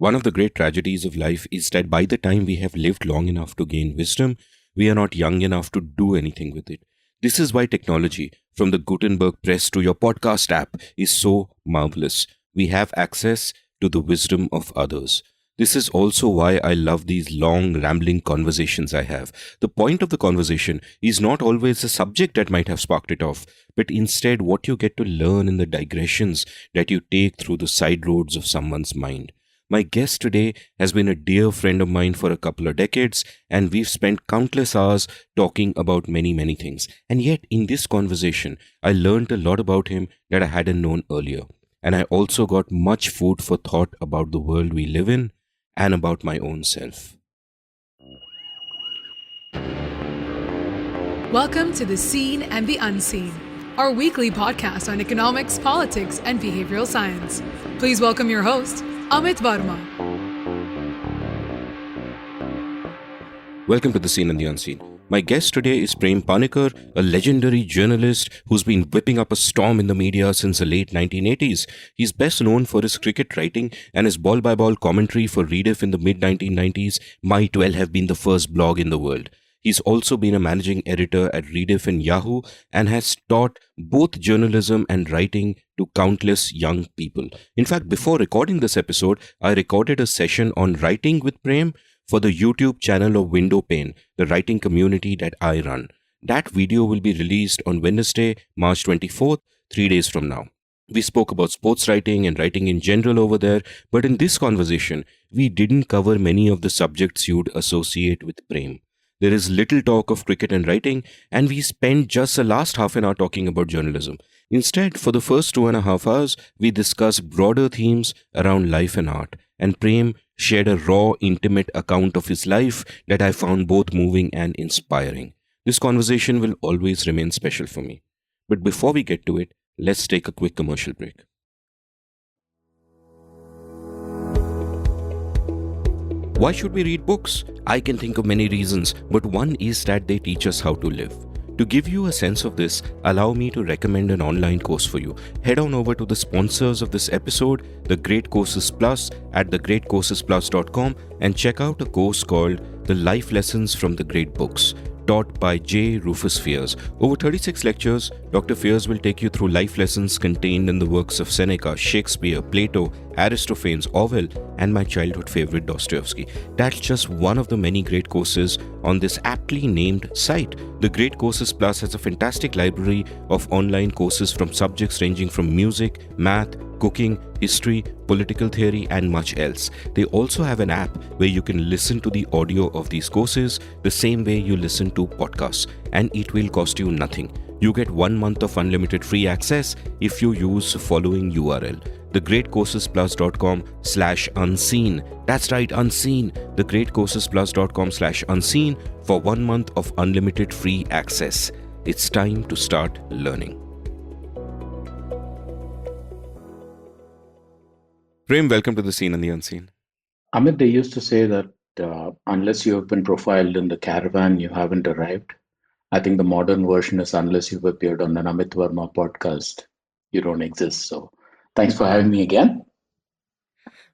One of the great tragedies of life is that by the time we have lived long enough to gain wisdom, we are not young enough to do anything with it. This is why technology, from the Gutenberg press to your podcast app, is so marvelous. We have access to the wisdom of others. This is also why I love these long, rambling conversations I have. The point of the conversation is not always the subject that might have sparked it off, but instead what you get to learn in the digressions that you take through the side roads of someone's mind. My guest today has been a dear friend of mine for a couple of decades, and we've spent countless hours talking about many, many things. And yet, in this conversation, I learned a lot about him that I hadn't known earlier. And I also got much food for thought about the world we live in and about my own self. Welcome to The Seen and the Unseen, our weekly podcast on economics, politics, and behavioral science. Please welcome your host, Amit Verma. Welcome to The Seen and the Unseen. My guest today is Prem Panicker, a legendary journalist who's been whipping up a storm in the media since the late 1980s. He's best known for his cricket writing and his ball-by-ball commentary for Rediff in the mid-1990s might well have been the first blog in the world. He's also been a managing editor at Rediff and Yahoo and has taught both journalism and writing to countless young people. In fact, before recording this episode, I recorded a session on writing with Prem for the YouTube channel of Windowpane, the writing community that I run. That video will be released on Wednesday, March 24th, 3 days from now. We spoke about sports writing and writing in general over there, but in this conversation, we didn't cover many of the subjects you'd associate with Prem. There is little talk of cricket and writing, and we spent just the last half an hour talking about journalism. Instead, for the first 2.5 hours, we discussed broader themes around life and art, and Prem shared a raw, intimate account of his life that I found both moving and inspiring. This conversation will always remain special for me. But before we get to it, let's take a quick commercial break. Why should we read books? I can think of many reasons, but one is that they teach us how to live. To give you a sense of this, allow me to recommend an online course for you. Head on over to the sponsors of this episode, The Great Courses Plus, at thegreatcoursesplus.com and check out a course called The Life Lessons from the Great Books, taught by J. Rufus Fears. Over 36 lectures, Dr. Fears will take you through life lessons contained in the works of Seneca, Shakespeare, Plato, Aristophanes, Orwell, and my childhood favorite Dostoevsky. That's just one of the many great courses on this aptly named site. The Great Courses Plus has a fantastic library of online courses from subjects ranging from music, math, cooking, history, political theory, and much else. They also have an app where you can listen to the audio of these courses the same way you listen to podcasts, and it will cost you nothing. You get 1 month of unlimited free access if you use the following URL: thegreatcoursesplus.com/unseen. That's right, unseen. thegreatcoursesplus.com/unseen for 1 month of unlimited free access. It's time to start learning. Prem, welcome to The Seen and the Unseen. Amit, they used to say that unless you have been profiled in the caravan, you haven't arrived. I think the modern version is unless you've appeared on an Amit Verma podcast, you don't exist. So thanks for having me again.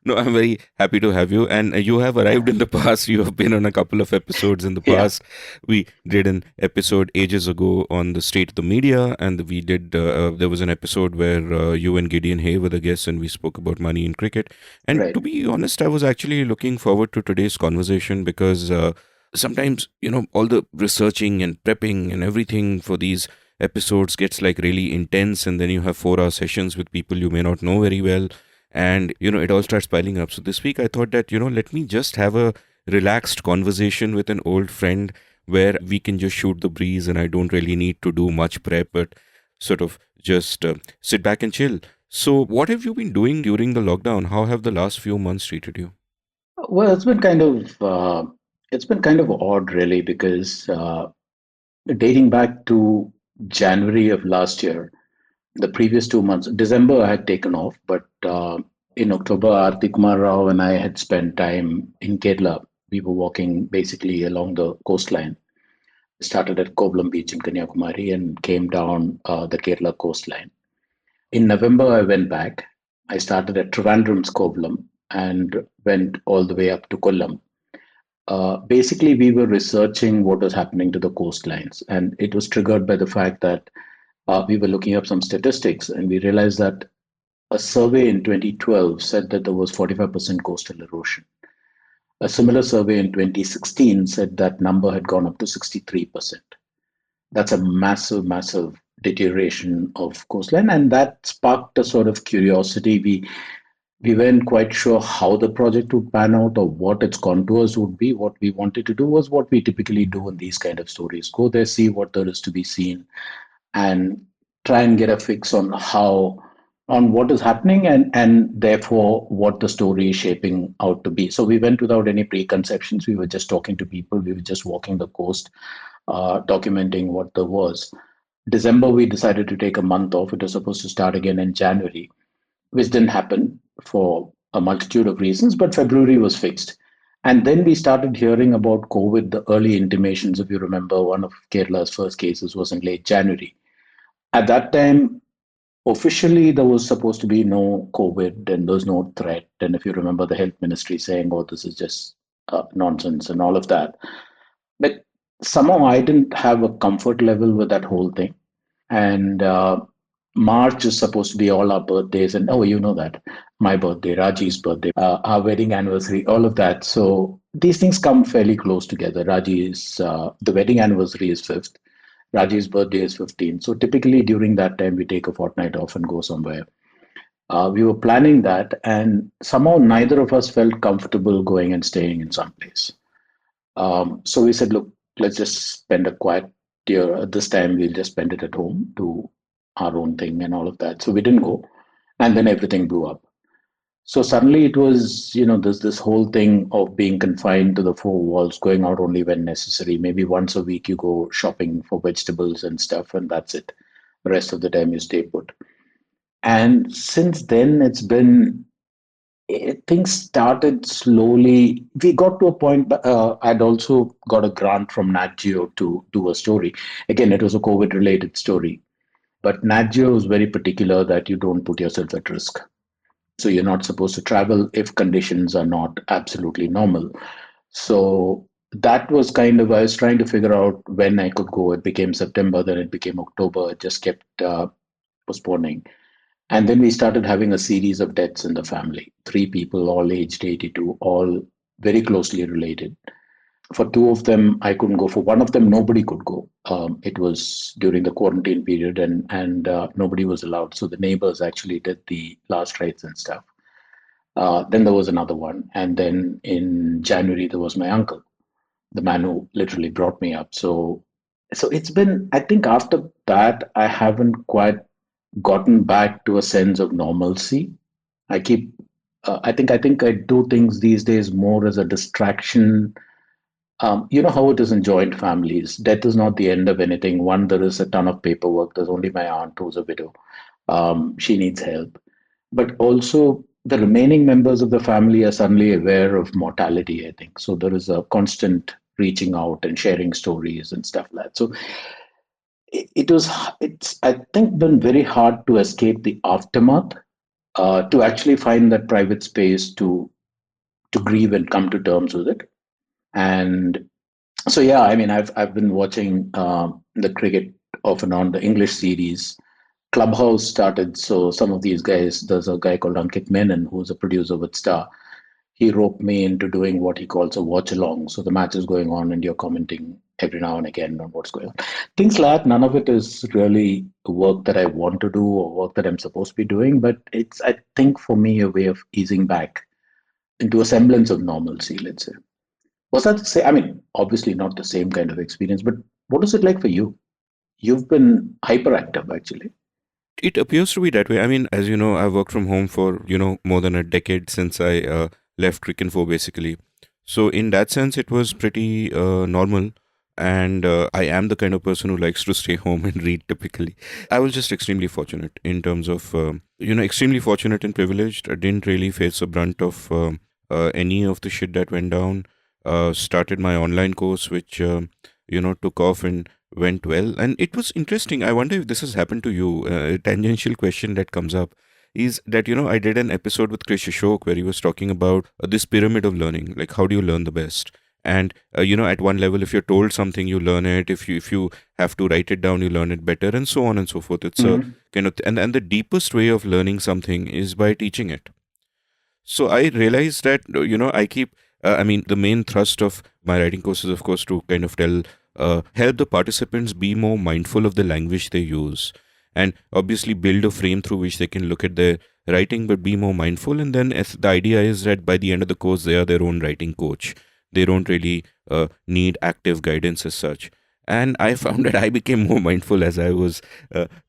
No, I'm very happy to have you. And you have arrived in the past. You have been on a couple of episodes in the past. We did an episode ages ago on the state of the media. And we did, there was an episode where you and Gideon Hay were the guests and we spoke about money in cricket. And to be honest, I was actually looking forward to today's conversation because sometimes, all the researching and prepping and everything for these episodes gets like really intense. And then you have 4-hour sessions with people you may not know very well. And, it all starts piling up. So this week I thought that, let me just have a relaxed conversation with an old friend where we can just shoot the breeze and I don't really need to do much prep, but sort of just sit back and chill. So what have you been doing during the lockdown? How have the last few months treated you? Well, it's been kind of odd, really, because dating back to January of last year, the previous 2 months, December I had taken off, but in October, Arti Kumar Rao and I had spent time in Kerala. We were walking basically along the coastline. We started at Kovalam Beach in Kanyakumari and came down the Kerala coastline. In November, I went back. I started at Trivandrum's Kovalam and went all the way up to Kollam. Basically, we were researching what was happening to the coastlines, and it was triggered by the fact that we were looking up some statistics, and we realized that a survey in 2012 said that there was 45% coastal erosion. A similar survey in 2016 said that number had gone up to 63%. That's a massive, massive deterioration of coastline, and that sparked a sort of curiosity. We weren't quite sure how the project would pan out or what its contours would be. What we wanted to do was what we typically do in these kind of stories: go there, see what there is to be seen, and try and get a fix on how on what is happening, and therefore what the story is shaping out to be. So we went without any preconceptions. We were just talking to people. We were just walking the coast, documenting what there was. December, we decided to take a month off. It was supposed to start again in January, which didn't happen for a multitude of reasons, but February was fixed. And then we started hearing about COVID, the early intimations. If you remember, one of Kerala's first cases was in late January. At that time, officially, there was supposed to be no COVID and there was no threat. And if you remember, the health ministry saying, oh, this is just nonsense and all of that. But somehow I didn't have a comfort level with that whole thing. And March is supposed to be all our birthdays, and oh, you know that my birthday, Raji's birthday, our wedding anniversary, all of that. So these things come fairly close together. Raji's the wedding anniversary is 5th. Raji's birthday is 15th. So typically during that time, we take a fortnight off and go somewhere. We were planning that, and somehow neither of us felt comfortable going and staying in some place. So we said, look, let's just spend a quiet year. This time we'll just spend it at home, do our own thing and all of that. So we didn't go. And then everything blew up. So suddenly it was, there's this whole thing of being confined to the four walls, going out only when necessary. Maybe once a week you go shopping for vegetables and stuff, and that's it. The rest of the time you stay put. And since then, things started slowly. We got to a point. I'd also got a grant from Nat Geo to do a story. Again, it was a COVID related story, but Nat Geo is very particular that you don't put yourself at risk. So you're not supposed to travel if conditions are not absolutely normal. So that was kind of, I was trying to figure out when I could go. It became September, then it became October. It just kept postponing. And then we started having a series of deaths in the family. Three people, all aged 82, all very closely related. For two of them, I couldn't go. For one of them, nobody could go. It was during the quarantine period, and nobody was allowed. So the neighbors actually did the last rites and stuff. Then there was another one, and then in January there was my uncle, the man who literally brought me up. So it's been. I think after that, I haven't quite gotten back to a sense of normalcy. I keep. I think I do things these days more as a distraction. You know how it is in joint families. Death is not the end of anything. One, there is a ton of paperwork. There's only my aunt who's a widow. She needs help. But also, the remaining members of the family are suddenly aware of mortality, I think. So there is a constant reaching out and sharing stories and stuff like that. So it's, I think, been very hard to escape the aftermath, to actually find that private space to grieve and come to terms with it. And so yeah, I mean, I've been watching the cricket off and on. The English series Clubhouse started. So some of these guys, there's a guy called Ankit Menon who's a producer with Star. He roped me into doing what he calls a watch along. So the match is going on and you're commenting every now and again on what's going on. Things like that. None of it is really work that I want to do or work that I'm supposed to be doing, but it's, I think, for me, a way of easing back into a semblance of normalcy, let's say. Was that the same? I mean, obviously not the same kind of experience, but what is it like for you? You've been hyperactive, actually. It appears to be that way. I mean, as you know, I've worked from home for, more than a decade since I left Cricinfo basically. So in that sense, it was pretty normal. And I am the kind of person who likes to stay home and read typically. I was just extremely fortunate in terms of, extremely fortunate and privileged. I didn't really face a brunt of any of the shit that went down. Started my online course, which, took off and went well. And it was interesting. I wonder if this has happened to you. A tangential question that comes up is that, I did an episode with Krish Ashok where he was talking about this pyramid of learning, like how do you learn the best? And at one level, if you're told something, you learn it. If you have to write it down, you learn it better, and so on and so forth. It's a Mhm. kind of and the deepest way of learning something is by teaching it. So I realized that I keep. I mean, the main thrust of my writing course is, of course, to kind of help the participants be more mindful of the language they use, and obviously build a frame through which they can look at their writing, but be more mindful. And then, the idea is that by the end of the course, they are their own writing coach. They don't really need active guidance as such. And I found that I became more mindful as I was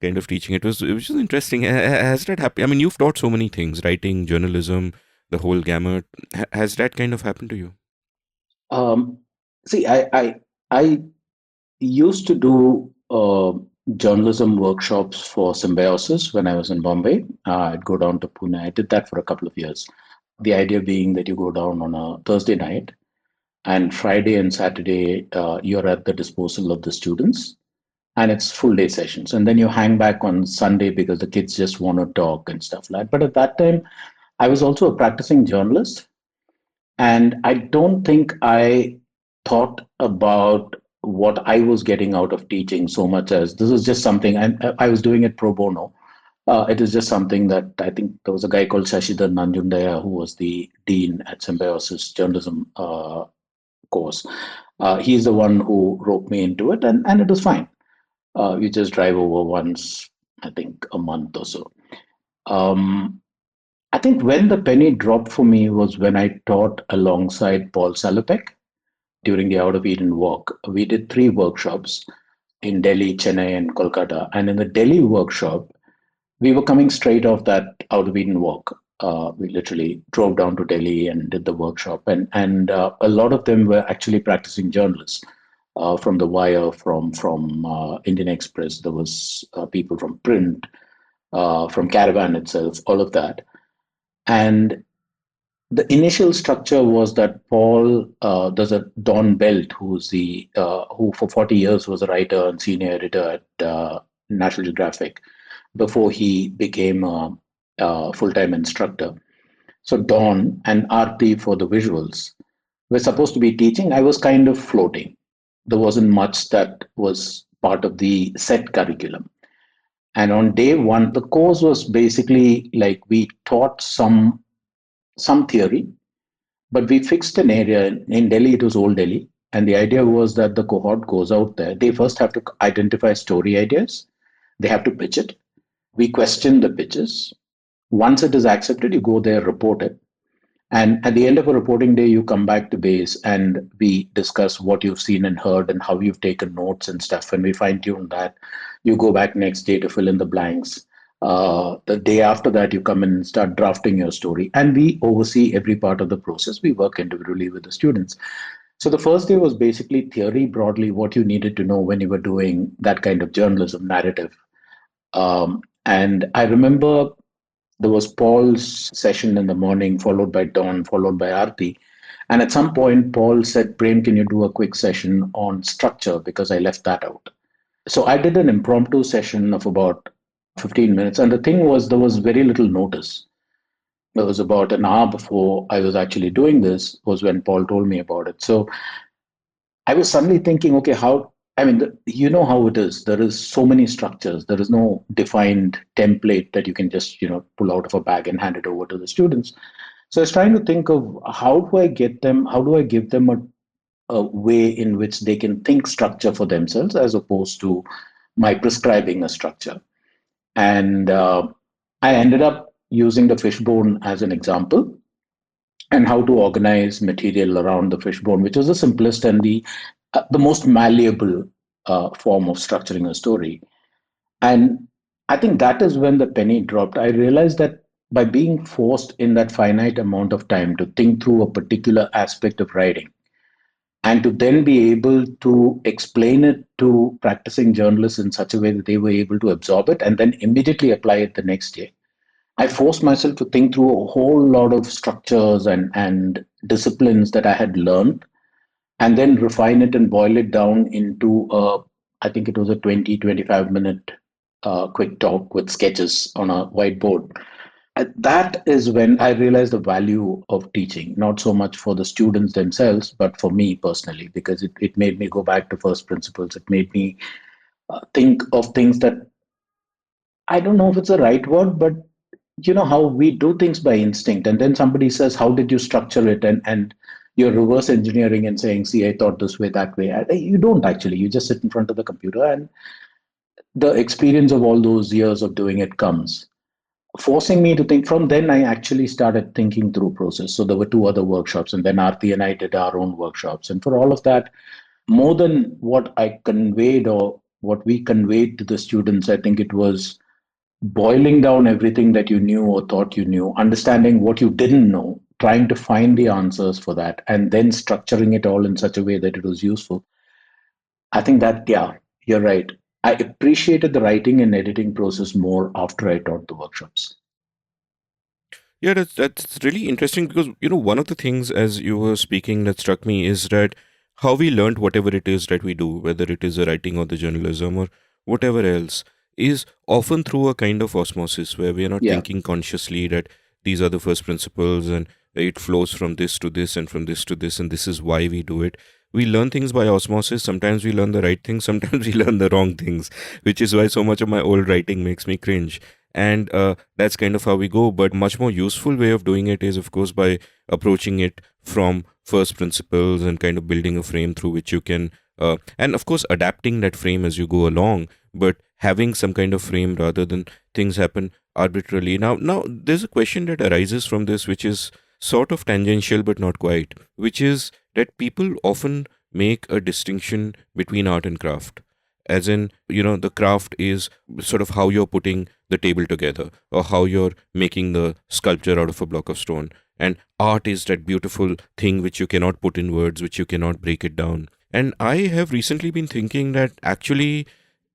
kind of teaching. It was just interesting. Has that happened? I mean, you've taught so many things: writing, journalism, the whole gamut. Has that kind of happened to you? Um, See, I used to do journalism workshops for Symbiosis when I was in Bombay. I'd go down to Pune. I did that for a couple of years. The idea being that you go down on a Thursday night, and Friday and Saturday you're at the disposal of the students, and it's full day sessions. And then you hang back on Sunday because the kids just want to talk and stuff like that. But at that time, I was also a practicing journalist, and I don't think I thought about what I was getting out of teaching so much as this is just something, and I was doing it pro bono. It is just something that I think there was a guy called Shashidhar Nanjundaya who was the dean at Symbiosis Journalism course. He's the one who roped me into it, and it was fine. We just drive over once, I think, a month or so. Um, I think when the penny dropped for me was when I taught alongside Paul Salopek during the Out of Eden walk. We did 3 workshops in Delhi, Chennai, and Kolkata. And in the Delhi workshop, we were coming straight off that Out of Eden walk. We literally drove down to Delhi and did the workshop, and a lot of them were actually practicing journalists from The Wire, from Indian Express. There was people from Print, from Caravan itself, all of that. And the initial structure was that Paul, there's a Don Belt, who for 40 years was a writer and senior editor at National Geographic before he became a full-time instructor. So Don and Aarti for the visuals were supposed to be teaching. I was kind of floating. There wasn't much that was part of the set curriculum. And on day one, the course was basically like we taught some theory, but we fixed an area in Delhi. It was old Delhi, and the idea was that the cohort goes out there. They first have to identify story ideas. They have to pitch it. We question the pitches. Once it is accepted, you go there, report it, and at the end of a reporting day, you come back to base and we discuss what you've seen and heard and how you've taken notes and stuff. And we fine tune that. You go back next day to fill in the blanks. The day after that, you come in and start drafting your story. And we oversee every part of the process. We work individually with the students. So the first day was basically theory broadly, what you needed to know when you were doing that kind of journalism narrative. And I remember there was Paul's session in the morning, followed by Dawn, followed by Aarti. And at some point, Paul said, Prem, can you do a quick session on structure? Because I left that out. So I did an impromptu session of about 15 minutes. And the thing was, there was very little notice. It was about an hour before I was actually doing this, was when Paul told me about it. So I was suddenly thinking, okay, I mean, you know how it is. There is so many structures. There is no defined template that you can just, pull out of a bag and hand it over to the students. So I was trying to think of how do I give them a way in which they can think structure for themselves as opposed to my prescribing a structure. And I ended up using the fishbone as an example and how to organize material around the fishbone, which was the simplest and the most malleable form of structuring a story. And I think that is when the penny dropped. I realized that by being forced in that finite amount of time to think through a particular aspect of writing and to then be able to explain it to practicing journalists in such a way that they were able to absorb it and then immediately apply it the next day, I forced myself to think through a whole lot of structures and disciplines that I had learned and then refine it and boil it down into I think it was a 20-25 minute quick talk with sketches on a whiteboard. That is when I realized the value of teaching, not so much for the students themselves, but for me personally, because it made me go back to first principles. It made me think of things that I don't know if it's the right word, but you know how we do things by instinct, and then somebody says, "How did you structure it?" And you're reverse engineering and saying, "See, I thought this way, that way." You don't actually. You just sit in front of the computer, and the experience of all those years of doing it comes, forcing me to think. From then I actually started thinking through process. So there were two other workshops, and then Arti and I did our own workshops. And for all of that, more than what I conveyed or what we conveyed to the students, I think it was boiling down everything that you knew or thought you knew, understanding what you didn't know, trying to find the answers for that, and then structuring it all in such a way that it was useful. I think that, yeah, you're right. I appreciated the writing and editing process more after I taught the workshops. Yeah, that's really interesting because one of the things as you were speaking that struck me is that how we learned whatever it is that we do, whether it is the writing or the journalism or whatever else, is often through a kind of osmosis where we are not Yeah. thinking consciously that these are the first principles and it flows from this to this and from this to this and this is why we do it. We learn things by osmosis. Sometimes we learn the right things, sometimes we learn the wrong things, which is why so much of my old writing makes me cringe. And that's kind of how we go. But much more useful way of doing it is, of course, by approaching it from first principles and kind of building a frame through which you can, and of course, adapting that frame as you go along, but having some kind of frame rather than things happen arbitrarily. Now there's a question that arises from this, which is sort of tangential but not quite, which is that people often make a distinction between art and craft, as in the craft is sort of how you're putting the table together or how you're making the sculpture out of a block of stone, and art is that beautiful thing which you cannot put in words, which you cannot break it down. And I have recently been thinking that actually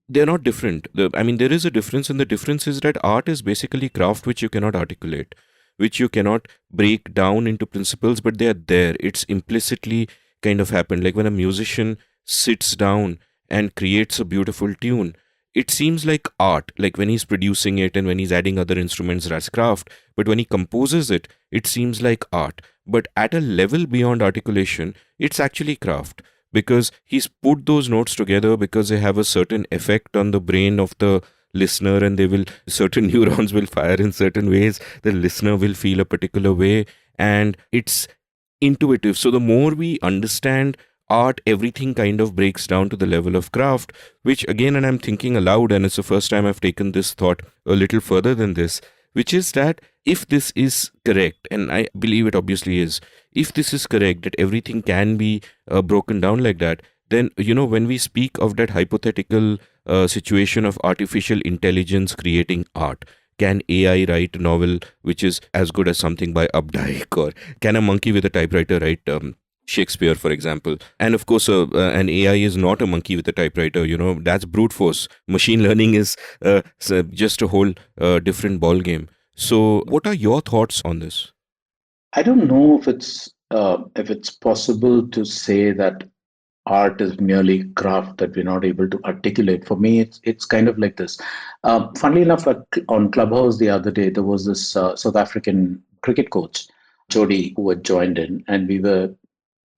they're not different. I mean, there is a difference, and the difference is that art is basically craft which you cannot articulate, which you cannot break down into principles, but they are there. It's implicitly kind of happened. Like when a musician sits down and creates a beautiful tune, it seems like art, like when he's producing it and when he's adding other instruments, that's craft. But when he composes it, it seems like art. But at a level beyond articulation, it's actually craft because he's put those notes together because they have a certain effect on the brain of the listener, and they will, certain neurons will fire in certain ways, the listener will feel a particular way, and it's intuitive. So the more we understand art, everything kind of breaks down to the level of craft, which again, and I'm thinking aloud, and it's the first time I've taken this thought a little further than this, which is that if this is correct, and I believe it obviously is, if this is correct, that everything can be broken down like that, then, when we speak of that hypothetical situation of artificial intelligence creating art, can AI write a novel which is as good as something by Updike? Or can a monkey with a typewriter write Shakespeare, for example? And of course, an AI is not a monkey with a typewriter. That's brute force. Machine learning is just a whole different ball game. So, what are your thoughts on this? I don't know if it's possible to say that art is merely craft that we're not able to articulate. For me, it's kind of like this. Funnily enough, on Clubhouse the other day, there was this South African cricket coach, Jody, who had joined in, and we were,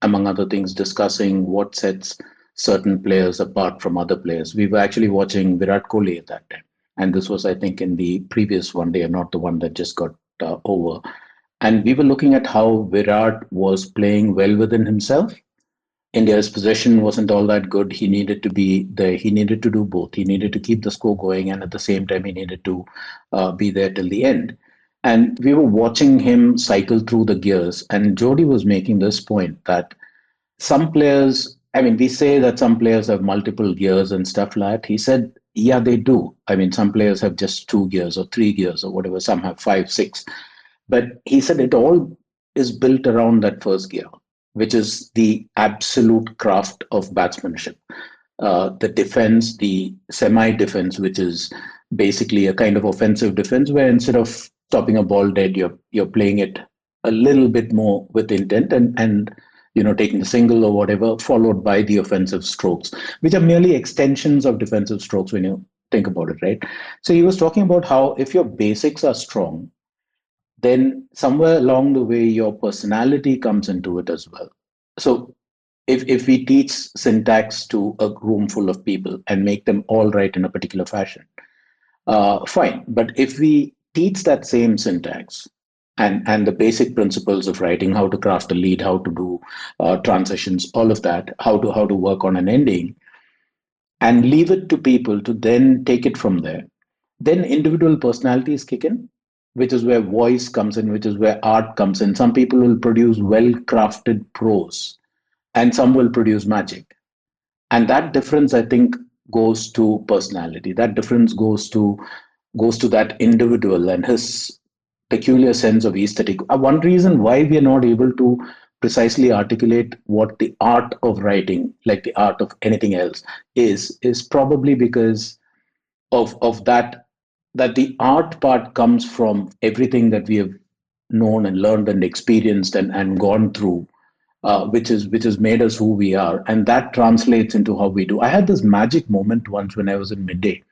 among other things, discussing what sets certain players apart from other players. We were actually watching Virat Kohli at that time, and this was, I think, in the previous one day, and not the one that just got over. And we were looking at how Virat was playing well within himself. India's possession wasn't all that good. He needed to be there. He needed to do both. He needed to keep the score going, and at the same time, he needed to be there till the end. And we were watching him cycle through the gears. And Jody was making this point that some players, I mean, we say that some players have multiple gears and stuff like that. He said, yeah, they do. I mean, some players have just two gears or three gears or whatever. Some have five, six. But he said it all is built around that first gear, which is the absolute craft of batsmanship. The defense, the semi defense, which is basically a kind of offensive defense, where instead of stopping a ball dead, you're playing it a little bit more with intent and taking the single or whatever, followed by the offensive strokes, which are merely extensions of defensive strokes when you think about it, right? So he was talking about how if your basics are strong, then somewhere along the way, your personality comes into it as well. So if we teach syntax to a room full of people and make them all write in a particular fashion, fine. But if we teach that same syntax and the basic principles of writing, how to craft a lead, how to do transitions, all of that, how to work on an ending, and leave it to people to then take it from there, then individual personalities kick in, which is where voice comes in, which is where art comes in. Some people will produce well crafted prose, and some will produce magic. And that difference, I think, goes to personality. That difference goes to that individual and his peculiar sense of aesthetic. One reason why we are not able to precisely articulate what the art of writing, like the art of anything else, is probably because of that the art part comes from everything that we have known and learned and experienced and gone through, which has made us who we are, and that translates into how we do. I had this magic moment once when I was in midday.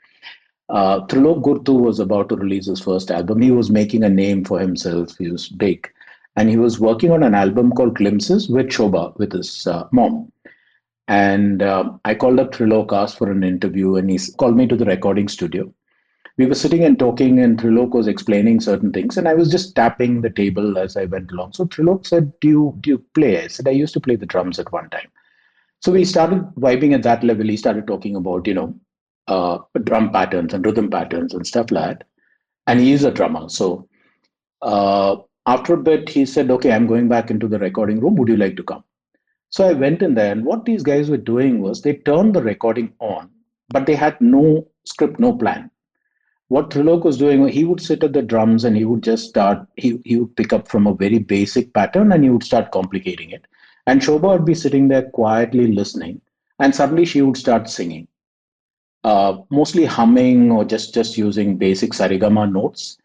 Trilok Gurtu was about to release his first album. He was making a name for himself. He was big, and he was working on an album called Glimpses with Shobha, with his mom. And I called up Trilok, asked for an interview, and he called me to the recording studio. We were sitting and talking, and Trilok was explaining certain things, and I was just tapping the table as I went along. So Trilok said, "Do you play?" I said, "I used to play the drums at one time." So we started vibing at that level. He started talking about drum patterns and rhythm patterns and stuff like that. And he is a drummer, so uh, after a bit, he said, "Okay, I'm going back into the recording room. Would you like to come?" So I went in there, and what these guys were doing was they turned the recording on, but they had no script, no plan. What Trilok was doing, he would sit at the drums and he would just start, he would pick up from a very basic pattern and he would start complicating it. And Shobha would be sitting there quietly listening, and suddenly she would start singing, mostly humming or just using basic sarigama notes,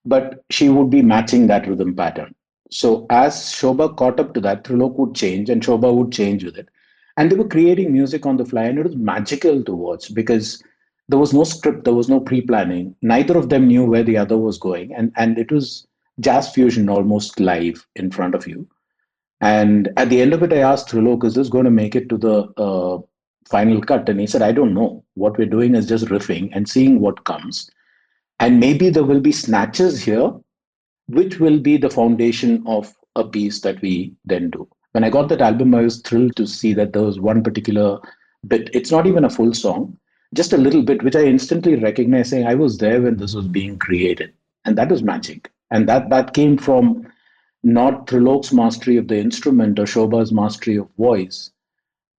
but she would be matching that rhythm pattern. So as Shobha caught up to that, Trilok would change and Shobha would change with it. And they were creating music on the fly, and it was magical to watch because there was no script, there was no pre-planning. Neither of them knew where the other was going, and it was jazz fusion almost live in front of you. And at the end of it, I asked Trilok, "Is this going to make it to the final cut?" And he said, "I don't know. What we're doing is just riffing and seeing what comes. And maybe there will be snatches here which will be the foundation of a piece that we then do." When I got that album, I was thrilled to see that there was one particular bit. It's not even a full song, just a little bit, which I instantly recognized, saying I was there when this was being created. And that was magic. And that came from not Trilok's mastery of the instrument or Shobha's mastery of voice,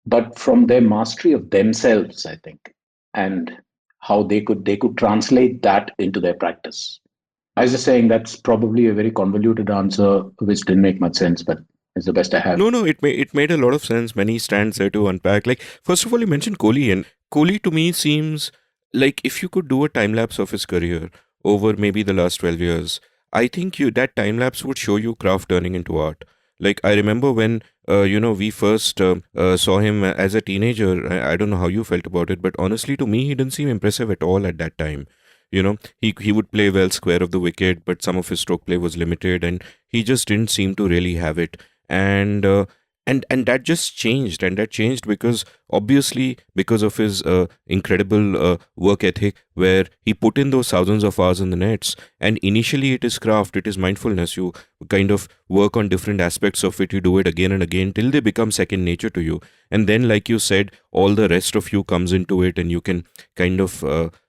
but from their mastery of themselves, I think, and how they could translate that into their practice. I was just saying that's probably a very convoluted answer, which didn't make much sense, but it's the best I have. No, no, it made a lot of sense. Many strands there to unpack. Like, first of all, you mentioned Kohli, and Kohli to me seems like if you could do a time lapse of his career over maybe the last 12 years, I think you that time lapse would show you craft turning into art. Like I remember when we first saw him as a teenager. I don't know how you felt about it, but honestly, to me, he didn't seem impressive at all at that time. He would play well square of the wicket, but some of his stroke play was limited, and he just didn't seem to really have it. And and that just changed, and that changed because obviously because of his incredible work ethic, where he put in those thousands of hours in the nets. And initially, it is craft, it is mindfulness. You kind of work on different aspects of it. You do it again and again till they become second nature to you. And then, like you said, all the rest of you comes into it, and you can kind of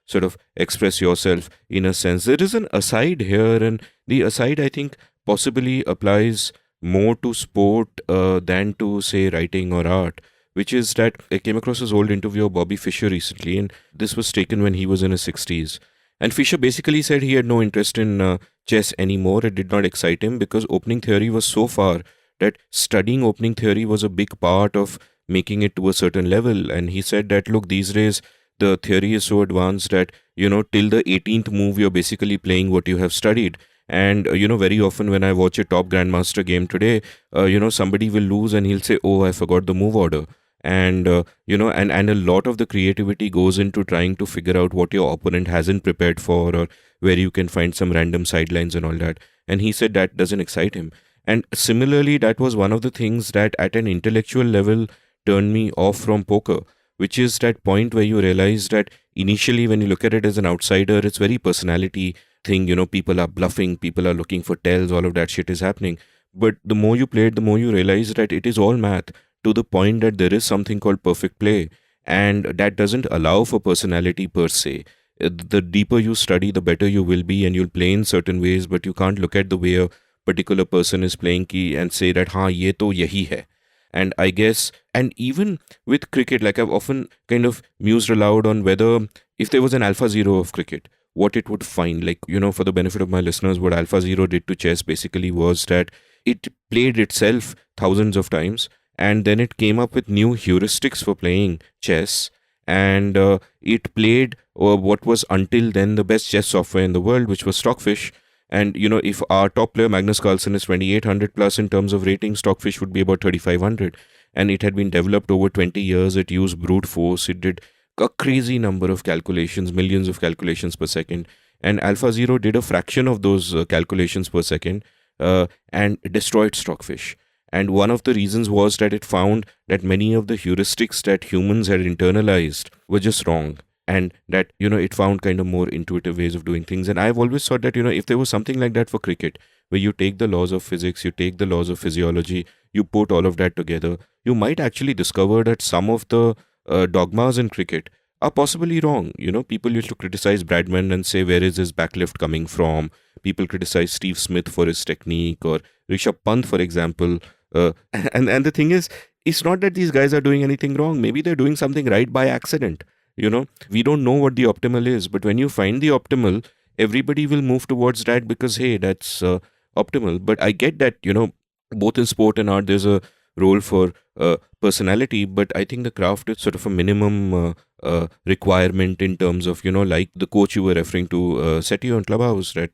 sort of express yourself in a sense. There is an aside here, and the aside, I think, possibly applies more to sport than to, say, writing or art, which is that I came across his old interview of Bobby Fischer recently, and this was taken when he was in his 60s. And Fischer basically said he had no interest in chess anymore. It did not excite him because opening theory was so far that studying opening theory was a big part of making it to a certain level. And he said that, look, these days the theory is so advanced that, till the 18th move, you're basically playing what you have studied. And, very often when I watch a top grandmaster game today, somebody will lose and he'll say, oh, I forgot the move order. And, and a lot of the creativity goes into trying to figure out what your opponent hasn't prepared for, or where you can find some random sidelines and all that. And he said that doesn't excite him. And similarly, that was one of the things that at an intellectual level turned me off from poker, which is that point where you realize that initially, when you look at it as an outsider, it's very personality thing. People are bluffing, people are looking for tells, all of that shit is happening. But the more you play it, the more you realize that it is all math, to the point that there is something called perfect play, and that doesn't allow for personality per se. The deeper you study, the better you will be, and you'll play in certain ways, but you can't look at the way a particular person is playing ki and say that, हाँ, ये तो यही है. And I guess, and even with cricket, like I've often kind of mused aloud on whether if there was an Alpha Zero of cricket, what it would find. Like, for the benefit of my listeners, what Alpha Zero did to chess basically was that it played itself thousands of times, and then it came up with new heuristics for playing chess, and it played what was until then the best chess software in the world, which was Stockfish. And if our top player Magnus Carlsen is 2800 plus in terms of rating, Stockfish would be about 3500. And it had been developed over 20 years. It used brute force. It did a crazy number of calculations, millions of calculations per second. And Alpha Zero did a fraction of those calculations per second, and destroyed Stockfish. And one of the reasons was that it found that many of the heuristics that humans had internalized were just wrong. And that, it found kind of more intuitive ways of doing things. And I've always thought that, if there was something like that for cricket, where you take the laws of physics, you take the laws of physiology, you put all of that together, you might actually discover that some of the dogmas in cricket are possibly wrong. People used to criticize Bradman and say, where is his backlift coming from? People criticize Steve Smith for his technique, or Rishabh Pant, for example. And the thing is, it's not that these guys are doing anything wrong. Maybe they're doing something right by accident. We don't know what the optimal is, but when you find the optimal, everybody will move towards that because, hey, that's optimal. But I get that, both in sport and art, there's a role for personality, but I think the craft is sort of a minimum requirement in terms of, like the coach you were referring to said to you on Clubhouse, that,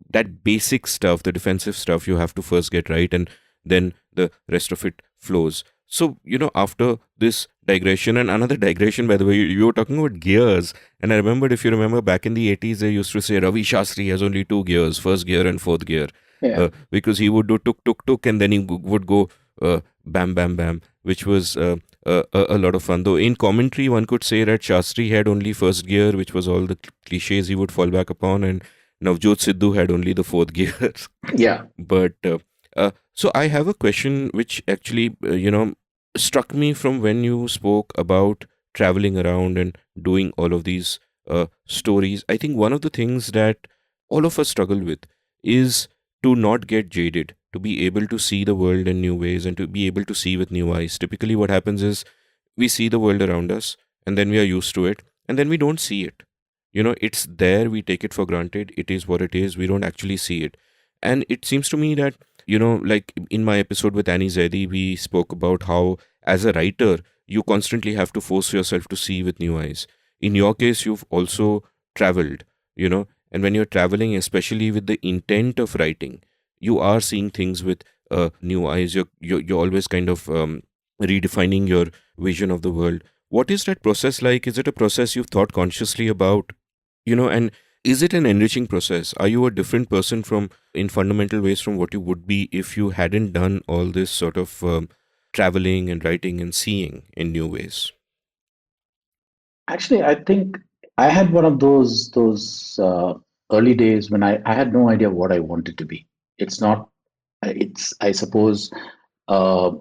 that basic stuff, the defensive stuff, you have to first get right, and then the rest of it flows. So, after this digression, and another digression, by the way, you were talking about gears. And I remembered, if you remember, back in the 80s, they used to say Ravi Shastri has only two gears, first gear and fourth gear. Yeah. Because he would do tuk, tuk, tuk, and then he would go bam, bam, bam, which was a lot of fun. Though in commentary, one could say that Shastri had only first gear, which was all the cliches he would fall back upon, and Navjot Sidhu had only the fourth gear. Yeah. But so I have a question which actually, struck me from when you spoke about traveling around and doing all of these stories. I think one of the things that all of us struggle with is to not get jaded, to be able to see the world in new ways and to be able to see with new eyes. Typically, what happens is we see the world around us and then we are used to it, and then we don't see it. It's there, we take it for granted, it is what it is, we don't actually see it. And it seems to me that, like in my episode with Annie Zaidi, we spoke about how, as a writer, you constantly have to force yourself to see with new eyes. In your case, you've also traveled, and when you're traveling, especially with the intent of writing, you are seeing things with new eyes. You're always kind of redefining your vision of the world. What is that process like? Is it a process you've thought consciously about? And is it an enriching process? Are you a different person from, in fundamental ways, from what you would be if you hadn't done all this sort of traveling and writing and seeing in new ways? Actually, I think I had one of those early days when I had no idea what I wanted to be. It's not. It's, I suppose, uh,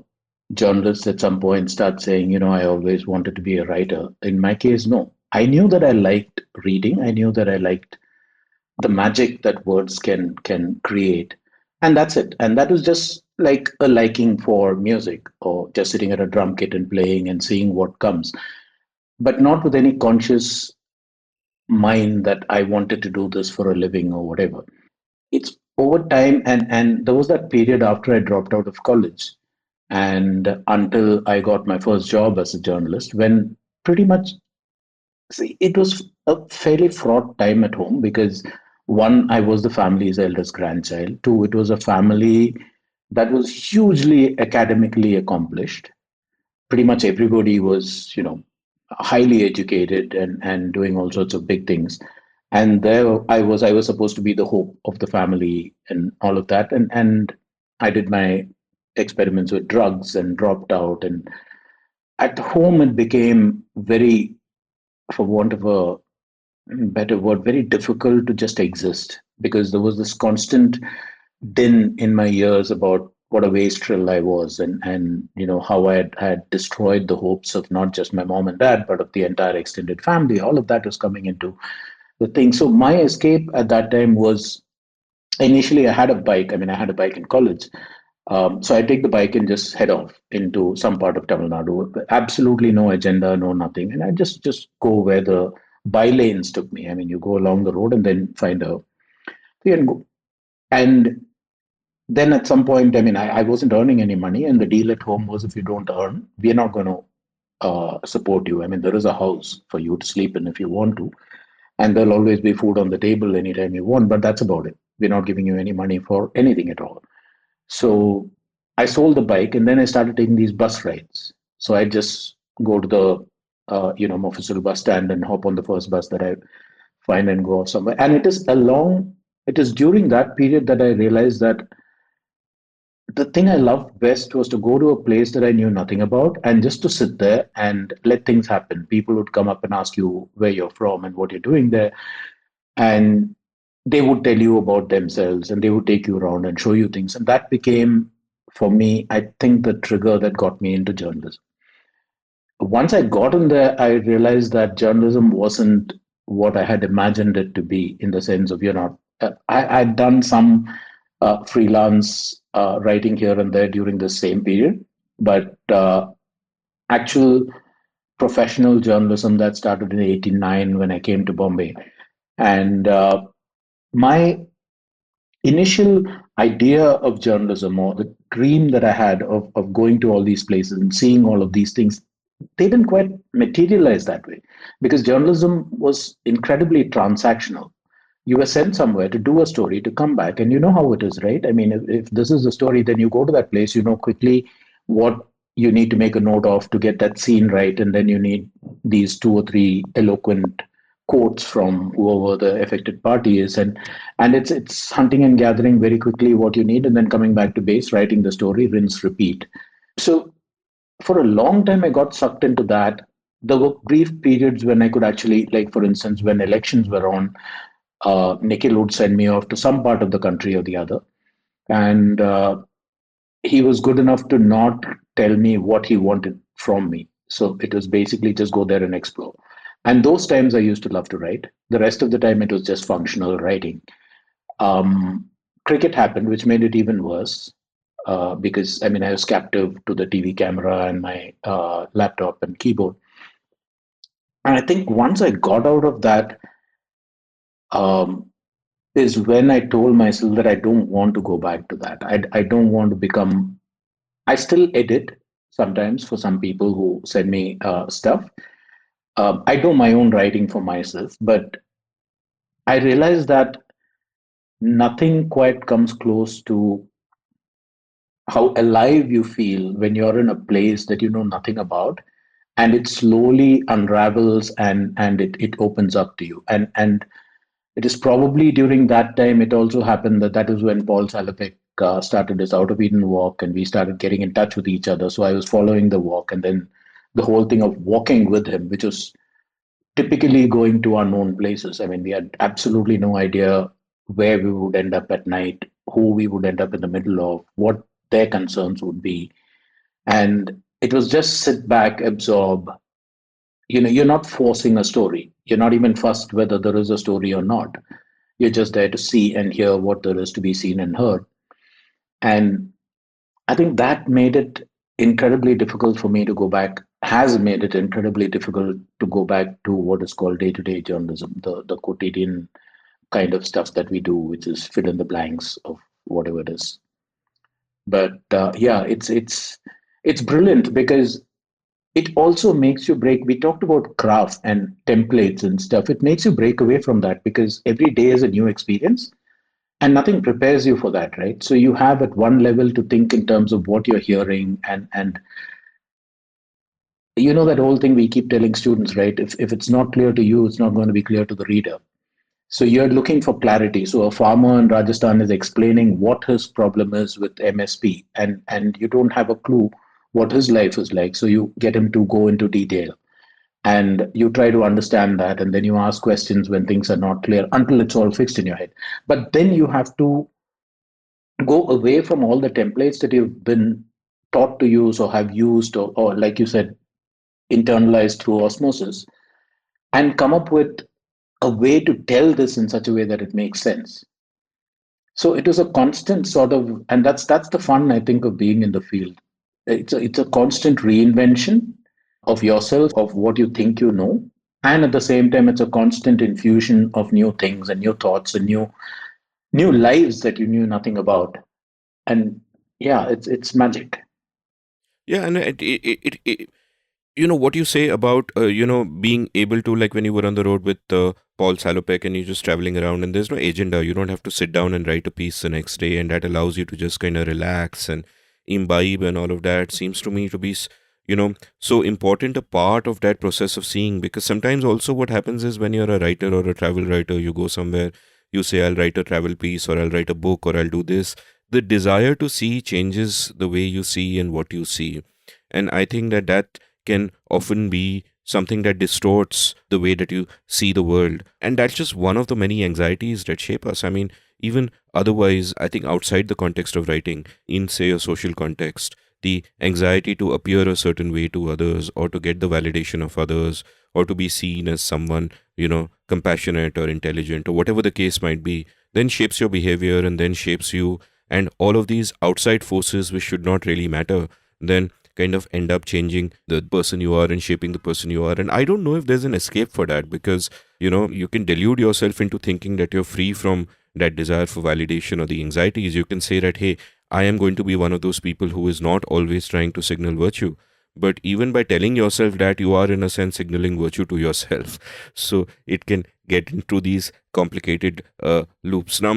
journalists at some point start saying, I always wanted to be a writer. In my case, no. I knew that I liked reading. I knew that I liked the magic that words can create, and that's it. And that was just like a liking for music, or just sitting at a drum kit and playing and seeing what comes, but not with any conscious mind that I wanted to do this for a living or whatever. It's over time, and there was that period after I dropped out of college and until I got my first job as a journalist, when pretty much, see, it was a fairly fraught time at home because, one, I was the family's eldest grandchild. Two, it was a family that was hugely academically accomplished. Pretty much everybody was, highly educated and doing all sorts of big things. And there I was supposed to be the hope of the family and all of that. And I did my experiments with drugs and dropped out. And at home, it became very, for want of a better word, very difficult to just exist, because there was this constant din in my ears about what a wastrel I was, and how I had destroyed the hopes of not just my mom and dad, but of the entire extended family. All of that was coming into the thing. So my escape at that time was, initially I had a bike. I mean, I had a bike in college. So I take the bike and just head off into some part of Tamil Nadu. Absolutely no agenda, no nothing, and I just go where the bylanes took me. I mean, you go along the road and then find a thing and go. And then at some point, I mean, I wasn't earning any money, and the deal at home was, if you don't earn, we're not going to support you. I mean, there is a house for you to sleep in if you want to, and there'll always be food on the table anytime you want, but that's about it. We're not giving you any money for anything at all. So I sold the bike, and then I started taking these bus rides. So I just go to the Mofussil bus stand and hop on the first bus that I find and go off somewhere. And it is during that period that I realized that the thing I loved best was to go to a place that I knew nothing about and just to sit there and let things happen. People would come up and ask you where you're from and what you're doing there, and they would tell you about themselves, and they would take you around and show you things. And that became, for me, I think, the trigger that got me into journalism. Once I got in there, I realized that journalism wasn't what I had imagined it to be, in the sense of, I'd done some freelance writing here and there during the same period, but actual professional journalism, that started in '89 when I came to Bombay. And my initial idea of journalism, or the dream that I had of going to all these places and seeing all of these things, they didn't quite materialize that way, because journalism was incredibly transactional. You were sent somewhere to do a story, to come back, and you know how it is, right? I mean, if this is a story, then you go to that place, you know quickly what you need to make a note of to get that scene right, and then you need these two or three eloquent quotes from whoever the affected party is, and it's hunting and gathering very quickly what you need, and then coming back to base, writing the story, rinse, repeat. So for a long time, I got sucked into that. There were brief periods when I could actually, like, for instance, when elections were on, Nikhil would send me off to some part of the country or the other. And he was good enough to not tell me what he wanted from me. So it was basically just go there and explore. And those times I used to love to write. The rest of the time, it was just functional writing. Um, Cricket happened, which made it even worse, because, I mean, I was captive to the TV camera and my laptop and keyboard. And I think once I got out of that, um, is when I told myself that I don't want to go back to that. I don't want to become, I still edit sometimes for some people who send me stuff. I do my own writing for myself, but I realize that nothing quite comes close to how alive you feel when you're in a place that you know nothing about, and it slowly unravels, and it opens up to you. And it is probably during that time it also happened that that is when Paul Salopek started his Out of Eden walk, and we started getting in touch with each other. So I was following the walk, and then the whole thing of walking with him, which was typically going to unknown places. I mean, we had absolutely no idea where we would end up at night, who we would end up in the middle of, what their concerns would be. And it was just sit back, absorb. You're not forcing a story. You're not even fussed whether there is a story or not. You're just there to see and hear what there is to be seen and heard. And I think that made it incredibly difficult for me to go back, has made it incredibly difficult to go back to what is called day to day journalism, the quotidian kind of stuff that we do, which is fill in the blanks of whatever it is. But yeah, it's brilliant, because it also makes you break. We talked about craft and templates and stuff. It makes you break away from that, because every day is a new experience, and nothing prepares you for that, right? So you have at one level to think in terms of what you're hearing, and you know that whole thing we keep telling students, right? If it's not clear to you, it's not going to be clear to the reader. So you're looking for clarity. So a farmer in Rajasthan is explaining what his problem is with MSP, and you don't have a clue what his life is like. So you get him to go into detail, and you try to understand that, and then you ask questions when things are not clear until it's all fixed in your head. But then you have to go away from all the templates that you've been taught to use or have used, or like you said, internalized through osmosis, and come up with a way to tell this in such a way that it makes sense. So it was a constant sort of, and that's the fun, I think, of being in the field. It's a constant reinvention of yourself, of what you think you know, and at the same time, it's a constant infusion of new things and new thoughts and new lives that you knew nothing about. And yeah, it's magic. Yeah, and what you say about being able to, like, when you were on the road with Paul Salopek and you're just traveling around and there's no agenda, you don't have to sit down and write a piece the next day, and that allows you to just kind of relax and imbibe, and all of that seems to me to be so important a part of that process of seeing. Because sometimes also what happens is, when you're a writer or a travel writer, you go somewhere, you say, I'll write a travel piece, or I'll write a book, or I'll do this. The desire to see changes the way you see and what you see. And I think that can often be something that distorts the way that you see the world. And that's just one of the many anxieties that shape us. I mean, even otherwise, I think outside the context of writing, in, say, a social context, the anxiety to appear a certain way to others, or to get the validation of others, or to be seen as someone, compassionate or intelligent, or whatever the case might be, then shapes your behavior and then shapes you. And all of these outside forces, which should not really matter, then kind of end up changing the person you are and shaping the person you are. And I don't know if there's an escape for that, because you can delude yourself into thinking that you're free from that desire for validation or the anxieties. You can say that, hey, I am going to be one of those people who is not always trying to signal virtue. But even by telling yourself that, you are in a sense signaling virtue to yourself. So it can get into these complicated loops. Now,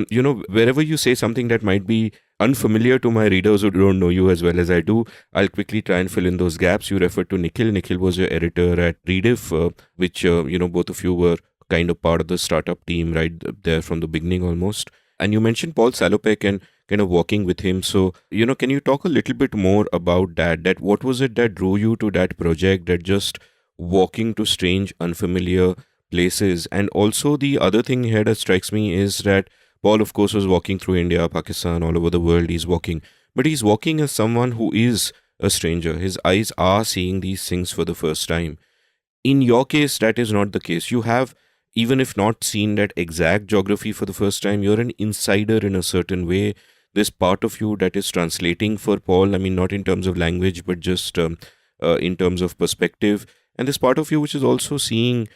wherever you say something that might be unfamiliar to my readers who don't know you as well as I do, I'll quickly try and fill in those gaps. You referred to Nikhil. Nikhil was your editor at Rediff, which, both of you were kind of part of the startup team right there from the beginning almost. And you mentioned Paul Salopek and kind of walking with him. So, can you talk a little bit more about that? That what was it that drew you to that project, that just walking to strange, unfamiliar places? And also the other thing here that strikes me is that Paul, of course, was walking through India, Pakistan, all over the world. He's walking, but he's walking as someone who is a stranger. His eyes are seeing these things for the first time. In your case, that is not the case. You have, even if not seen that exact geography for the first time, you're an insider in a certain way. There's part of you that is translating for Paul. I mean, not in terms of language, but just in terms of perspective. And there's part of you which is also seeing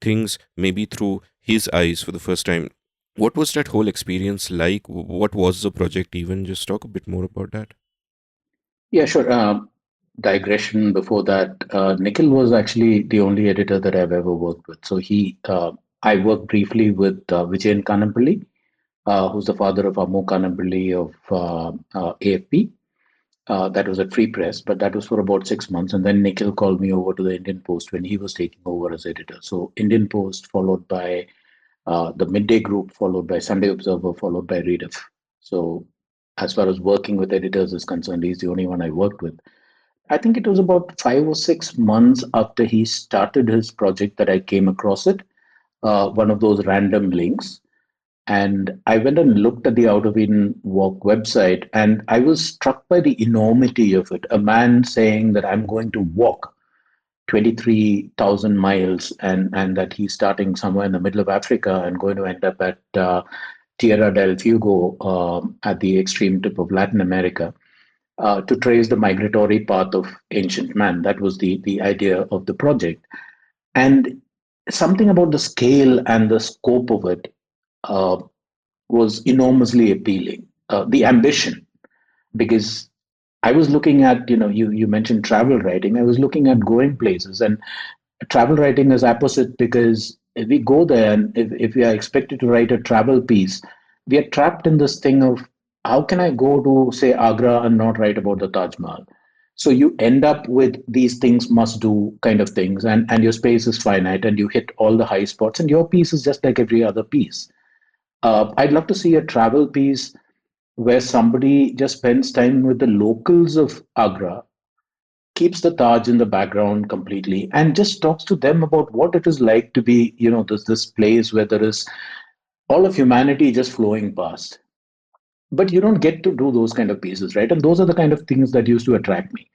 things maybe through his eyes for the first time. What was that whole experience like? What was the project even? Just talk a bit more about that. Yeah, sure. Digression before that. Nikhil was actually the only editor that I've ever worked with. So I worked briefly with Vijayan Kanampalli, who's the father of Ammo Kanampalli of AFP. That was at Free Press, but that was for about 6 months. And then Nikhil called me over to the Indian Post when he was taking over as editor. So Indian Post, followed by the Midday Group, followed by Sunday Observer, followed by Rediff. So as far as working with editors is concerned, he's the only one I worked with. I think it was about 5 or 6 months after he started his project that I came across it, one of those random links. And I went and looked at the Out of Eden Walk website, and I was struck by the enormity of it. A man saying that I'm going to walk 23,000 miles, and that he's starting somewhere in the middle of Africa and going to end up at Tierra del Fuego, at the extreme tip of Latin America, to trace the migratory path of ancient man. That was the idea of the project. And something about the scale and the scope of it uh, was enormously appealing. The ambition, because I was looking at, you mentioned travel writing. I was looking at going places, and travel writing is opposite, because if we go there and if we are expected to write a travel piece, we are trapped in this thing of, how can I go to, say, Agra and not write about the Taj Mahal? So you end up with these things must do kind of things, and your space is finite, and you hit all the high spots, and your piece is just like every other piece. I'd love to see a travel piece where somebody just spends time with the locals of Agra, keeps the Taj in the background completely, and just talks to them about what it is like to be, this place where there is all of humanity just flowing past. But you don't get to do those kind of pieces, right? And those are the kind of things that used to attract me.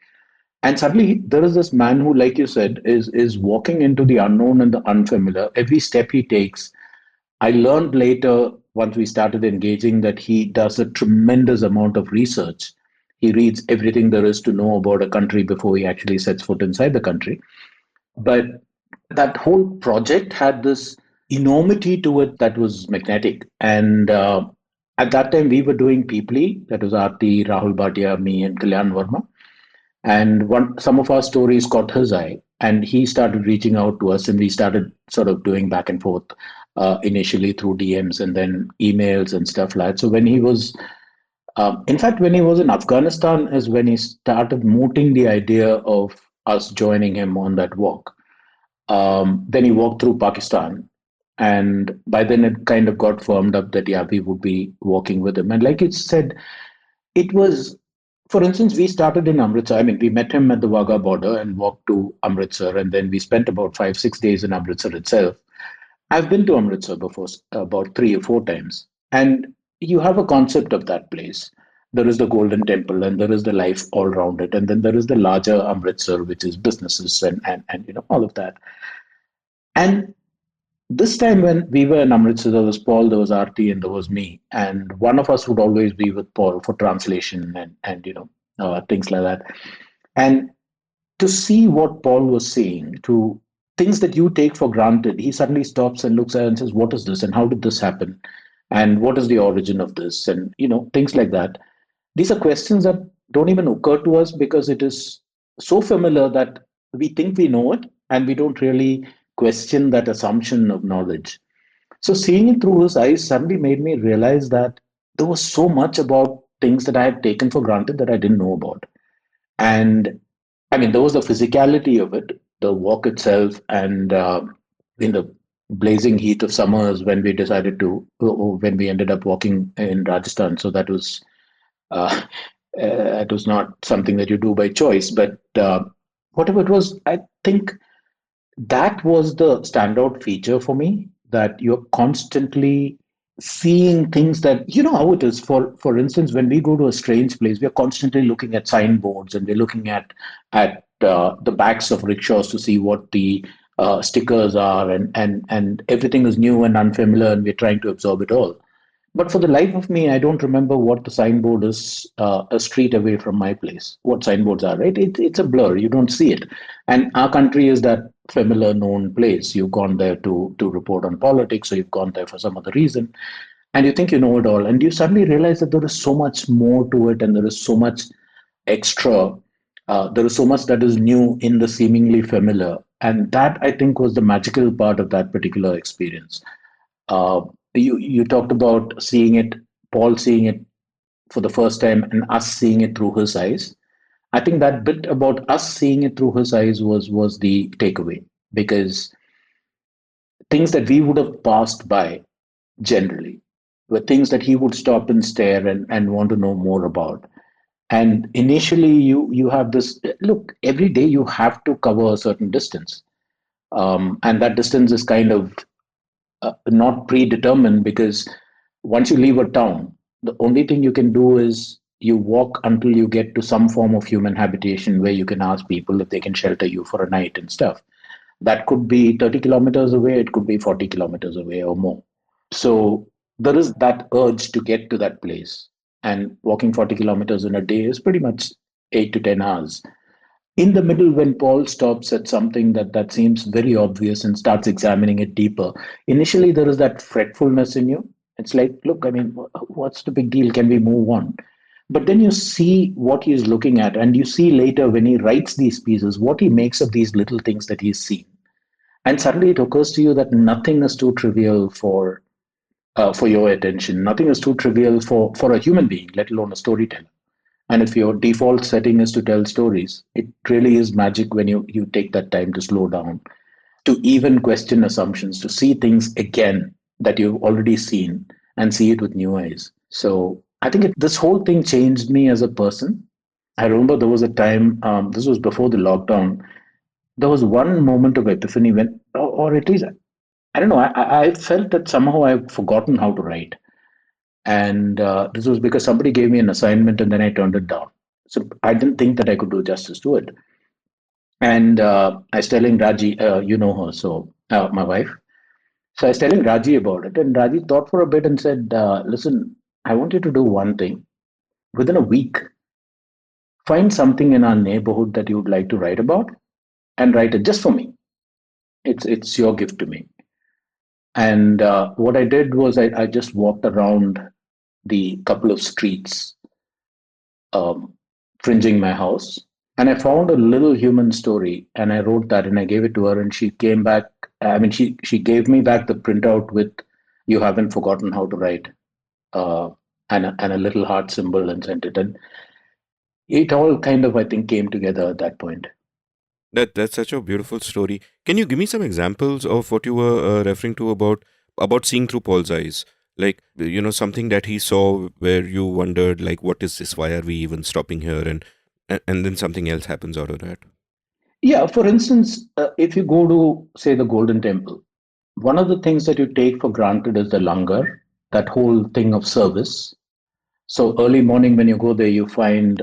And suddenly there is this man who, like you said, is walking into the unknown and the unfamiliar. Every step he takes, I learned later once we started engaging that he does a tremendous amount of research. He reads everything there is to know about a country before he actually sets foot inside the country. But that whole project had this enormity to it that was magnetic. And at that time, we were doing Peoply, that was Aarti, Rahul Bhatia, me, and Kalyan Verma. And some of our stories caught his eye, and he started reaching out to us, and we started sort of doing back and forth initially through DMs and then emails and stuff like that. So when he was, in fact, when he was in Afghanistan, is when he started mooting the idea of us joining him on that walk. Then he walked through Pakistan, and by then it kind of got firmed up that yeah, we would be walking with him. And like it said, it was, for instance, we started in Amritsar. I mean, we met him at the Wagah border and walked to Amritsar, and then we spent about 5, 6 days in Amritsar itself. I've been to Amritsar before, about 3 or 4 times, and you have a concept of that place. There is the Golden Temple, and there is the life all around it, and then there is the larger Amritsar, which is businesses and all of that. And this time when we were in Amritsar, there was Paul, there was Aarti, and there was me. And one of us would always be with Paul for translation and things like that. And to see what Paul was saying, to things that you take for granted, he suddenly stops and looks at it and says, "What is this? And how did this happen? And what is the origin of this?" And things like that. These are questions that don't even occur to us because it is so familiar that we think we know it and we don't really question that assumption of knowledge. So seeing it through his eyes suddenly made me realize that there was so much about things that I had taken for granted that I didn't know about. And I mean, there was the physicality of it, the walk itself, and in the blazing heat of summers when we decided to, when we ended up walking in Rajasthan. So that was uh, it was not something that you do by choice, but whatever it was, I think that was the standout feature for me, that you're constantly seeing things that how it is. For instance, when we go to a strange place, we're constantly looking at signboards, and we're looking at the backs of rickshaws to see what the stickers are, and everything is new and unfamiliar, and we're trying to absorb it all. But for the life of me, I don't remember what the signboard is a street away from my place. What signboards are, right? It's a blur. You don't see it. And our country is that familiar, known place. You've gone there to report on politics, or you've gone there for some other reason, and you think you know it all. And you suddenly realize that there is so much more to it, and there is so much extra. There is so much that is new in the seemingly familiar. And that, I think, was the magical part of that particular experience. Uh, you talked about seeing it, Paul seeing it for the first time, and us seeing it through his eyes. I think that bit about us seeing it through his eyes was the takeaway, because things that we would have passed by generally were things that he would stop and stare and want to know more about. And initially, you have this look, every day you have to cover a certain distance, and that distance is kind of not predetermined, because once you leave a town, the only thing you can do is you walk until you get to some form of human habitation where you can ask people if they can shelter you for a night and stuff. That could be 30 kilometers away, it could be 40 kilometers away or more. So there is that urge to get to that place. And walking 40 kilometers in a day is pretty much 8 to 10 hours. In the middle, when Paul stops at something that seems very obvious and starts examining it deeper, initially there is that fretfulness in you. It's like, look, I mean, what's the big deal? Can we move on? But then you see what he's looking at, and you see later when he writes these pieces, what he makes of these little things that he's seen. And suddenly it occurs to you that nothing is too trivial for your attention. Nothing is too trivial for a human being, let alone a storyteller. And if your default setting is to tell stories, it really is magic when you take that time to slow down, to even question assumptions, to see things again that you've already seen and see it with new eyes. So I think this whole thing changed me as a person. I remember there was a time, this was before the lockdown, there was one moment of epiphany when, or at least, I don't know, I felt that somehow I've forgotten how to write. And this was because somebody gave me an assignment and then I turned it down. So I didn't think that I could do justice to it. And I was telling Raji, you know her, so my wife. So I was telling Raji about it, and Raji thought for a bit and said, "Listen, I want you to do one thing. Within a week, find something in our neighborhood that you would like to write about, and write it just for me. It's your gift to me." And what I did was I just walked around the couple of streets um, fringing my house. And I found a little human story and I wrote that and I gave it to her and she came back. I mean, she gave me back the printout with "You haven't forgotten how to write" uh, and a little heart symbol and sent it. And it all kind of, I think, came together at that point. That's such a beautiful story. Can you give me some examples of what you were referring to about seeing through Paul's eyes? Like, something that he saw where you wondered, like, what is this? Why are we even stopping here? And then something else happens out of that. Yeah, for instance, if you go to, say, the Golden Temple, one of the things that you take for granted is the langar, that whole thing of service. So early morning when you go there, you find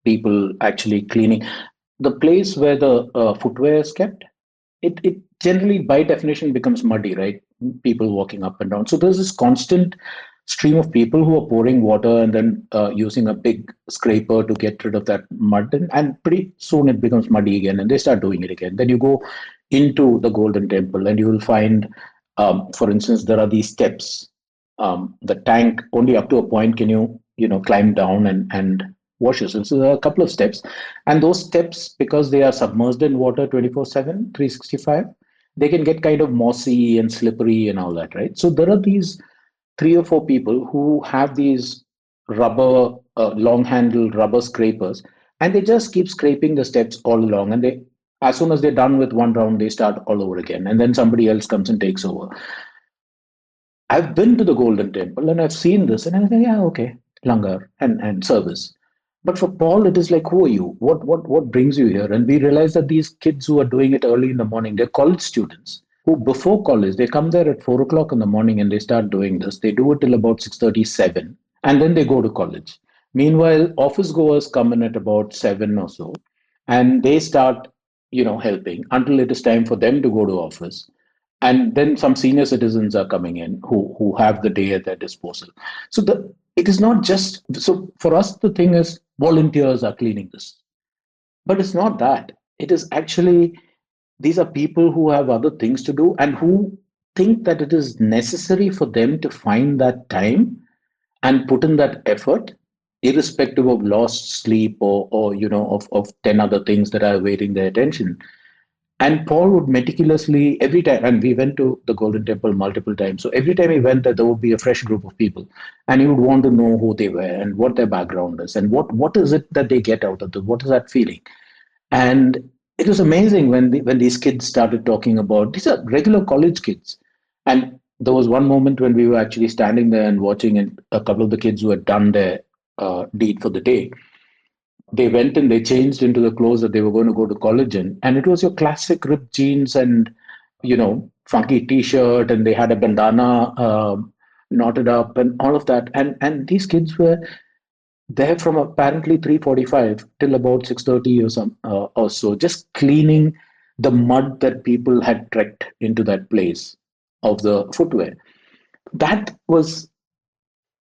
people actually cleaning the place where the footwear is kept. It generally by definition becomes muddy, right? People walking up and down, so there's this constant stream of people who are pouring water and then using a big scraper to get rid of that mud, and pretty soon it becomes muddy again and they start doing it again. Then you go into the Golden Temple and you will find, for instance, there are these steps. The tank, only up to a point can you climb down and wash yourself. So there are a couple of steps, and those steps, because they are submerged in water 24/7, 365, they can get kind of mossy and slippery and all that, right? So there are these three or four people who have these rubber, long handled rubber scrapers, and they just keep scraping the steps all along. And they, as soon as they're done with one round, they start all over again. And then somebody else comes and takes over. I've been to the Golden Temple and I've seen this, and I think, yeah, okay, langar and service. But for Paul, it is like, who are you? What brings you here? And we realize that these kids who are doing it early in the morning, they're college students who, before college, they come there at 4 o'clock in the morning and they start doing this. They do it till about 6:37, and then they go to college. Meanwhile, office goers come in at about 7 or so, and they start, helping until it is time for them to go to office. And then some senior citizens are coming in who have the day at their disposal. So it is not just, so for us the thing is volunteers are cleaning this, but it's not that. It is actually, these are people who have other things to do and who think that it is necessary for them to find that time and put in that effort, irrespective of lost sleep or of 10 other things that are awaiting their attention. And Paul would meticulously, every time, and we went to the Golden Temple multiple times. So every time he went there, there would be a fresh group of people. And he would want to know who they were and what their background is and what is it that they get out of it. What is that feeling? And it was amazing when these kids started talking about, these are regular college kids. And there was one moment when we were actually standing there and watching, and a couple of the kids who had done their deed for the day, they went and they changed into the clothes that they were going to go to college in, and it was your classic ripped jeans and funky t-shirt, and they had a bandana knotted up and all of that, and these kids were there from apparently 3:45 till about 6:30 or so, just cleaning the mud that people had trekked into that place of the footwear. That was,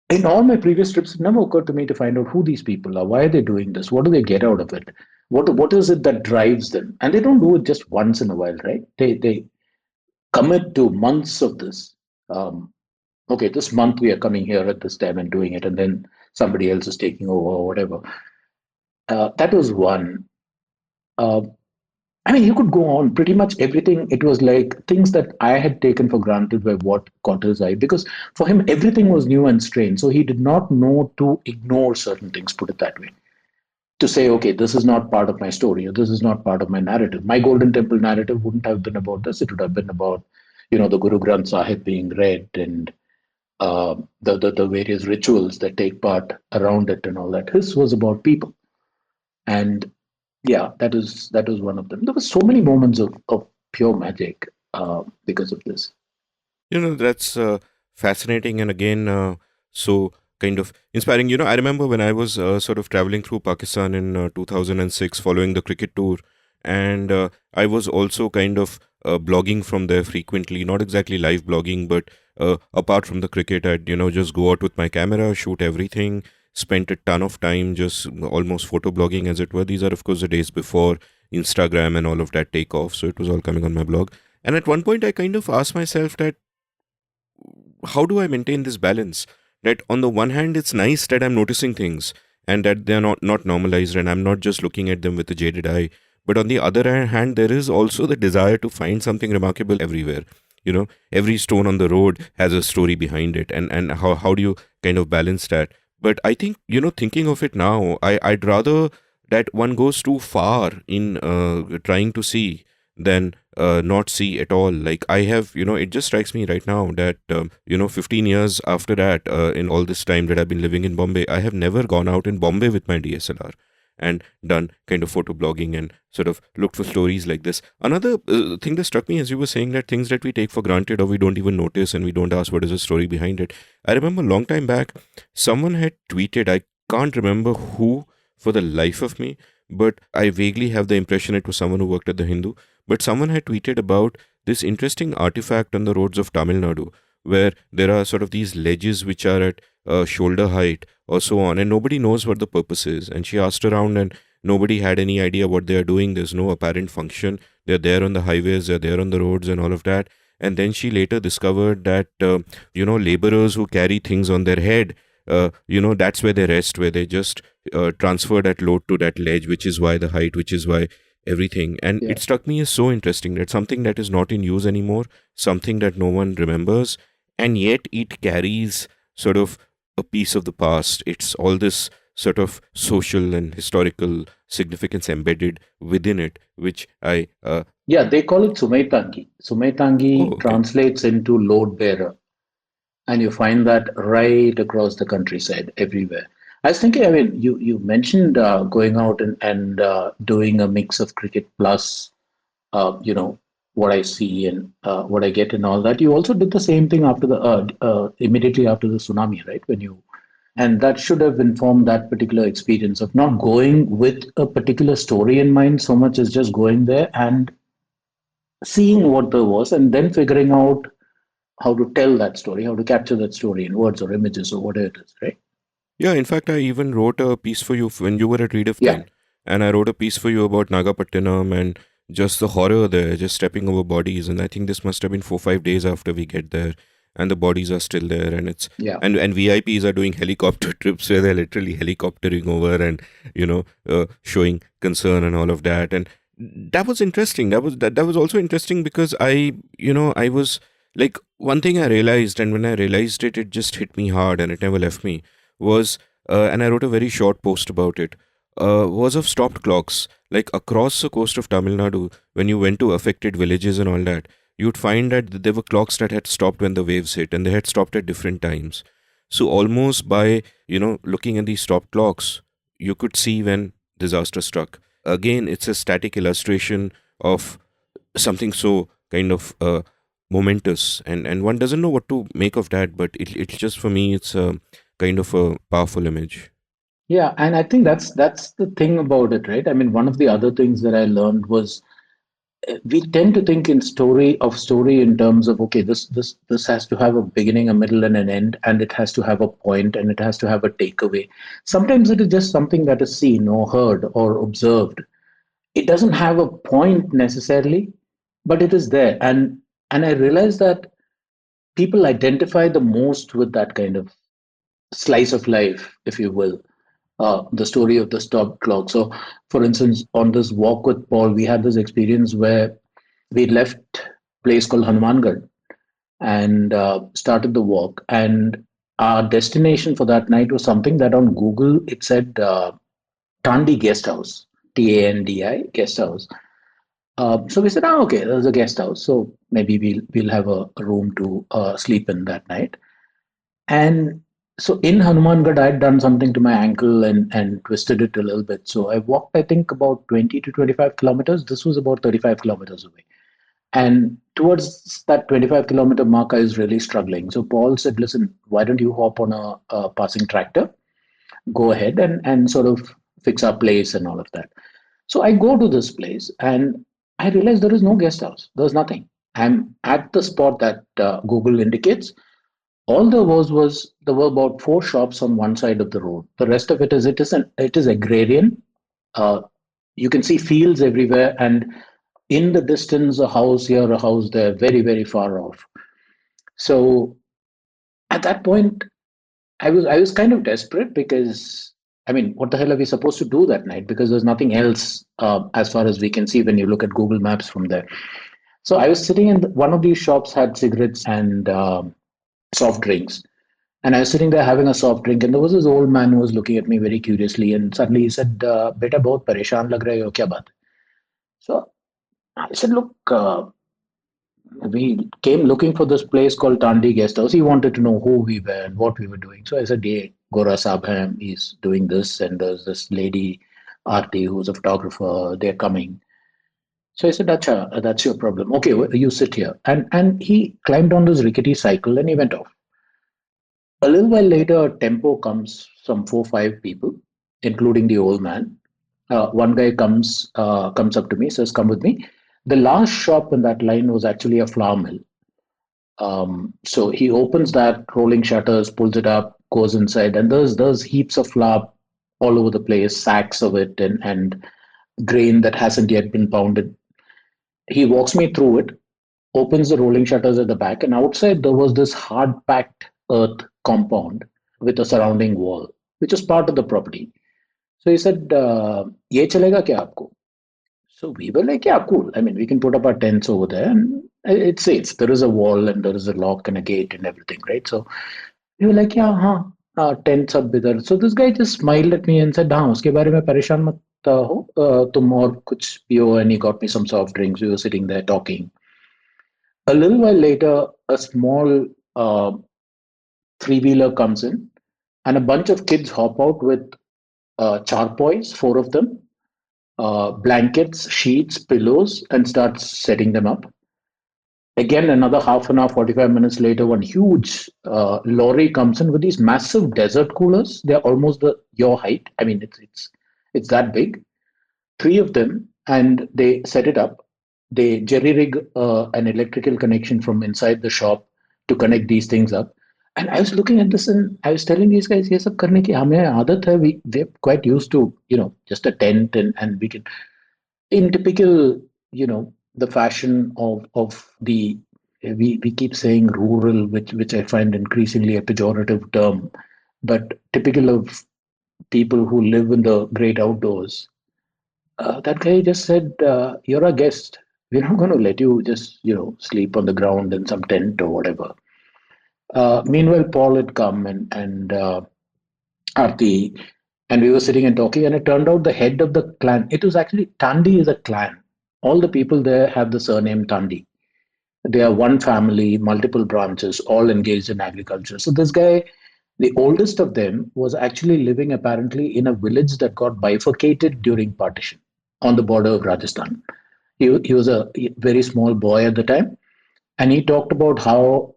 in all my previous trips, it never occurred to me to find out who these people are. Why are they doing this? What do they get out of it? What is it that drives them? And they don't do it just once in a while, right? They commit to months of this. Okay, this month we are coming here at this time and doing it, and then somebody else is taking over or whatever. That was one. Uh, I mean, you could go on pretty much everything. It was like things that I had taken for granted by what caught his eye, because for him, everything was new and strange. So he did not know to ignore certain things, put it that way. To say, okay, this is not part of my story, or this is not part of my narrative. My Golden Temple narrative wouldn't have been about this. It would have been about, the Guru Granth Sahib being read, and the various rituals that take part around it and all that. His was about people. And yeah, that was one of them. There were so many moments of pure magic because of this. That's fascinating, and again, so kind of inspiring. I remember when I was sort of traveling through Pakistan in 2006 following the cricket tour, and I was also kind of blogging from there frequently, not exactly live blogging, but apart from the cricket, I'd, just go out with my camera, shoot everything, spent a ton of time just almost photo blogging, as it were. These are, of course, the days before Instagram and all of that take off, so it was all coming on my blog. And at one point, I kind of asked myself that how do I maintain this balance? That on the one hand, it's nice that I'm noticing things and that they're not normalized and I'm not just looking at them with a jaded eye. But on the other hand, there is also the desire to find something remarkable everywhere. Every stone on the road has a story behind it. And how do you kind of balance that? But I think, thinking of it now, I'd rather that one goes too far in trying to see than not see at all. Like I have, it just strikes me right now that 15 years after that, in all this time that I've been living in Bombay, I have never gone out in Bombay with my DSLR and done kind of photo blogging and sort of looked for stories like this. Another thing that struck me as you were saying, that things that we take for granted or we don't even notice and we don't ask what is the story behind it. I remember a long time back, someone had tweeted, I can't remember who for the life of me, but I vaguely have the impression it was someone who worked at the Hindu. But someone had tweeted about this interesting artifact on the roads of Tamil Nadu, where there are sort of these ledges which are at shoulder height or so on, and nobody knows what the purpose is. And she asked around, and nobody had any idea what they are doing. There's no apparent function. They're there on the highways, they're there on the roads, and all of that. And then she later discovered that, laborers who carry things on their head, that's where they rest, where they just transfer that load to that ledge, which is why the height, which is why everything. And Yeah. it struck me as so interesting that something that is not in use anymore, something that no one remembers, and yet it carries sort of a piece of the past. It's all this sort of social and historical significance embedded within it, which I Yeah, they call it Sumaitangi. oh, Sumaitangi okay. translates into load bearer, and you find that right across the countryside, everywhere. I was thinking, I mean, you mentioned going out and doing a mix of cricket plus, you know, what I see and what I get and all that. You also did the same thing after the immediately after the tsunami, right? And that should have informed that particular experience of not going with a particular story in mind so much as just going there and seeing what there was and then figuring out how to tell that story, how to capture that story in words or images or whatever it is, right? Yeah, in fact, I even wrote a piece for you when you were at Reediff Yeah, then. And I wrote a piece for you about Nagapattinam and just the horror there, just stepping over bodies. And I think this must have been 4 5 days after we get there. And the bodies are still there. And it's yeah, and VIPs are doing helicopter trips where they're literally helicoptering over and, showing concern and all of that. And that was interesting. That was also interesting because I was like one thing I realized, and when I realized it, it just hit me hard and it never left me was, and I wrote a very short post about it, was of stopped clocks. Like across the coast of Tamil Nadu, when you went to affected villages and all that, you'd find that there were clocks that had stopped when the waves hit, and they had stopped at different times. So almost by looking at these stopped clocks, you could see when disaster struck. Again, it's a static illustration of something so kind of momentous, and one doesn't know what to make of that, but it's just for me it's a kind of a powerful image. yeah. And I think that's the thing about it, right? I mean, one of the other things that I learned was we tend to think in story in terms of, okay, this has to have a beginning, a middle, and an end, and it has to have a point, and it has to have a takeaway. Sometimes it is just something that is seen or heard or observed. It doesn't have a point necessarily, but it is there. And I realize that people identify the most with that kind of slice of life, if you will. the story of the stop clock. So, for instance, on this walk with Paul, we had this experience where we left a place called Hanumangarh and started the walk. And our destination for that night was something that on Google it said Tandi Guest House, Tandi Guest House. So we said, oh, okay, there's a guest house. So maybe we'll have a room to sleep in that night. And so in Hanumangarh, I had done something to my ankle and twisted it a little bit. So I walked, I think, about 20 to 25 kilometers. This was about 35 kilometers away. And towards that 25-kilometer mark, I was really struggling. So Paul said, listen, why don't you hop on a passing tractor, go ahead and sort of fix our place and all of that. So I go to this place and I realize there is no guest house. There's nothing. I'm at the spot that Google indicates. All there was there were about four shops on one side of the road. The rest of it is agrarian. Uh, you can see fields everywhere, and in the distance, a house here, a house there, very very far off. So at that point, I was kind of desperate because I mean, what the hell are we supposed to do that night? Because there's nothing else as far as we can see when you look at Google Maps from there. So I was sitting in one of these shops had cigarettes and soft drinks. And I was sitting there having a soft drink, and there was this old man who was looking at me very curiously. And suddenly he said, "Beta, bahut pareshan lag rahe ho, kya baat hai?" So I said, "Look, we came looking for this place called Tandi Guest House. He wanted to know who we were and what we were doing." So I said, "Yeah, Gora Sabham is doing this, and there's this lady, Aarti, who's a photographer. They're coming." So I said, "Acha, that's your problem. Okay, you sit here." And he climbed on this rickety cycle and he went off. A little while later, a tempo comes, some four, five people, including the old man. One guy comes up to me, says, "Come with me." The last shop in that line was actually a flour mill. So he opens that, rolling shutters, pulls it up, goes inside, and there's heaps of flour all over the place, sacks of it, and grain that hasn't yet been pounded. He walks me through it, opens the rolling shutters at the back, and outside there was this hard packed earth compound with a surrounding wall, which was part of the property. So he said, "Ye chalega kya aapko?" So we were like, "Yeah, cool. I mean, we can put up our tents over there, and it's safe. There is a wall and there is a lock and a gate and everything, right?" So we were like, "Yeah, huh, tents up there." So this guy just smiled at me and said, "हाँ, उसके बारे में परेशान मत हो, तुम और कुछ पियो." And he got me some soft drinks. We were sitting there talking. A little while later, a small three-wheeler comes in, and a bunch of kids hop out with charpoys, four of them, blankets, sheets, pillows, and start setting them up. Again, another half an hour, 45 minutes later, one huge lorry comes in with these massive desert coolers. They're almost your height. I mean, it's that big. Three of them, and they set it up. They jerry rig an electrical connection from inside the shop to connect these things up. And I was looking at this and I was telling these guys, ये सब करने की हमें आदत है. We're quite used to, just a tent and we can, in typical, the fashion of the, we keep saying rural, which I find increasingly a pejorative term, but typical of people who live in the great outdoors. That guy just said, "You're a guest. We're not going to let you just, sleep on the ground in some tent or whatever." Meanwhile, Paul had come and Arti, and we were sitting and talking, and it turned out the head of the clan. It was actually Tandi is a clan. All the people there have the surname Tandi. They are one family, multiple branches, all engaged in agriculture. So this guy, the oldest of them, was actually living apparently in a village that got bifurcated during partition on the border of Rajasthan. He was a very small boy at the time, and he talked about how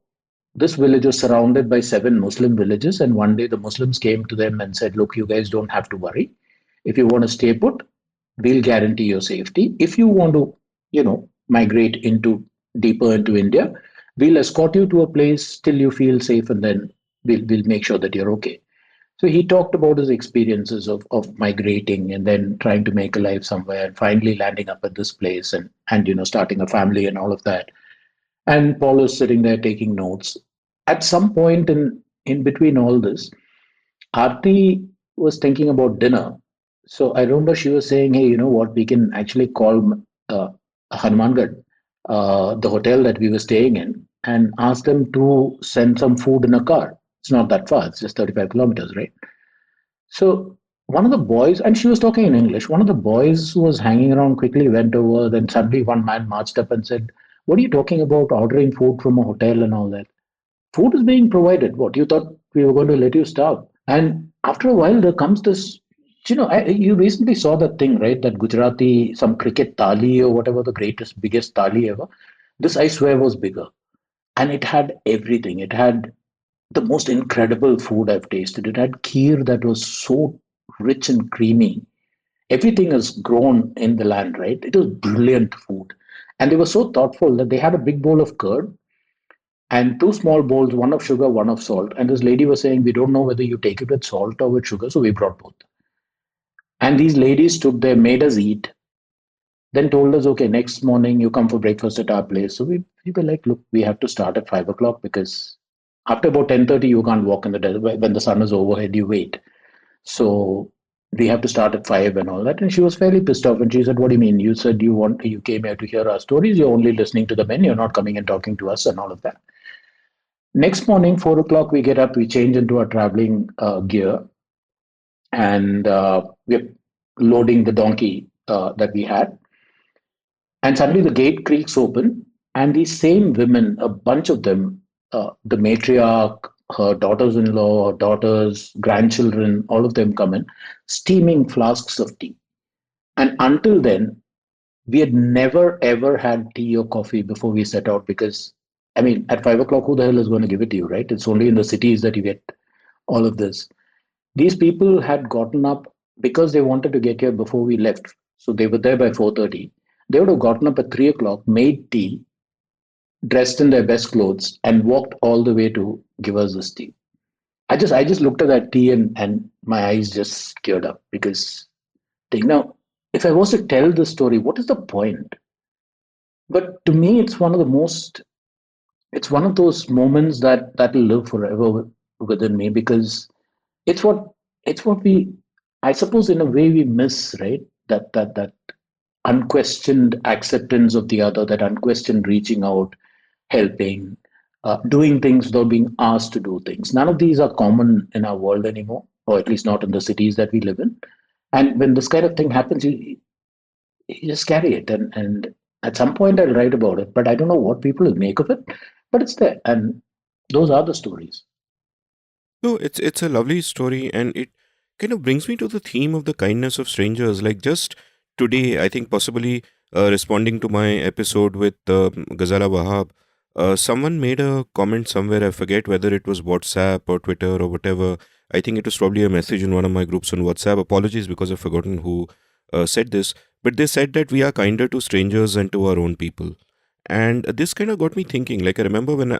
this village was surrounded by seven Muslim villages, and one day the Muslims came to them and said, "Look, you guys don't have to worry. If you want to stay put, we'll guarantee your safety. If you want to, migrate into deeper into India, we'll escort you to a place till you feel safe, and then we'll make sure that you're okay." So he talked about his experiences of migrating and then trying to make a life somewhere and finally landing up at this place and starting a family and all of that. And Paul is sitting there taking notes. At some point in between all this, Aarti was thinking about dinner. So I remember she was saying, "Hey, you know what? We can actually call Hanumangarh, the hotel that we were staying in, and ask them to send some food in a car. It's not that far. It's just 35 kilometers, right?" So one of the boys, and she was talking in English, one of the boys who was hanging around quickly went over. Then suddenly one man marched up and said, "What are you talking about ordering food from a hotel and all that? Food is being provided. What, you thought we were going to let you starve?" And after a while, there comes this, you recently saw that thing, right? That Gujarati, some cricket thali or whatever, the greatest, biggest thali ever. This, I swear, was bigger. And it had everything. It had the most incredible food I've tasted. It had kheer that was so rich and creamy. Everything is grown in the land, right? It was brilliant food. And they were so thoughtful that they had a big bowl of curd and two small bowls, one of sugar, one of salt. And this lady was saying, "We don't know whether you take it with salt or with sugar, so we brought both." And these ladies stood there, made us eat, then told us, "Okay, next morning you come for breakfast at our place." So we were like, "Look, we have to start at 5 o'clock because after about 10:30 you can't walk in the desert. When the sun is overhead, you wait. So we have to start at 5 and all that." And she was fairly pissed off. And she said, "What do you mean? You said you came here to hear our stories. You're only listening to the men. You're not coming and talking to us and all of that." Next morning, 4 o'clock, we get up, we change into our traveling gear, and we're loading the donkey that we had. And suddenly the gate creaks open, and these same women, a bunch of them, the matriarch, her daughters in law, her daughters, grandchildren, all of them come in, steaming flasks of tea. And until then, we had never ever had tea or coffee before we set out because, I mean, at 5 o'clock, who the hell is going to give it to you, right? It's only in the cities that you get all of this. These people had gotten up because they wanted to get here before we left. So they were there by 4:30. They would have gotten up at 3 o'clock, made tea, dressed in their best clothes, and walked all the way to give us this tea. I just looked at that tea and my eyes just teared up because now, if I was to tell this story, what is the point? But to me, it's one of those moments that'll live forever within me because it's what it's what we, I suppose, in a way we miss, right? That unquestioned acceptance of the other, that unquestioned reaching out, helping, doing things without being asked to do things. None of these are common in our world anymore, or at least not in the cities that we live in. And when this kind of thing happens, you just carry it. And at some point, I'll write about it, but I don't know what people will make of it. But it's there. And those are the stories. No, it's a lovely story, and it kind of brings me to the theme of the kindness of strangers. Like just today, I think possibly responding to my episode with Ghazala Wahab, someone made a comment somewhere. I forget whether it was WhatsApp or Twitter or whatever. I think it was probably a message in one of my groups on WhatsApp. Apologies because I've forgotten who said this, but they said that we are kinder to strangers than to our own people. And this kind of got me thinking. Like I remember when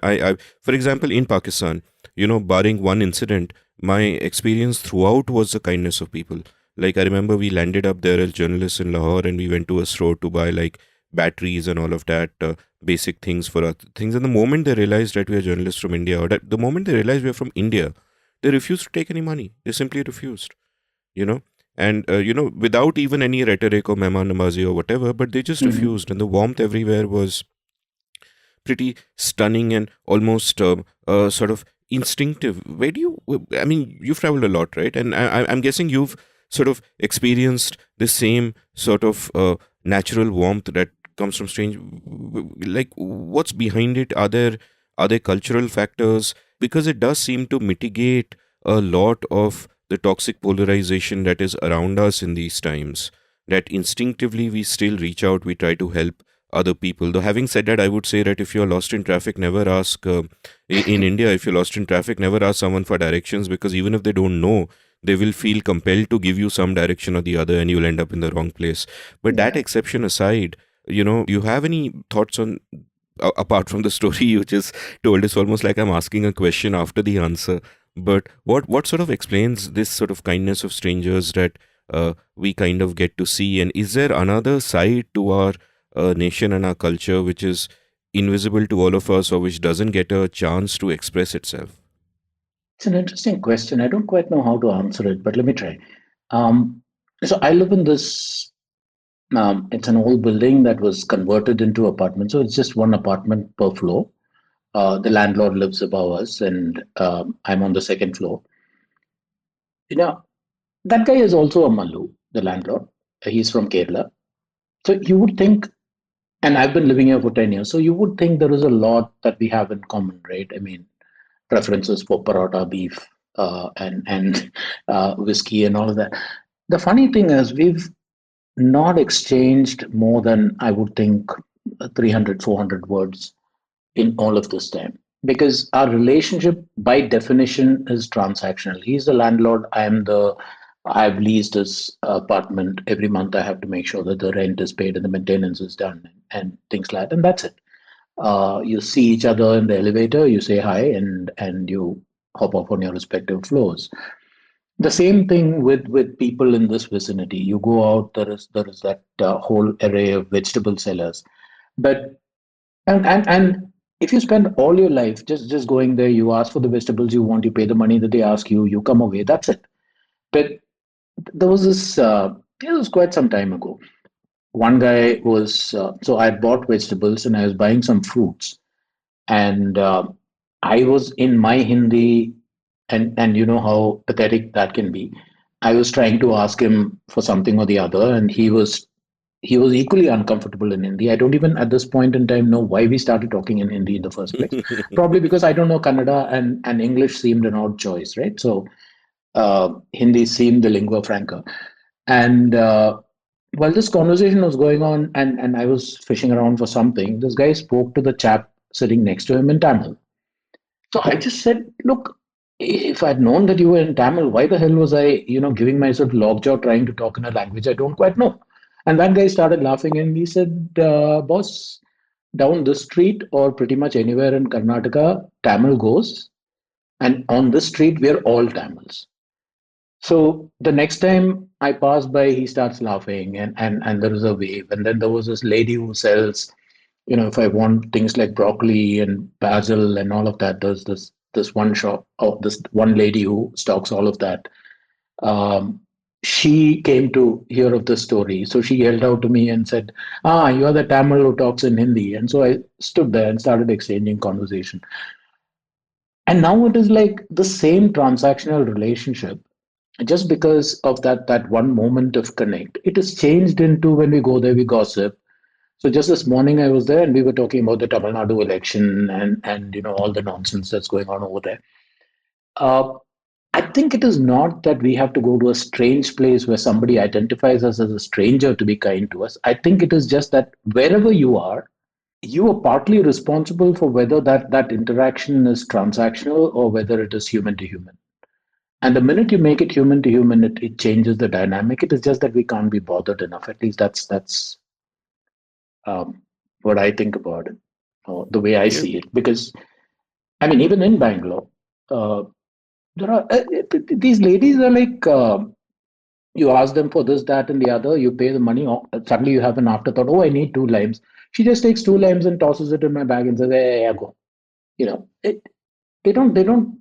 for example, in Pakistan, barring one incident, my experience throughout was the kindness of people. Like I remember we landed up there as journalists in Lahore, and we went to a store to buy like batteries and all of that, basic things for our things. And the moment they realized that we are journalists from India, or that the moment they realized we are from India, they refused to take any money. They simply refused, you know. And without even any rhetoric or mehman namazi or whatever, but they just Mhm. refused, and the warmth everywhere was pretty stunning and almost sort of instinctive. Where do you? I mean, you've traveled a lot, right? And I'm guessing you've sort of experienced the same sort of natural warmth that comes from strange. Like, what's behind it? Are there cultural factors? Because it does seem to mitigate a lot of the toxic polarization that is around us in these times. That instinctively we still reach out, we try to help other people. Though having said that, I would say that if you're lost in traffic, never ask. In India, if you're lost in traffic, never ask someone for directions, because even if they don't know, they will feel compelled to give you some direction or the other, and you'll end up in the wrong place. But that Yeah. exception aside, you have any thoughts on, apart from the story you just told? It's almost like I'm asking a question after the answer. But what sort of explains this sort of kindness of strangers that we kind of get to see? And is there another side to our nation and our culture which is invisible to all of us, or which doesn't get a chance to express itself? It's an interesting question. I don't quite know how to answer it, but let me try. Um, so I live in this. It's an old building that was converted into apartment. So it's just one apartment per floor. The landlord lives above us, and I'm on the second floor. You know, that guy is also a Mallu, the landlord. He's from Kerala. So you would think, and I've been living here for 10 years, so you would think there is a lot that we have in common, right? I mean, preferences for paratha, beef, and whiskey and all of that. The funny thing is, we've not exchanged more than, I would think, 300, 400 words in all of this time, because our relationship by definition is transactional. He's the landlord, I've leased his apartment. Every month I have to make sure that the rent is paid and the maintenance is done and things like that, and that's it. You see each other in the elevator, you say hi, and you hop off on your respective floors. The same thing with people in this vicinity. You go out, there is that whole array of vegetable sellers, but and if you spend all your life just going there, you ask for the vegetables you want, you pay the money that they ask you, you come away, that's it. But there was this it was quite some time ago. One guy was so I had bought vegetables and I was buying some fruits, and I was in my Hindi, and you know how pathetic that can be. I was trying to ask him for something or the other, and he was equally uncomfortable in Hindi. I don't even at this point in time know why we started talking in Hindi in the first place. Probably because I don't know Kannada, and English seemed an odd choice, right? So Hindi seemed the lingua franca. And while this conversation was going on, and I was fishing around for something, this guy spoke to the chap sitting next to him in Tamil. So I just said, look, if I'd known that you were in Tamil, why the hell was I, giving myself lockjaw trying to talk in a language I don't quite know? And that guy started laughing and he said, boss, down this street or pretty much anywhere in Karnataka, Tamil goes. And on this street, we're all Tamils. So the next time I pass by, he starts laughing, and there is a wave. And then there was this lady who sells, if I want things like broccoli and basil and all of that, there's this one shop, or this one lady who stocks all of that. Um, she came to hear of the story, so she yelled out to me and said, "Ah, you are the Tamil who talks in Hindi." And so I stood there and started exchanging conversation. And now it is like the same transactional relationship, just because of that one moment of connect. It has changed into, when we go there, we gossip. So just this morning I was there and we were talking about the Tamil Nadu election, and all the nonsense that's going on over there. Uh, I think it is not that we have to go to a strange place where somebody identifies us as a stranger to be kind to us. I think it is just that wherever you are, you are partly responsible for whether that interaction is transactional or whether it is human to human. And the minute you make it human to human, it changes the dynamic. It is just that we can't be bothered enough. At least that's um, what I think about it, or the way I Yeah. see it. Because I mean, even in Bangalore, uh, there are these ladies are like, you ask them for this, that, and the other. You pay the money. Suddenly, you have an afterthought. Oh, I need 2 limes. She just takes 2 limes and tosses it in my bag and says, "Hey, yeah, go." They don't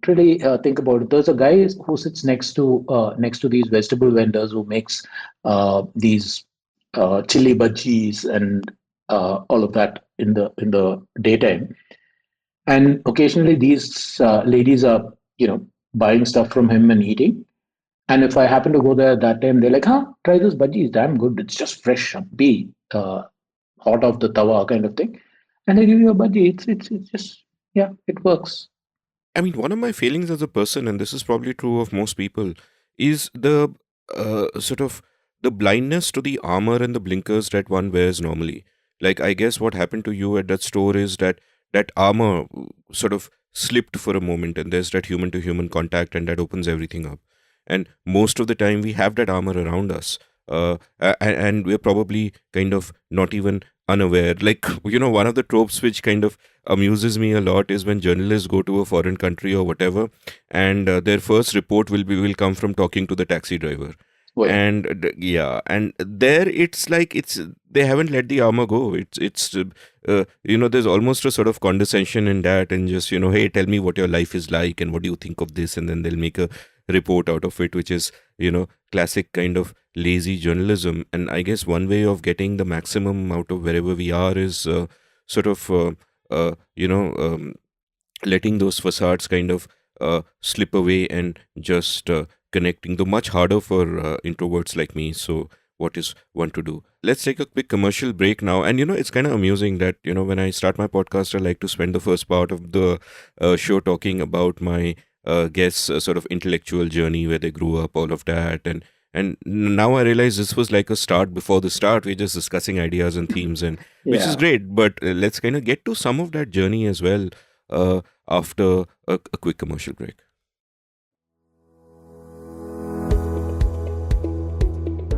really think about it. There's a guy who sits next to these vegetable vendors who makes these chili bhajis and all of that in the daytime. And occasionally these ladies are buying stuff from him and eating. And if I happen to go there at that time, they're like, "Huh, try this bhaji. It's damn good. It's just fresh, be hot off the tawa kind of thing." And they give you a bhaji. It's just, yeah, it works. I mean, one of my feelings as a person, and this is probably true of most people, is the sort of the blindness to the armor and the blinkers that one wears normally. Like, I guess what happened to you at that store is that that armor sort of slipped for a moment, and there's that human to human contact, and that opens everything up. And most of the time, we have that armor around us. And we're probably kind of not even unaware. Like, one of the tropes which kind of amuses me a lot is when journalists go to a foreign country or whatever, and their first report will come from talking to the taxi driver. Oh yeah. Yeah, and there it's like it's they haven't let the armor go. There's almost a sort of condescension in that, and just, hey, tell me what your life is like and what do you think of this, and then they'll make a report out of it, which is, classic kind of lazy journalism. And I guess one way of getting the maximum out of wherever we are is sort of uh, you know um, letting those facades kind of slip away and just connecting, though much harder for introverts like me. So what is one to do? Let's take a quick commercial break now. And it's kind of amusing that when I start my podcast, I like to spend the first part of the show talking about my guests' sort of intellectual journey, where they grew up, all of that. And now I realize this was like a start before the start. We're just discussing ideas and themes, and which is Yeah. great. But let's kind of get to some of that journey as well after a quick commercial break.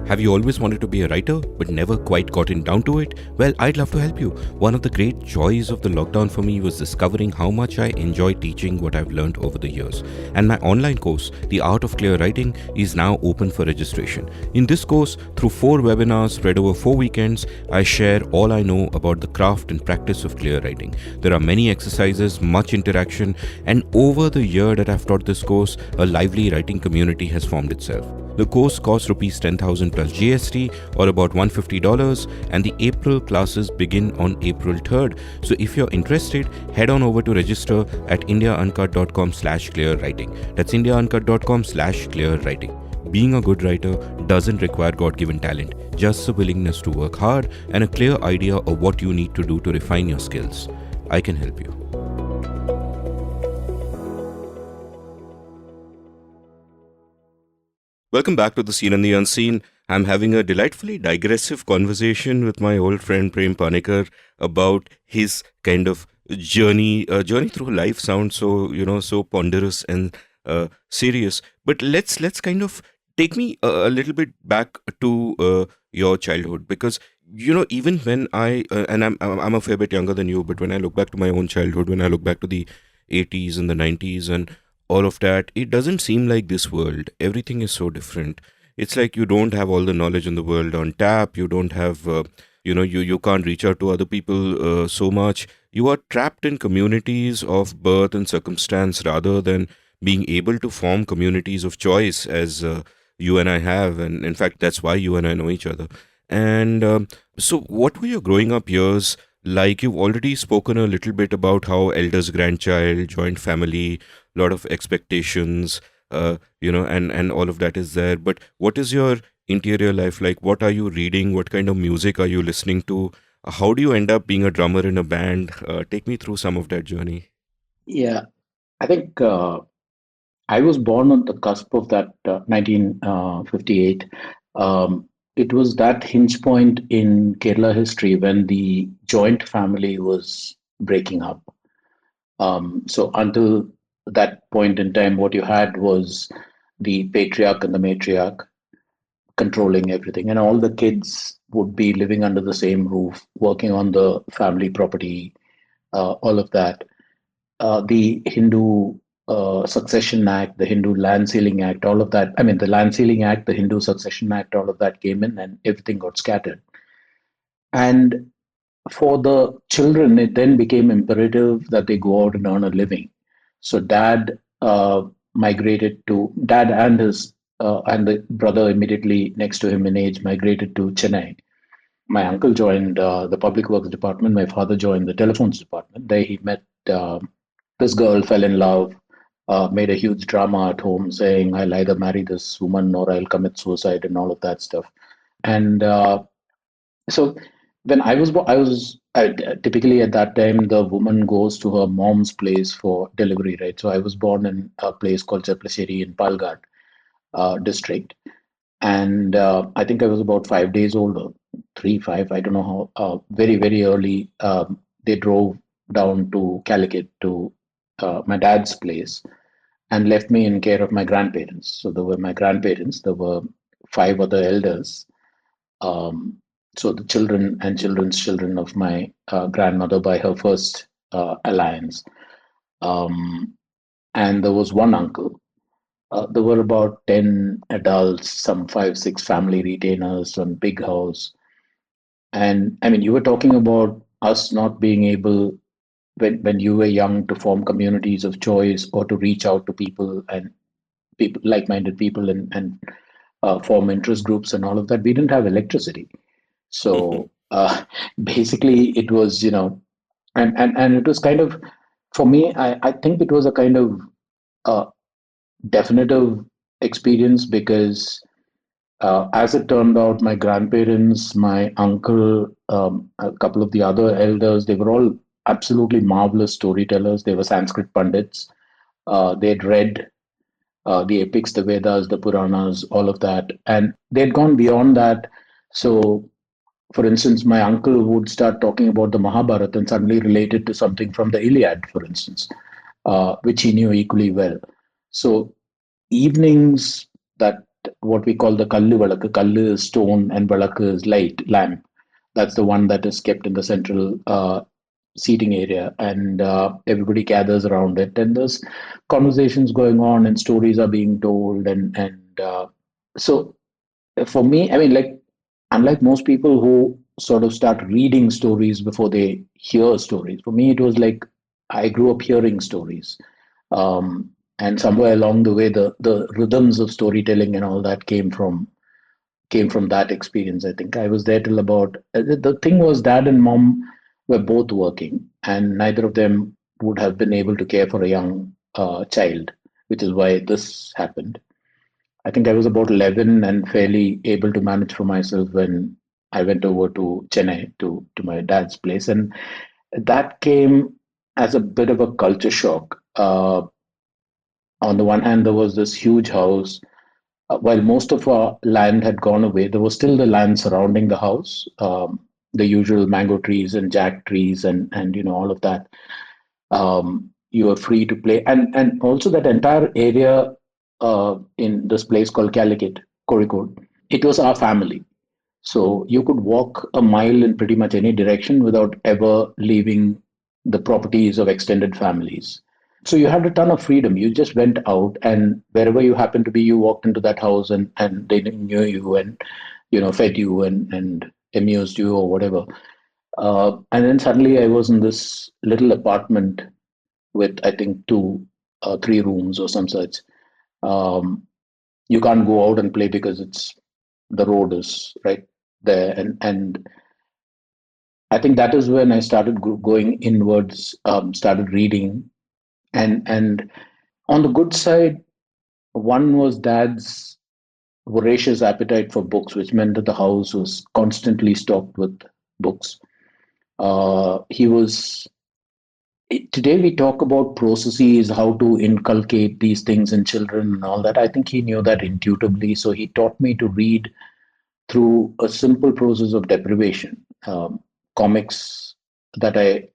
Have you always wanted to be a writer but never quite gotten down to it? Well, I'd love to help you. One of the great joys of the lockdown for me was discovering how much I enjoy teaching what I've learned over the years. And my online course, The Art of Clear Writing, is now open for registration. In this course, through 4 webinars spread over 4 weekends, I share all I know about the craft and practice of clear writing. There are many exercises, much interaction, and over the year that I've taught this course, a lively writing community has formed itself. The course costs rupees 10,000 plus GST, or about $150, and the April classes begin on April 3rd. So if you're interested, head on over to register at indiauncut.com/clearwriting. That's indiauncut.com/clearwriting. Being a good writer doesn't require God-given talent, just the willingness to work hard and a clear idea of what you need to do to refine your skills. I can help you. Welcome back to The Seen and the Unseen. I'm having a delightfully digressive conversation with my old friend Prem Panicker about his kind of journey through life. Sounds so, so ponderous and serious. But let's kind of take me a little bit back to your childhood, because even when and I'm a fair bit younger than you, but when I look back to my own childhood, when I look back to the 80s and the 90s and all of that, it doesn't seem like this world. Everything is so different. It's like you don't have all the knowledge in the world on tap. You don't have, you can't reach out to other people so much. You are trapped in communities of birth and circumstance rather than being able to form communities of choice, as you and I have. And in fact, that's why you and I know each other. And so, what were your growing up years like? You've already spoken a little bit about how eldest grandchild, joint family, lot of expectations, and all of that is there. But what is your interior life like? What are you reading? What kind of music are you listening to? How do you end up being a drummer in a band? Take me through some of that journey. Yeah. I think I was born on the cusp of that 1958. It was that hinge point in Kerala history when the joint family was breaking up. So until that point in time, what you had was the patriarch and the matriarch controlling everything, and all the kids would be living under the same roof, working on the family property, all of that. The Hindu Succession Act, the Hindu Land Sealing Act, all of that. I mean, the Land Sealing Act, the Hindu Succession Act, all of that came in, and everything got scattered. And for the children, it then became imperative that they go out and earn a living. So dad and his and the brother immediately next to him in age migrated to Chennai. My uncle joined the public works department. My father joined the telephones department. There he met this girl, fell in love, made a huge drama at home, saying, "I'll either marry this woman or I'll commit suicide," and all of that stuff. And so when I was typically at that time the woman goes to her mom's place for delivery, right? So I was born in a place called Chaplasheri in Palghat district, and I think I was about 5 days old, or 3, 5, I don't know how. Very very early, they drove down to Calicut to my dad's place and left me in care of my grandparents. So there were my grandparents. There were 5 other elders, so the children and children's children of my grandmother by her first alliance. Um, and there was one uncle. There were about 10 adults, some five, six family retainers, one big house. And I mean, you were talking about us not being able, when you were young, to form communities of choice or to reach out to people and people, like-minded people, and form interest groups and all of that. We didn't have electricity. So basically, it was, and it was kind of, for me, I think it was a kind of uh, definitive experience because as it turned out, my grandparents, my uncle, a couple of the other elders, they were all absolutely marvelous storytellers. They were Sanskrit Pandits. They'd read the epics, the Vedas, the Puranas, all of that. And they'd gone beyond that. So, for instance, my uncle would start talking about the Mahabharata and suddenly relate it to something from the Iliad, for instance, which he knew equally well. So, evenings, that what we call the kallu valakku, kallu is stone and valakku is light, lamp. That's the one that is kept in the central seating area, and everybody gathers around it, and there's conversations going on, and stories are being told, and so for me, I mean, like, unlike most people who sort of start reading stories before they hear stories, for me, it was like I grew up hearing stories. And somewhere along the way, the rhythms of storytelling and all that came from that experience. I think I was there till about the thing was dad and mom were both working, and neither of them would have been able to care for a young child, which is why this happened. I think I was about 11 and fairly able to manage for myself when I went over to Chennai to my dad's place, and that came as a bit of a culture shock. On the one hand, there was this huge house. While most of our land had gone away, there was still the land surrounding the house, the usual mango trees and jack trees, and all of that. You were free to play, and also that entire area in this place called Calicut, Kozhikode. It was our family. So you could walk a mile in pretty much any direction without ever leaving the properties of extended families. So you had a ton of freedom. You just went out, and wherever you happened to be, you walked into that house, and they knew you, and fed you and amused you or whatever. And then suddenly I was in this little apartment with, I think, two, three rooms or some such. Um, you can't go out and play because it's the road is right there, and I think that is when I started going inwards, started reading, and on the good side, one was dad's voracious appetite for books, which meant that the house was constantly stocked with books. He was Today we talk about processes, how to inculcate these things in children and all that. I think he knew that intuitively, so he taught me to read through a simple process of deprivation. Comics that I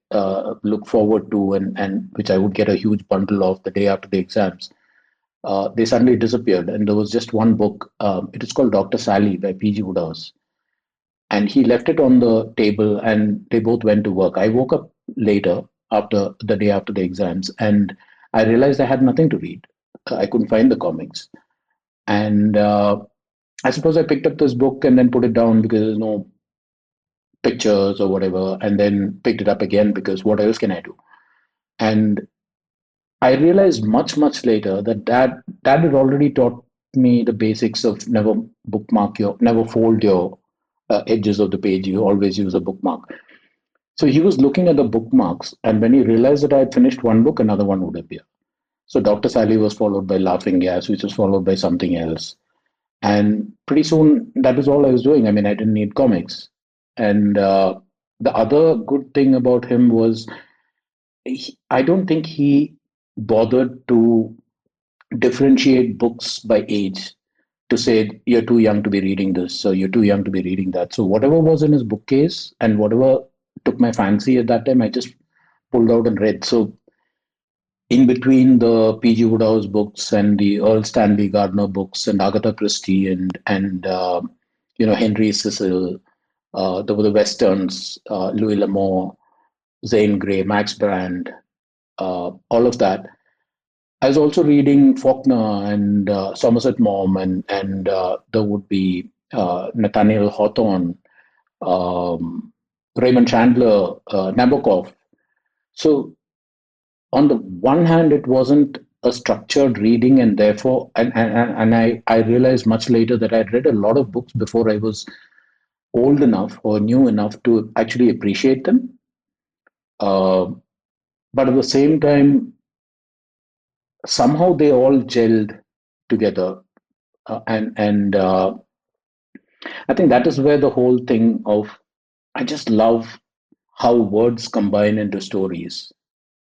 look forward to, and which I would get a huge bundle of the day after the exams, they suddenly disappeared. And there was just one book. It is called Dr. Sally by P.G. Woodhouse. And he left it on the table, and they both went to work. I woke up later, after the day after the exams, and I realized I had nothing to read. I couldn't find the comics. And I suppose I picked up this book and then put it down because there's no pictures or whatever, and then picked it up again because what else can I do? And I realized much, much later that dad had already taught me the basics of never fold your edges of the page. You always use a bookmark. So he was looking at the bookmarks, and when he realized that I had finished one book, another one would appear. So Dr. Sally was followed by Laughing Gas, which was followed by something else. And pretty soon, that is all I was doing. I mean, I didn't need comics. And the other good thing about him was I don't think he bothered to differentiate books by age to say, you're too young to be reading this, so you're too young to be reading that. So whatever was in his bookcase and whatever took my fancy at that time, I just pulled out and read. So in between the P.G. Woodhouse books and the Earl Stanley Gardner books and Agatha Christie and Henry Cecil, there were the westerns, Louis L'Amour, Zane Grey, Max Brand, all of that. I was also reading Faulkner and Somerset Maugham, and there would be Nathaniel Hawthorne, um, Raymond Chandler, Nabokov. So on the one hand, it wasn't a structured reading, and therefore, and I realized much later that I'd read a lot of books before I was old enough or knew enough to actually appreciate them. Uh, but at the same time, somehow they all gelled together, and I think that is where the whole thing of I just love how words combine into stories.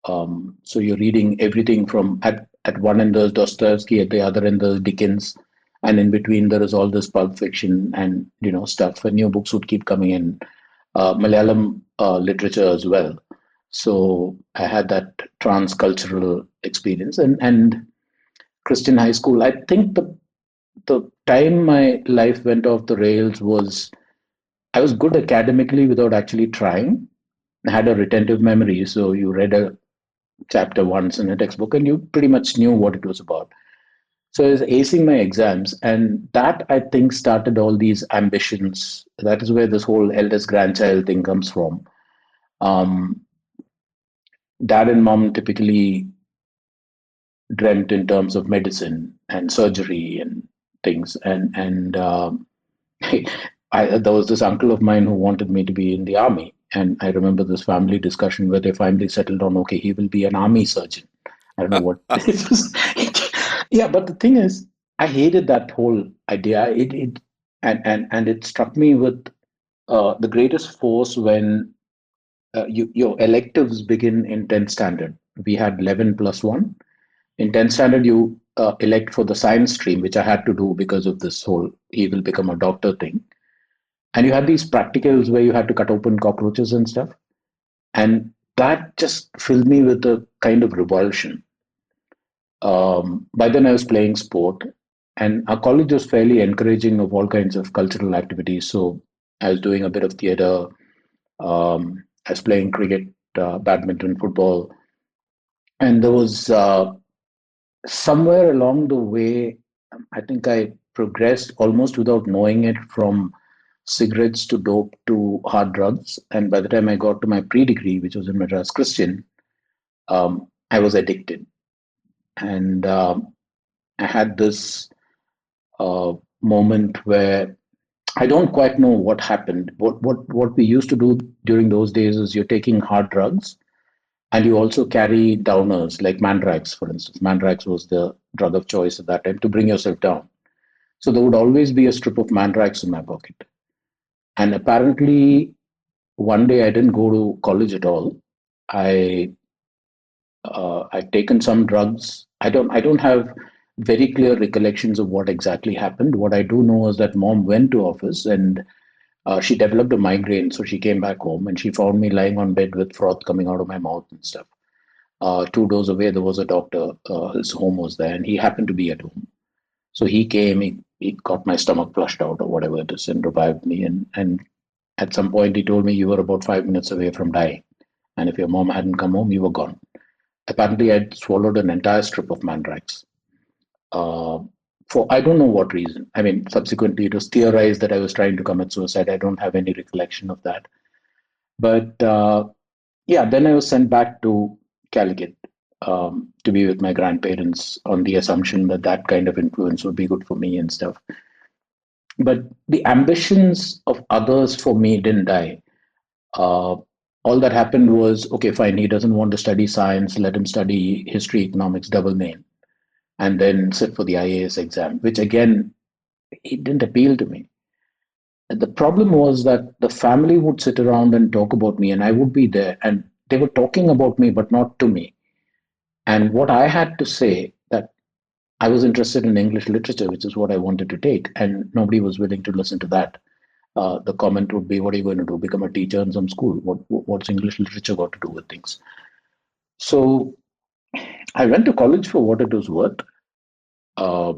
So you're reading everything from at one end there's Dostoevsky, at the other end there's Dickens, and in between there is all this pulp fiction and stuff. And new books would keep coming in, Malayalam literature as well. So I had that transcultural experience, and Christian high school. I think the time my life went off the rails was I was good academically without actually trying. I had a retentive memory, so you read a chapter once in a textbook and you pretty much knew what it was about. So I was acing my exams, and that I think started all these ambitions. That is where this whole eldest grandchild thing comes from. Um, Dad and mom typically dreamt in terms of medicine and surgery and things, and there was this uncle of mine who wanted me to be in the army, and I remember this family discussion where they finally settled on, okay, he will be an army surgeon. I don't know what it was. Yeah, but the thing is, I hated that whole idea. And it struck me with the greatest force when your electives begin in 10th standard. We had 11 plus 1. In 10th standard, you elect for the science stream, which I had to do because of this whole he will become a doctor thing. And you had these practicals where you had to cut open cockroaches and stuff. And that just filled me with a kind of revulsion. By then, I was playing sport, and our college was fairly encouraging of all kinds of cultural activities. So I was doing a bit of theater. I was playing cricket, badminton, football, and there was somewhere along the way, I think I progressed almost without knowing it from cigarettes to dope to hard drugs. And by the time I got to my pre degree, which was in Madras Christian, I was addicted. And I had this moment where I don't quite know what happened. What we used to do during those days is you're taking hard drugs and you also carry downers like Mandrax, for instance. Mandrax was the drug of choice at that time to bring yourself down. So there would always be a strip of Mandrax in my pocket. And apparently, one day I didn't go to college at all. I I'd taken some drugs. I don't have very clear recollections of what exactly happened. What I do know is that mom went to office and she developed a migraine, so she came back home and she found me lying on bed with froth coming out of my mouth and stuff. Two doors away, there was a doctor. His home was there, and he happened to be at home. So he came, he got my stomach flushed out or whatever it is and revived me. And at some point, he told me, you were about 5 minutes away from dying. And if your mom hadn't come home, you were gone. Apparently, I'd swallowed an entire strip of Mandrax. Uh, for I don't know what reason. I mean, subsequently, it was theorized that I was trying to commit suicide. I don't have any recollection of that. But yeah, then I was sent back to Calicut to be with my grandparents on the assumption that that kind of influence would be good for me and stuff. But the ambitions of others for me didn't die. Uh, all that happened was okay, fine, he doesn't want to study science, let him study history, economics, double main, and then sit for the IAS exam, which again, it didn't appeal to me. The problem was that the family would sit around and talk about me, and I would be there, and they were talking about me, but not to me. And what I had to say that I was interested in English literature, which is what I wanted to take, and nobody was willing to listen to that. The comment would be, "What are you going to do? Become a teacher in some school? What's English literature got to do with things?" So I went to college for what it was worth. Uh,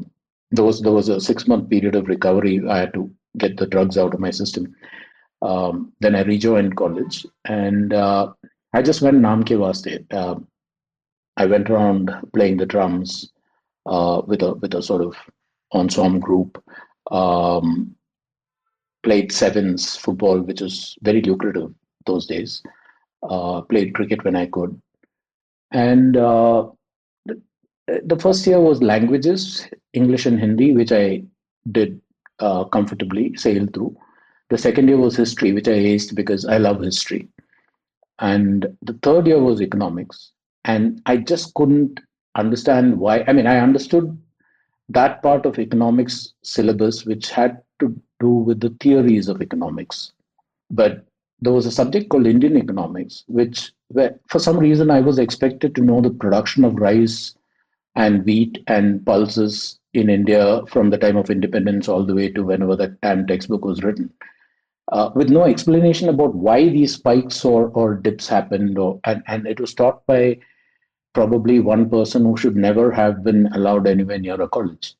there was a 6 month period of recovery. I had to get the drugs out of my system. Then I rejoined college, and I just went Naam ke vaste. I went around playing the drums with a sort of ensemble group. Um, Played sevens football, which was very lucrative those days. Played cricket when I could, and the, the first year was languages, English and Hindi, which I did comfortably sail through. The second year was history, which I aced because I love history. And the third year was economics. And I just couldn't understand why. I mean, I understood that part of economics syllabus which had to do with the theories of economics. But there was a subject called Indian economics, which where, for some reason I was expected to know the production of rice and wheat and pulses in India from the time of independence all the way to whenever that damn textbook was written, with no explanation about why these spikes or dips happened. And it was taught by probably one person who should never have been allowed anywhere near a college.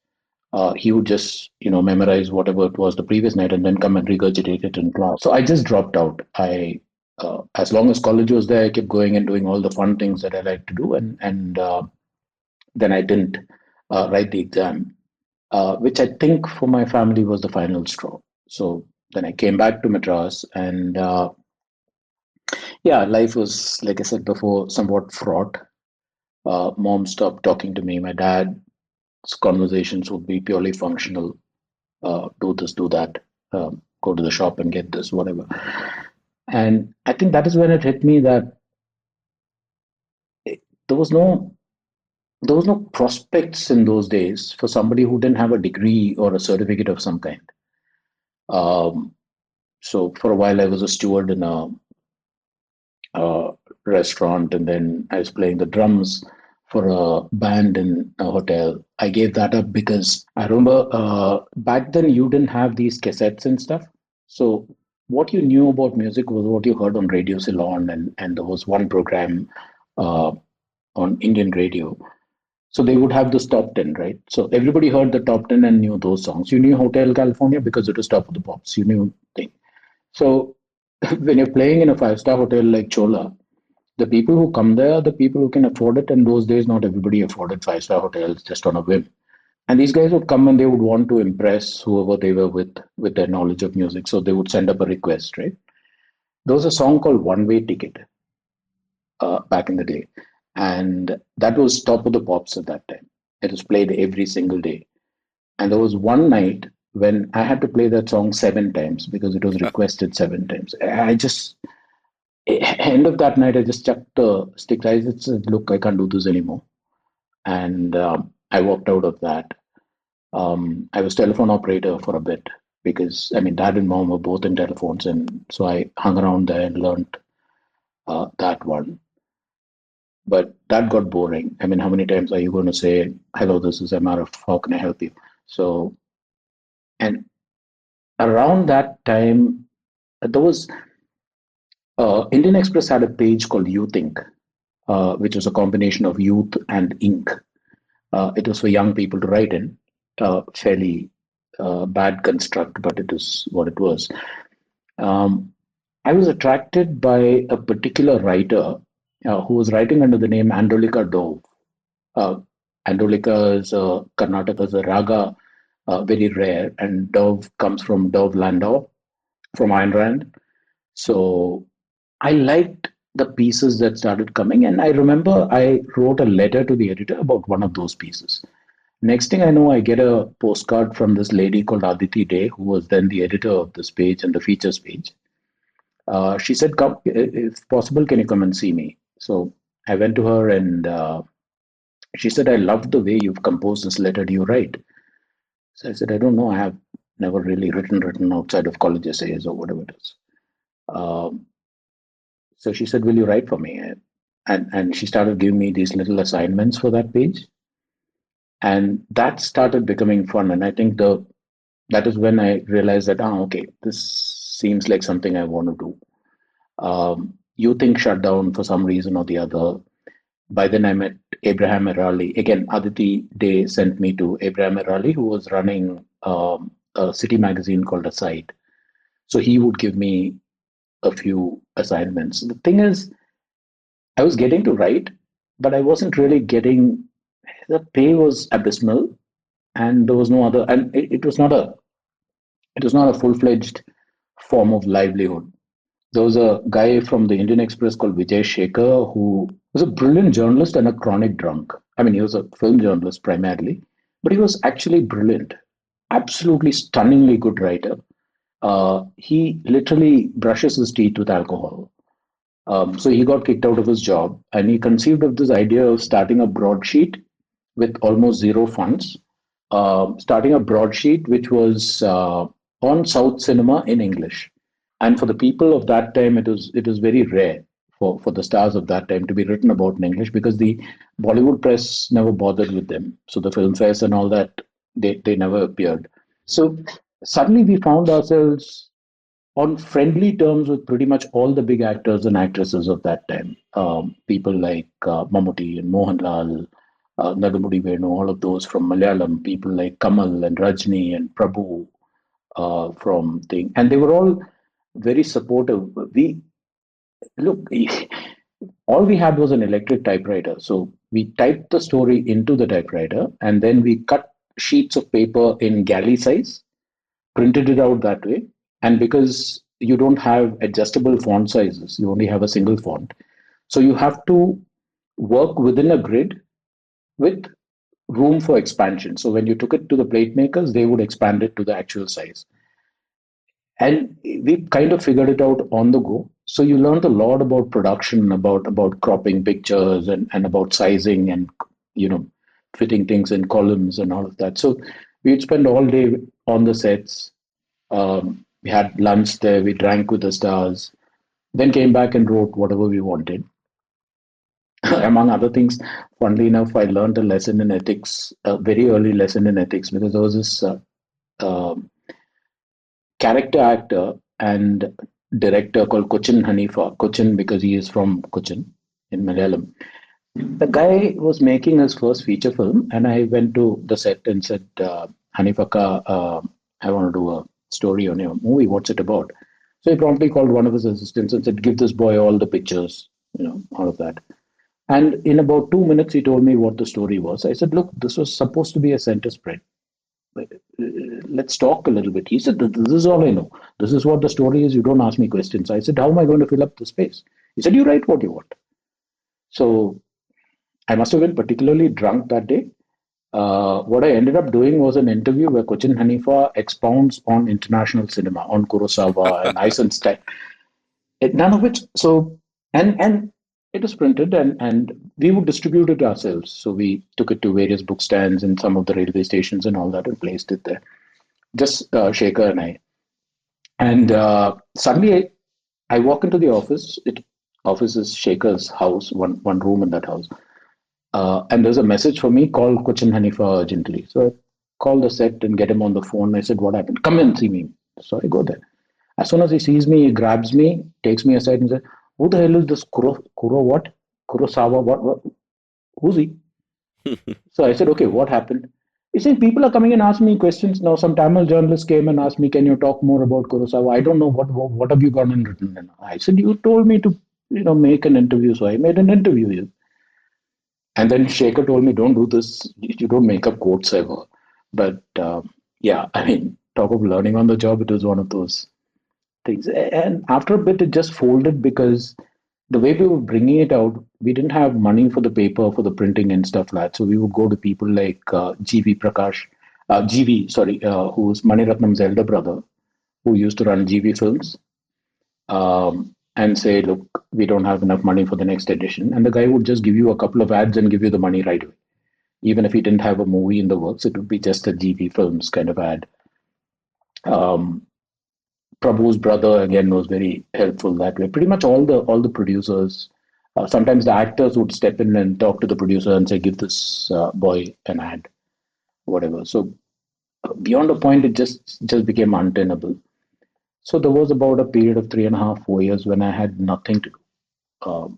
He would just, memorize whatever it was the previous night and then come and regurgitate it in class. So I just dropped out. As long as college was there, I kept going and doing all the fun things that I like to do, and then I didn't write the exam, which I think for my family was the final straw. So then I came back to Madras, and yeah, life was, like I said before, somewhat fraught. Mom stopped talking to me. My dad's conversations would be purely functional: do this, do that, go to the shop and get this, whatever. And I think that is when it hit me that it, there was no there was no prospects in those days for somebody who didn't have a degree or a certificate of some kind. Um, so for a while, I was a steward in a restaurant, and then I was playing the drums for a band in a hotel. I gave that up because I remember back then you didn't have these cassettes and stuff. So what you knew about music was what you heard on Radio Ceylon, and there was one program uh, on Indian radio. So they would have this top 10, right? So everybody heard the top 10 and knew those songs. You knew Hotel California because it was top of the pops. You knew thing. So when you're playing in a five-star hotel like Chola, the people who come there are the people who can afford it. And those days, not everybody afforded five-star hotels just on a whim. And these guys would come and they would want to impress whoever they were with their knowledge of music. So they would send up a request, right? There was a song called One Way Ticket back in the day. And that was top of the pops at that time. It was played every single day. And there was one night when I had to play that song seven times because it was requested seven times. I just, end of that night, I just chucked the stick. I just said, look, I can't do this anymore. And I walked out of that. I was telephone operator for a bit because, I mean, dad and mom were both in telephones. And so I hung around there and learned that one. But that got boring. I mean, how many times are you going to say, hello, this is MRF, how can I help you? So, and around that time, there was Indian Express had a page called Youth Inc., which was a combination of youth and ink. It was for young people to write in, fairly bad construct, but it is what it was. Um, I was attracted by a particular writer who was writing under the name Andolika Dove. Uh, Andolika is Karnataka's a raga, very rare, and Dove comes from Dove Landau from Ayn Rand. So I liked the pieces that started coming, and I remember I wrote a letter to the editor about one of those pieces. Next thing I know, I get a postcard from this lady called Aditi Day, who was then the editor of this page and the features page. She said, "Come, if possible, can you come and see me?" So I went to her, and she said, "I love the way you've composed this letter. Do you write?" So I said, "I don't know. I have never really written outside of college essays or whatever it is." Um, So she said, "Will you write for me?" And she started giving me these little assignments for that page, and that started becoming fun. And I think the that is when I realized that, okay, this seems like something I want to do. You think shut down for some reason or the other. By then I met Abraham Erali. Again, Aditi Day sent me to Abraham Erali, who was running a city magazine called Aside. So he would give me a few assignments. The thing is, I was getting to write, but I wasn't really getting. The pay was abysmal, and there was no other, and it was not a full fledged form of livelihood. There was a guy from the Indian Express called Vijay Shekhar who was a brilliant journalist and a chronic drunk. I mean, he was a film journalist primarily, but he was actually brilliant, absolutely stunningly good writer. He literally brushes his teeth with alcohol. So he got kicked out of his job, and he conceived of this idea of starting a broadsheet with almost zero funds, starting a broadsheet which was on South cinema in English. And for the people of that time, it was very rare for the stars of that time to be written about in English because the Bollywood press never bothered with them. So the film fairs and all that, they never appeared. So suddenly we found ourselves on friendly terms with pretty much all the big actors and actresses of that time. People like Mammootty and Mohanlal, Nagamudi Venu, all of those from Malayalam, people like Kamal and Rajni and Prabhu from thing, and they were all very supportive. We look, all we had was an electric typewriter, so we typed the story into the typewriter, and then we cut sheets of paper in galley size, printed it out that way. And because you don't have adjustable font sizes, you only have a single font. So you have to work within a grid with room for expansion. So when you took it to the plate makers, they would expand it to the actual size. And we kind of figured it out on the go. So you learned a lot about production, about cropping pictures and about sizing and you know fitting things in columns and all of that. So we'd spend all day on the sets. We had lunch there. We drank with the stars. Then came back and wrote whatever we wanted. Among other things, funnily enough, I learned a lesson in ethics, a very early lesson in ethics, because there was this uh, character actor and director called Cochin Hanifa. Cochin because he is from Cochin in Malayalam. The guy was making his first feature film, and I went to the set and said, Hanifa ka, I want to do a story on your movie. What's it about? So he promptly called one of his assistants and said, give this boy all the pictures, all of that. And in about 2 minutes, he told me what the story was. I said, look, this was supposed to be a center spread. Let's talk a little bit. He said, this is all I know. This is what the story is. You don't ask me questions. I said, how am I going to fill up the space? He said, you write what you want. So I must have been particularly drunk that day. What I ended up doing was an interview where Cochin Hanifa expounds on international cinema, on Kurosawa and Eisenstein. None of which, so, and it was printed and we would distribute it ourselves. So we took it to various book stands and some of the railway stations and all that and placed it there. Just Shaker and I. And suddenly I walk into the office. Office is Shaker's house, one room in that house. And there's a message for me, call Cochin Hanifa urgently. So I call the set and get him on the phone. I said, what happened? Come and see me. So I go there. As soon as he sees me, he grabs me, takes me aside and says, who the hell is this Kuro what? Kurosawa, what? Who's he? So I said, okay, what happened? He said, people are coming and asking me questions. Now, some Tamil journalists came and asked me, can you talk more about Kurosawa? I don't know what have you gone and written. And I said, you told me to, make an interview. So I made an interview. And then Shaker told me, don't do this. You don't make up quotes ever. But yeah, I mean, talk of learning on the job, it was one of those things. And after a bit, it just folded because the way we were bringing it out, we didn't have money for the paper, for the printing and stuff like that. So we would go to people like GV Prakash, GV, sorry, who's Maniratnam's elder brother, who used to run GV Films, and say, look, we don't have enough money for the next edition. And the guy would just give you a couple of ads and give you the money right away. Even if he didn't have a movie in the works, it would be just a GV Films kind of ad. Um, Prabhu's brother again was very helpful that way. Pretty much all the producers, sometimes the actors would step in and talk to the producer and say, "Give this boy an ad, whatever." So beyond a point, it just became untenable. So there was about a period of 3.5, 4 years when I had nothing to do.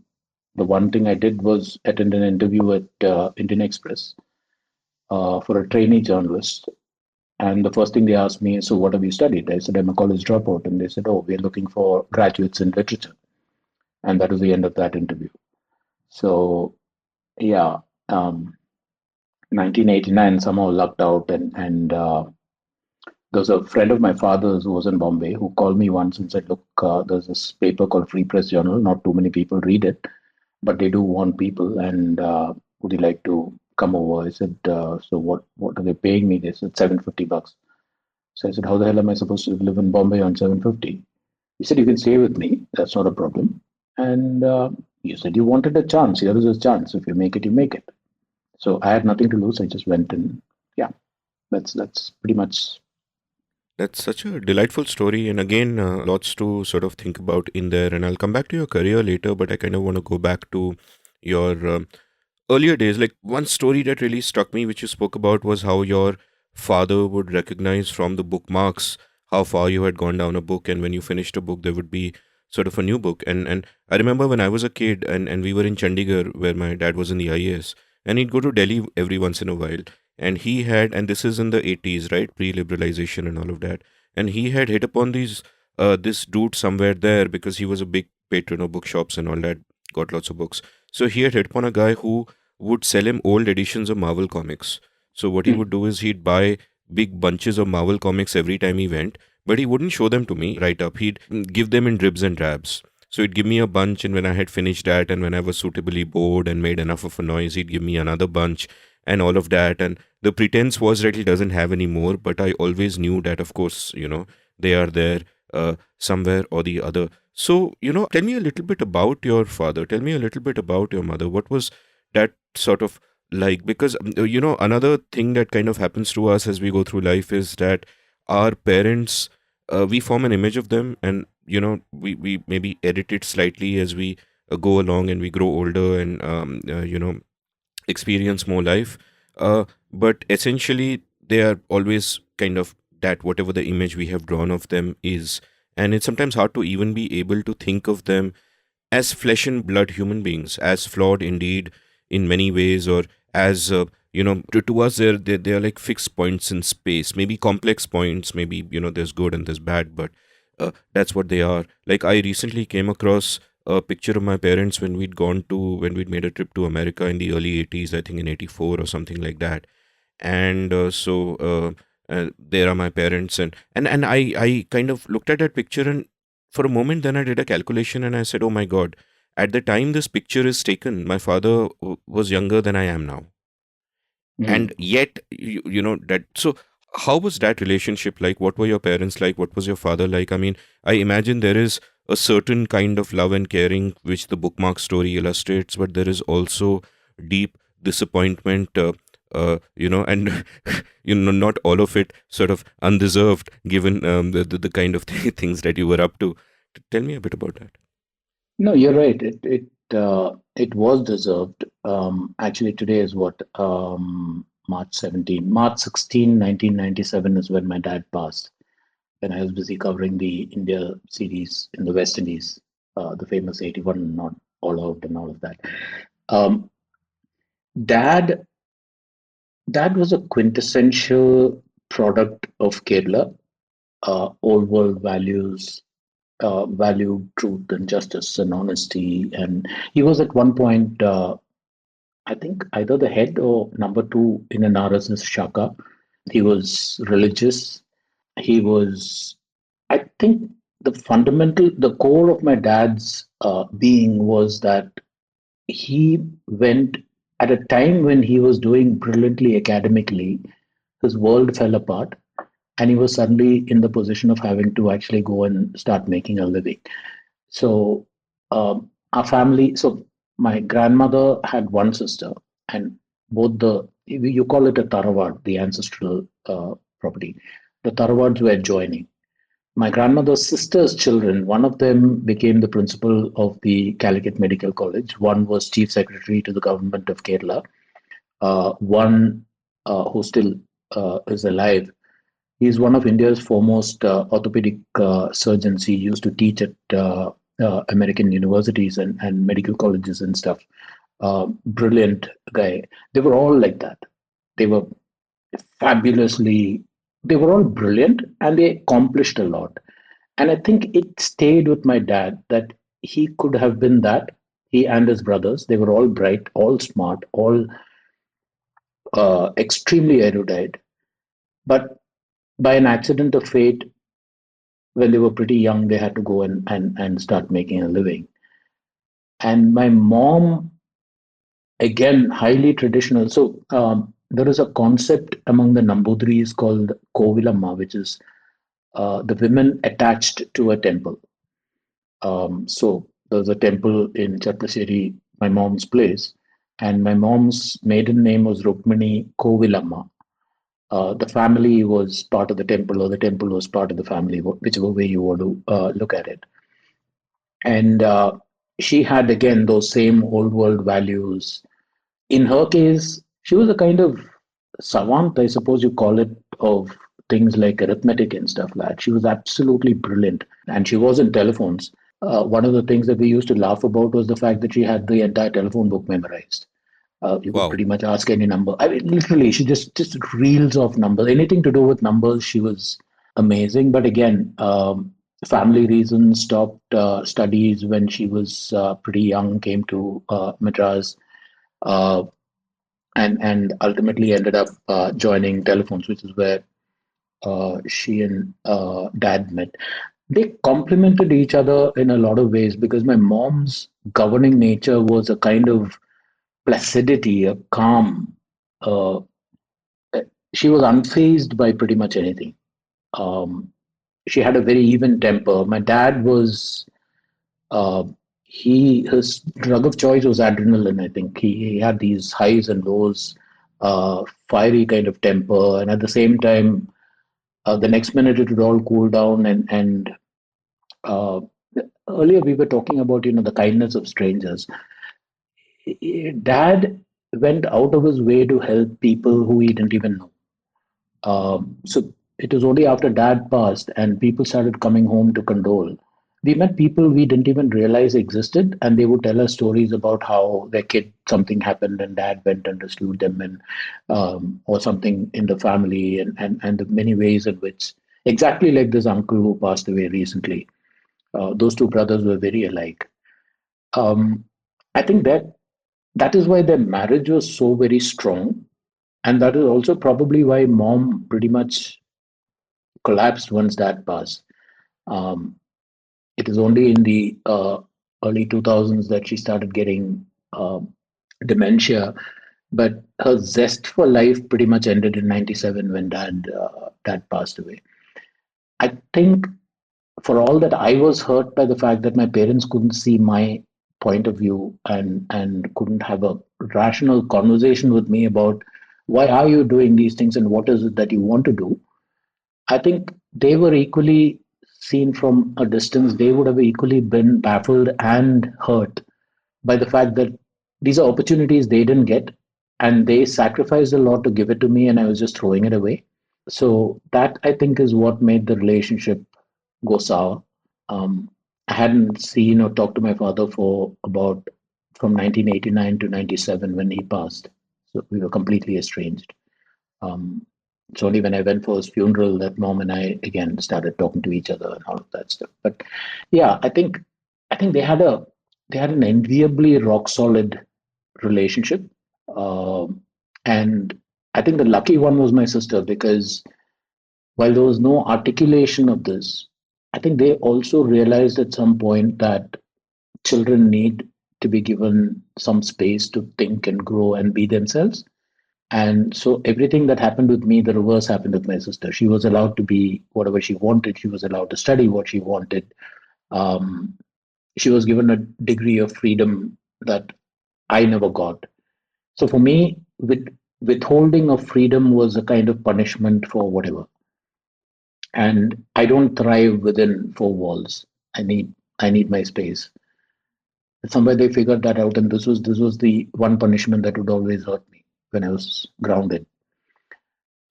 The one thing I did was attend an interview at Indian Express for a trainee journalist. And the first thing they asked me is, so what have you studied? I said, I'm a college dropout. And they said, oh, we're looking for graduates in literature. And that was the end of that interview. So Yeah, um, 1989 somehow lucked out, and there was a friend of my father's who was in Bombay who called me once and said, "Look, there's this paper called Free Press Journal. Not too many people read it, but they do want people. And would you like to come over?" I said, "So what are they paying me?" They said $750. So I said, "How the hell am I supposed to live in Bombay on 750?" He said, "You can stay with me. That's not a problem." And you said you wanted a chance. Here is a chance. If you make it, you make it. So I had nothing to lose. I just went, and yeah, that's pretty much. That's such a delightful story, and again, lots to sort of think about in there. And I'll come back to your career later, but I kind of want to go back to your earlier days. Like one story that really struck me, which you spoke about, was how your father would recognize from the bookmarks how far you had gone down a book, and when you finished a book, there would be sort of a new book. And I remember when I was a kid, and we were in Chandigarh, where my dad was in the IAS, and he'd go to Delhi every once in a while, and he had, and this is in the 80s, right, pre-liberalization and all of that, and he had hit upon these this dude somewhere there because he was a big patron of bookshops and all that, got lots of books. So he had hit upon a guy who would sell him old editions of Marvel comics. So what he Hmm. would do is he'd buy big bunches of Marvel comics every time he went, but he wouldn't show them to me right up. He'd give them in dribs and drabs. So he'd give me a bunch, and when I had finished that, and when I was suitably bored and made enough of a noise, he'd give me another bunch and all of that. And the pretense was that he doesn't have any more, but I always knew that, of course, they are there somewhere or the other. So, tell me a little bit about your father. Tell me a little bit about your mother. What was that sort of like? Because another thing that kind of happens to us as we go through life is that our parents, we form an image of them, and we maybe edit it slightly as we go along and we grow older, and experience more life. But essentially they are always kind of that, whatever the image we have drawn of them is. And it's sometimes hard to even be able to think of them as flesh and blood human beings, as flawed indeed in many ways, or as to us they're like fixed points in space, maybe complex points, maybe there's good and there's bad, but that's what they are. Like I recently came across a picture of my parents when we'd made a trip to America in the early 80s, I think in 84 or something like that. And there are my parents, and I kind of looked at that picture, and for a moment then I did a calculation and I said, oh my god, at the time this picture is taken, my father was younger than I am now. And Hmm. yet that, so how was that relationship like? What were your parents like? What was your father like? I mean, I imagine there is a certain kind of love and caring which the bookmark story illustrates, but there is also deep disappointment, and not all of it sort of undeserved, given the kind of things that you were up to. Tell me a bit about that. No, you're right. It was deserved. Actually, today is what, March 16, 1997 is when my dad passed. When I was busy covering the India series in the West Indies, the famous 81 not all out and all of that. Um, dad, dad was a quintessential product of Kerala, old world values, valued truth and justice and honesty. And he was at one point, I think, either the head or number two in an RSS Shaka. He was religious. He was, I think, the core of my dad's being was that he went at a time when he was doing brilliantly academically, his world fell apart, and he was suddenly in the position of having to actually go and start making a living. So our family. So my grandmother had one sister, and both the you call it a tarawad, the ancestral property. The tarawads were adjoining. My grandmother's sister's children, one of them became the principal of the Calicut Medical College. One was chief secretary to the government of Kerala. One who still is alive. He's one of India's foremost orthopedic surgeons. He used to teach at American universities and medical colleges and stuff. Brilliant guy. They were all like that. They were fabulously, they were all brilliant and they accomplished a lot. And I think it stayed with my dad that he could have been that. He and his brothers, they were all bright, all smart, all extremely erudite. But by an accident of fate, when they were pretty young, they had to go and start making a living. And my mom, again, highly traditional. So there is a concept among the Nambudris called Kovilamma, which is the women attached to a temple. So there's a temple in Chatraseri, my mom's place, and my mom's maiden name was Rukmini Kovilamma. The family was part of the temple, or the temple was part of the family, whichever way you want to look at it. And she had, again, those same old world values. In her case, she was a kind of savant, I suppose you call it, of things like arithmetic and stuff like that. She was absolutely brilliant, and she was in telephones. One of the things that we used to laugh about was the fact that she had the entire telephone book memorized. You could Wow. pretty much ask any number. I mean, literally, she just reels off numbers. Anything to do with numbers, she was amazing. But again, family reasons, stopped studies when she was pretty young, came to Madras, uh, and ultimately ended up joining telephones, which is where she and dad met. They complemented each other in a lot of ways because my mom's governing nature was a kind of placidity, a calm. Uh, she was unfazed by pretty much anything. Um, she had a very even temper. My dad was uh, his drug of choice was adrenaline. I think he had these highs and lows, fiery kind of temper, and at the same time, the next minute it would all cool down. And uh, earlier we were talking about the kindness of strangers. Dad went out of his way to help people who he didn't even know. So it was only after dad passed and people started coming home to condole. We met people we didn't even realize existed, and they would tell us stories about how their kid something happened and dad went and rescued them, and or something in the family, and the many ways in which, exactly like this uncle who passed away recently, those two brothers were very alike. Um, I think that is why their marriage was so very strong, and that is also probably why mom pretty much collapsed once dad passed. Um, it is only in the early 2000s that she started getting dementia, but her zest for life pretty much ended in 97 when dad passed away. I think for all that I was hurt by the fact that my parents couldn't see my point of view and couldn't have a rational conversation with me about why are you doing these things and what is it that you want to do. I think they were equally seen from a distance. They would have equally been baffled and hurt by the fact that these are opportunities they didn't get, and they sacrificed a lot to give it to me, and I was just throwing it away. So that, I think, is what made the relationship go sour. I hadn't seen or talked to my father for about from 1989 to 97 when he passed. So we were completely estranged. Um, it's only when I went for his funeral that mom and I again started talking to each other and all of that stuff. But yeah, I think they had an enviably rock solid relationship. Um, and I think the lucky one was my sister, because while there was no articulation of this, I think they also realized at some point that children need to be given some space to think and grow and be themselves. And so everything that happened with me, the reverse happened with my sister. She was allowed to be whatever she wanted. She was allowed to study what she wanted. Um, she was given a degree of freedom that I never got. So for me, withholding of freedom was a kind of punishment for whatever. And I don't thrive within four walls. I need my space. Somewhere they figured that out, and this was the one punishment that would always hurt me when I was grounded.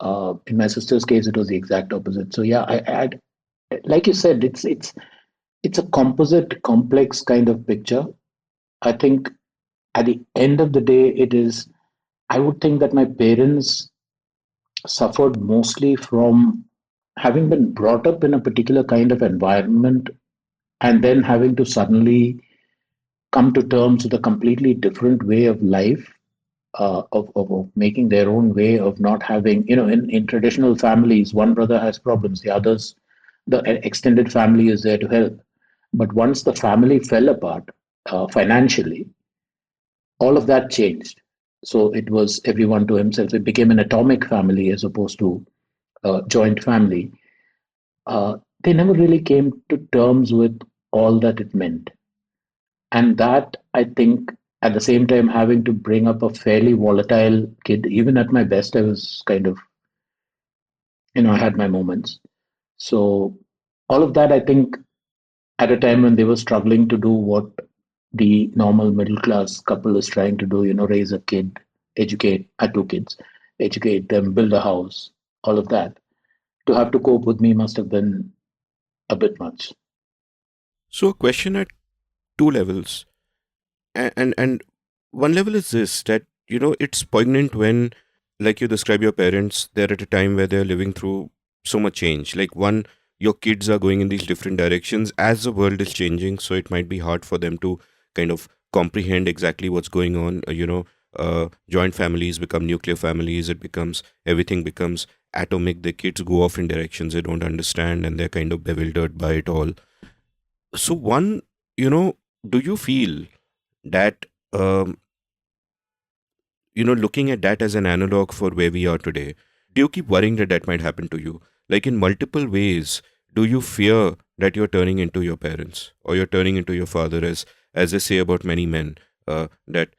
In my sister's case, it was the exact opposite. So yeah, like you said, it's a composite, complex kind of picture. I think at the end of the day, it is. I would think that my parents suffered mostly from having been brought up in a particular kind of environment and then having to suddenly come to terms with a completely different way of life, of making their own way, of not having, in traditional families, one brother has problems, the extended family is there to help. But once the family fell apart financially, all of that changed. So it was everyone to himself. It became an atomic family as opposed to a joint family. They never really came to terms with all that it meant. And that, I think, at the same time, having to bring up a fairly volatile kid, even at my best, I was kind of, I had my moments. So all of that, I think, at a time when they were struggling to do what the normal middle class couple is trying to do, raise a kid, two kids, educate them, build a house, all of that. To have to cope with me must have been a bit much. So, a question at two levels. And one level is this, that, it's poignant when, like you describe your parents, they're at a time where they're living through so much change. Like, one, your kids are going in these different directions as the world is changing, so it might be hard for them to kind of comprehend exactly what's going on. Joint families become nuclear families, it becomes, everything becomes atomic. The kids go off in directions they don't understand, and they're kind of bewildered by it all. So, one, do you feel that, looking at that as an analog for where we are today, do you keep worrying that that might happen to you? Like, in multiple ways, do you fear that you're turning into your parents, or you're turning into your father, as they say about many men, that,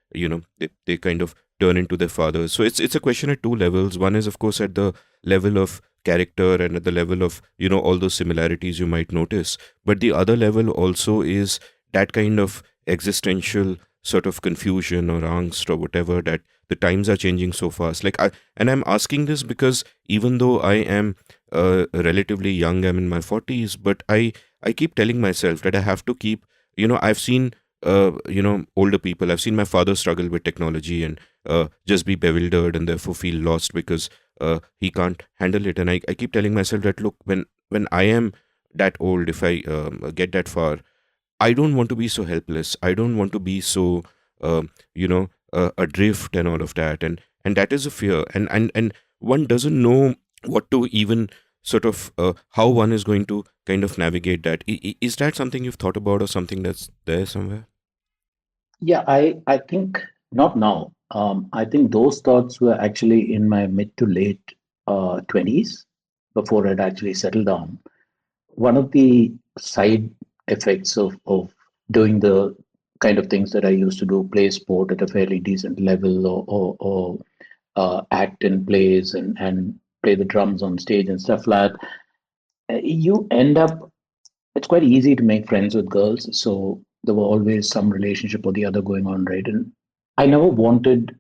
they kind of turn into their fathers? So it's a question at two levels. One is, of course, at the level of character and at the level of, all those similarities you might notice. But the other level also is that kind of existential sort of confusion or angst or whatever, that the times are changing so fast. And I'm asking this because even though I am relatively young, I'm in my 40s, but I keep telling myself that I have to keep, I've seen, older people. I've seen my father struggle with technology and just be bewildered and therefore feel lost because he can't handle it. And I keep telling myself that, look, when I am that old, if I get that far, I don't want to be so helpless. I don't want to be so, adrift and all of that. And that is a fear. And one doesn't know what to even sort of, how one is going to kind of navigate that. Is that something you've thought about, or something that's there somewhere? Yeah, I think not now. I think those thoughts were actually in my mid to late 20s before I'd actually settled down. One of the side effects of doing the kind of things that I used to do, play sport at a fairly decent level, or act in plays and play the drums on stage and stuff like that, you end up, it's quite easy to make friends with girls. So there were always some relationship or the other going on, right? And I never wanted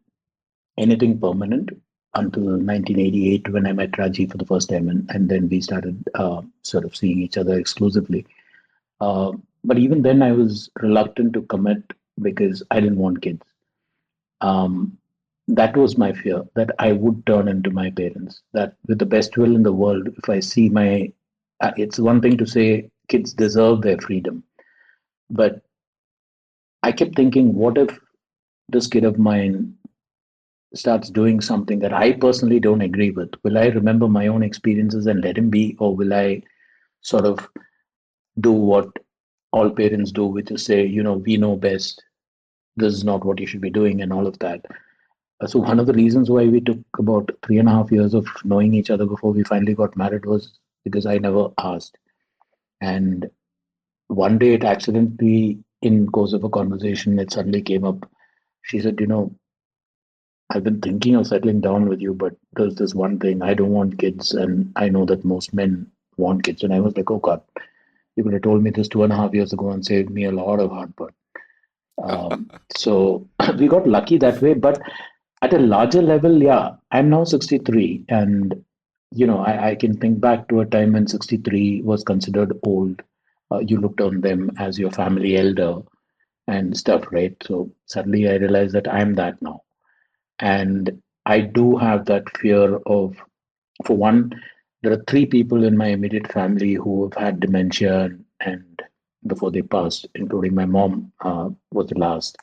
anything permanent until 1988 when I met Raji for the first time, and then we started sort of seeing each other exclusively. Uh, but even then, I was reluctant to commit because I didn't want kids. Um, that was my fear, that I would turn into my parents. That with the best will in the world, if I see it's one thing to say kids deserve their freedom, but I kept thinking, what if this kid of mine starts doing something that I personally don't agree with? Will I remember my own experiences and let him be, or will I sort of do what all parents do, which is say, we know best, this is not what you should be doing, and all of that. So one of the reasons why we took about 3.5 years of knowing each other before we finally got married was because I never asked. And one day it accidentally, in course of a conversation, it suddenly came up. She said, I've been thinking of settling down with you, but there's this one thing. I don't want kids, and I know that most men want kids. And I was like, oh God, you could have told me this 2.5 years ago and saved me a lot of heartburn. So we got lucky that way. But at a larger level, yeah, I'm now 63, and I can think back to a time when 63 was considered old. You looked on them as your family elder and stuff, right? So suddenly I realized that I'm that now. And I do have that fear of, for one, there are three people in my immediate family who have had dementia, and before they passed, including my mom was the last.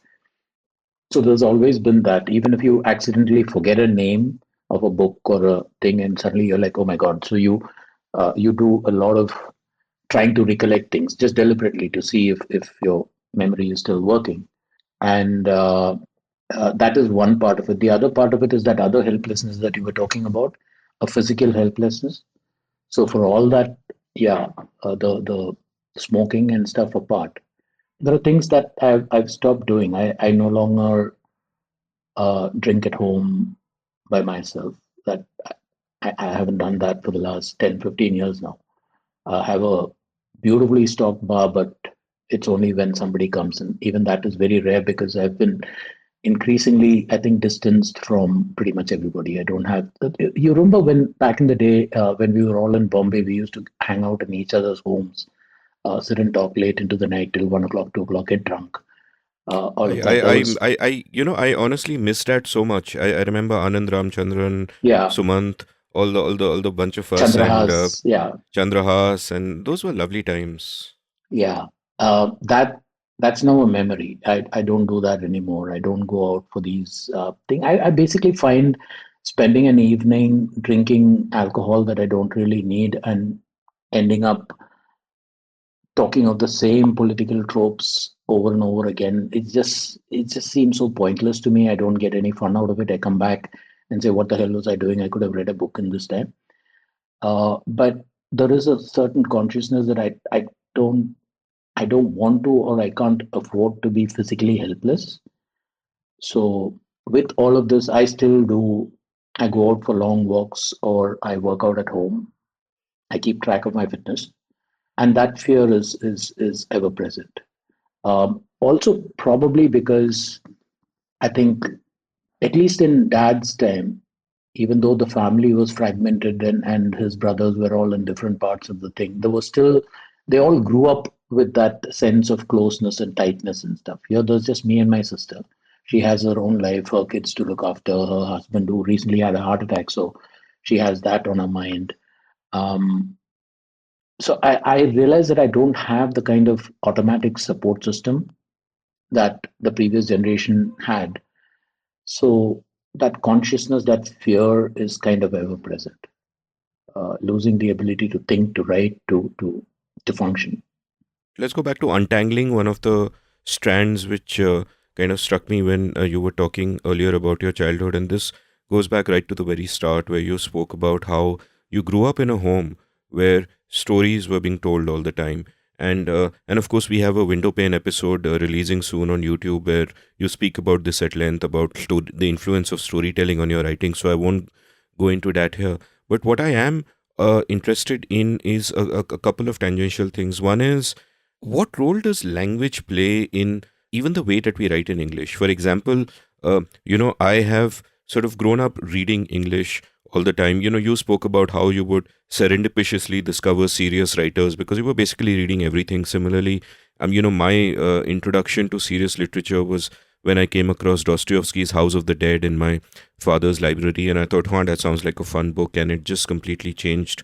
So there's always been that. Even if you accidentally forget a name of a book or a thing, and suddenly you're like, oh my god! So you do a lot of trying to recollect things just deliberately to see if your memory is still working. And that is one part of it. The other part of it is that other helplessness that you were talking about, a physical helplessness. So for all that, yeah, the smoking and stuff apart, there are things that I've stopped doing. I no longer drink at home by myself. That I haven't done that for the last 10, 15 years now. I have a beautifully stocked bar, but it's only when somebody comes, and even that is very rare because I've been increasingly, I think, distanced from pretty much everybody. I don't have. You remember when back in the day when we were all in Bombay, we used to hang out in each other's homes, sit and talk late into the night till 1 o'clock, 2 o'clock, get drunk. All of that. There was I honestly miss that so much. I remember Anand Ramchandran, yeah, Sumant, all the bunch of us, and Chandrahas. Yeah, Chandrahas, and those were lovely times. yeah. That's now a memory. I don't do that anymore. I don't go out for these things. I basically find spending an evening drinking alcohol that I don't really need and ending up talking of the same political tropes over and over again. It just seems so pointless to me. I don't get any fun out of it. I come back and say, what the hell was I doing? I could have read a book in this time. But there is a certain consciousness that don't I don't want to or I can't afford to be physically helpless. So with all of this, I still do. I go out for long walks or I work out at home. I keep track of my fitness, and that fear is ever present. Also, probably because I think, at least in dad's time, even though the family was fragmented and his brothers were all in different parts of the thing, there was still, they all grew up with that sense of closeness and tightness and stuff. Here, there's just me and my sister. She has her own life, her kids to look after, her husband who recently had a heart attack, so she has that on her mind. Um, so I realize that I don't have the kind of automatic support system that the previous generation had. So that consciousness, that fear is kind of ever present. Losing the ability to think, to write, to function. Let's go back to untangling one of the strands which kind of struck me when you were talking earlier about your childhood. And this goes back right to the very start where you spoke about how you grew up in a home where stories were being told all the time. And of course, we have a window pane episode releasing soon on YouTube where you speak about this at length about the influence of storytelling on your writing. So I won't go into that here. But what I am interested in is a couple of tangential things. One is, what role does language play in even the way that we write in English? For example, I have sort of grown up reading English all the time. You spoke about how you would serendipitously discover serious writers because you were basically reading everything. Similarly, my introduction to serious literature was when I came across Dostoevsky's House of the Dead in my father's library, and I thought, huh, that sounds like a fun book, and it just completely changed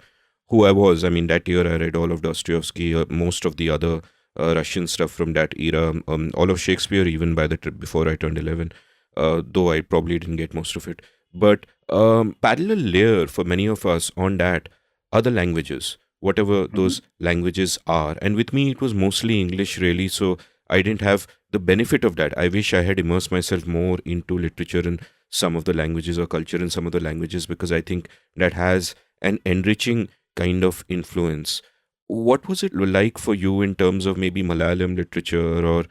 who I was. I mean, that year I read all of Dostoevsky, most of the other Russian stuff from that era, all of Shakespeare, even before I turned 11, though I probably didn't get most of it. But parallel layer for many of us on that are the languages, whatever Mhm. those languages are. And with me, it was mostly English, really. So I didn't have the benefit of that. I wish I had immersed myself more into literature in some of the languages or culture in some of the languages because I think that has an enriching kind of influence. What was it like for you in terms of maybe Malayalam literature or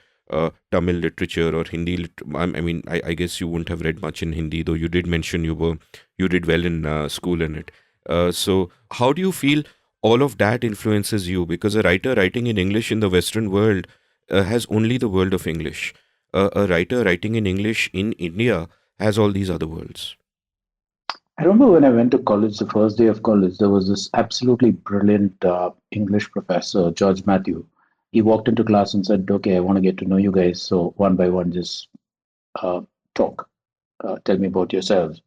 Tamil literature or Hindi? I guess you wouldn't have read much in Hindi, though you did mention you did well in school in it. So, how do you feel all of that influences you? Because a writer writing in English in the Western world has only the world of English. A writer writing in English in India has all these other worlds. I remember when I went to college, the first day of college, there was this absolutely brilliant English professor, George Matthew. He walked into class and said, "Okay, I want to get to know you guys. So one by one, just uh, talk. Tell me about yourselves."